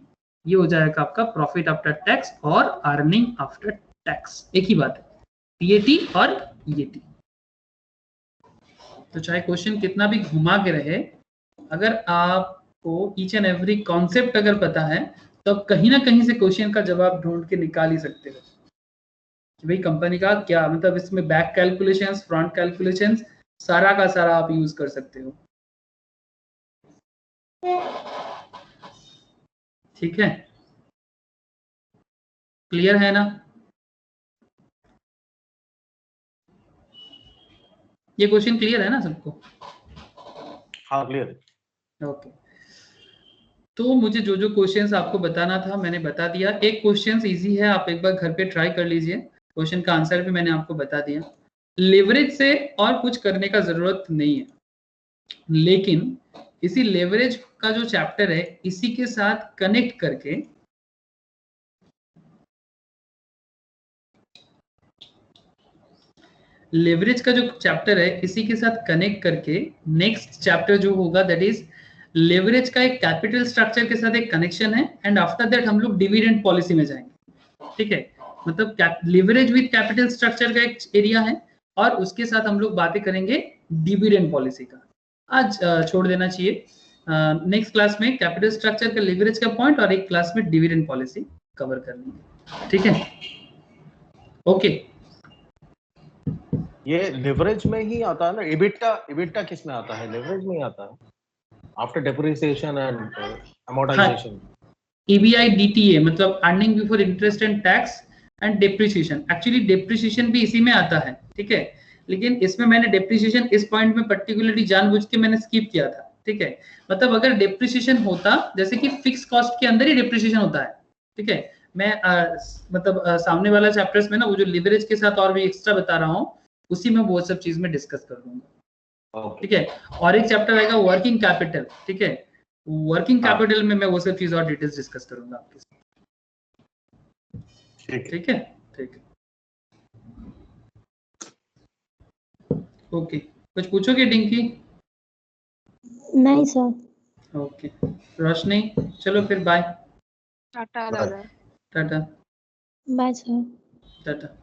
ये हो जाएगा आपका प्रॉफिट आफ्टर टैक्स और अर्निंग आफ्टर टैक्स, एक ही बात है, पीएटी और ईएटी। तो चाहे क्वेश्चन कितना भी घुमा के रहे, अगर आपको ईच एंड एवरी कॉन्सेप्ट अगर पता है तो आप कहीं ना कहीं से क्वेश्चन का जवाब ढूंढ के निकाल ही सकते हो कि भाई कंपनी का क्या मतलब, इसमें बैक कैलकुलेशंस, फ्रंट कैलकुलेशंस, सारा का सारा आप यूज कर सकते हो, ठीक है, क्लियर है ना? ये क्वेश्चन क्लियर है ना सबको? हाँ क्लियर। ओके, तो मुझे जो जो क्वेश्चंस आपको बताना था मैंने बता दिया। एक क्वेश्चन इजी है, आप एक बार घर पे ट्राई कर लीजिए, क्वेश्चन का आंसर भी मैंने आपको बता दिया। लेवरेज से और कुछ करने का जरूरत नहीं है, लेकिन इसी लेवरेज का जो चैप्टर है इसी के साथ कनेक्ट करके लेवरेज का जो चैप्टर है इसी के साथ कनेक्ट करके नेक्स्ट चैप्टर जो होगा दैट इज लेवरेज का एक कैपिटल स्ट्रक्चर के साथ एक कनेक्शन है, एंड आफ्टर दैट हम लोग डिविडेंड पॉलिसी में जाएंगे, ठीक है, मतलब लेवरेज विद कैपिटल स्ट्रक्चर का एक एरिया है और उसके साथ हम लोग बातें करेंगे डिविडेंड पॉलिसी का। आज छोड़ देना चाहिए, नेक्स्ट क्लास में कैपिटल स्ट्रक्चर का लेवरेज का पॉइंट और एक क्लास में डिविडेंड पॉलिसी कवर कर लेंगे, ठीक है, ओके। ये लेवरेज में ही आता है ना, EBITDA किस में आता है? लेवरेज में ही आता है after depreciation and amortisation. EBIDTA मतलब earning before interest and tax and depreciation, actually depreciation भी इसी में आता है, ठीक है, लेकिन इसमें मैंने डेप्रिसिएशन इस पॉइंट में पर्टिकुलरली जानबूझ के मैंने स्किप किया था, ठीक है, मतलब अगर डेप्रिसिएशन होता जैसे कि फिक्स कॉस्ट के अंदर ही डेप्रिसिएशन होता है, ठीक है, मैं मतलब सामने वाला चैप्टर्स में ना वो जो लिवरेज के साथ और भी एक्स्ट्रा बता रहा हूँ उसी में वो सब चीज में डिस्कस कर दूंगा, ठीक है, और एक चैप्टर आएगा वर्किंग कैपिटल, ठीक है, वर्किंग कैपिटल में मैं वो सब चीज और डिटेल्स डिस्कस करूंगा आपके साथ, ठीक है, ठीक है, ओके, कुछ पूछोगे डिंकी? नहीं सर। ओके, रोशनी, चलो फिर बाय, टाटा दादा। Tata, bye sir. टाटा।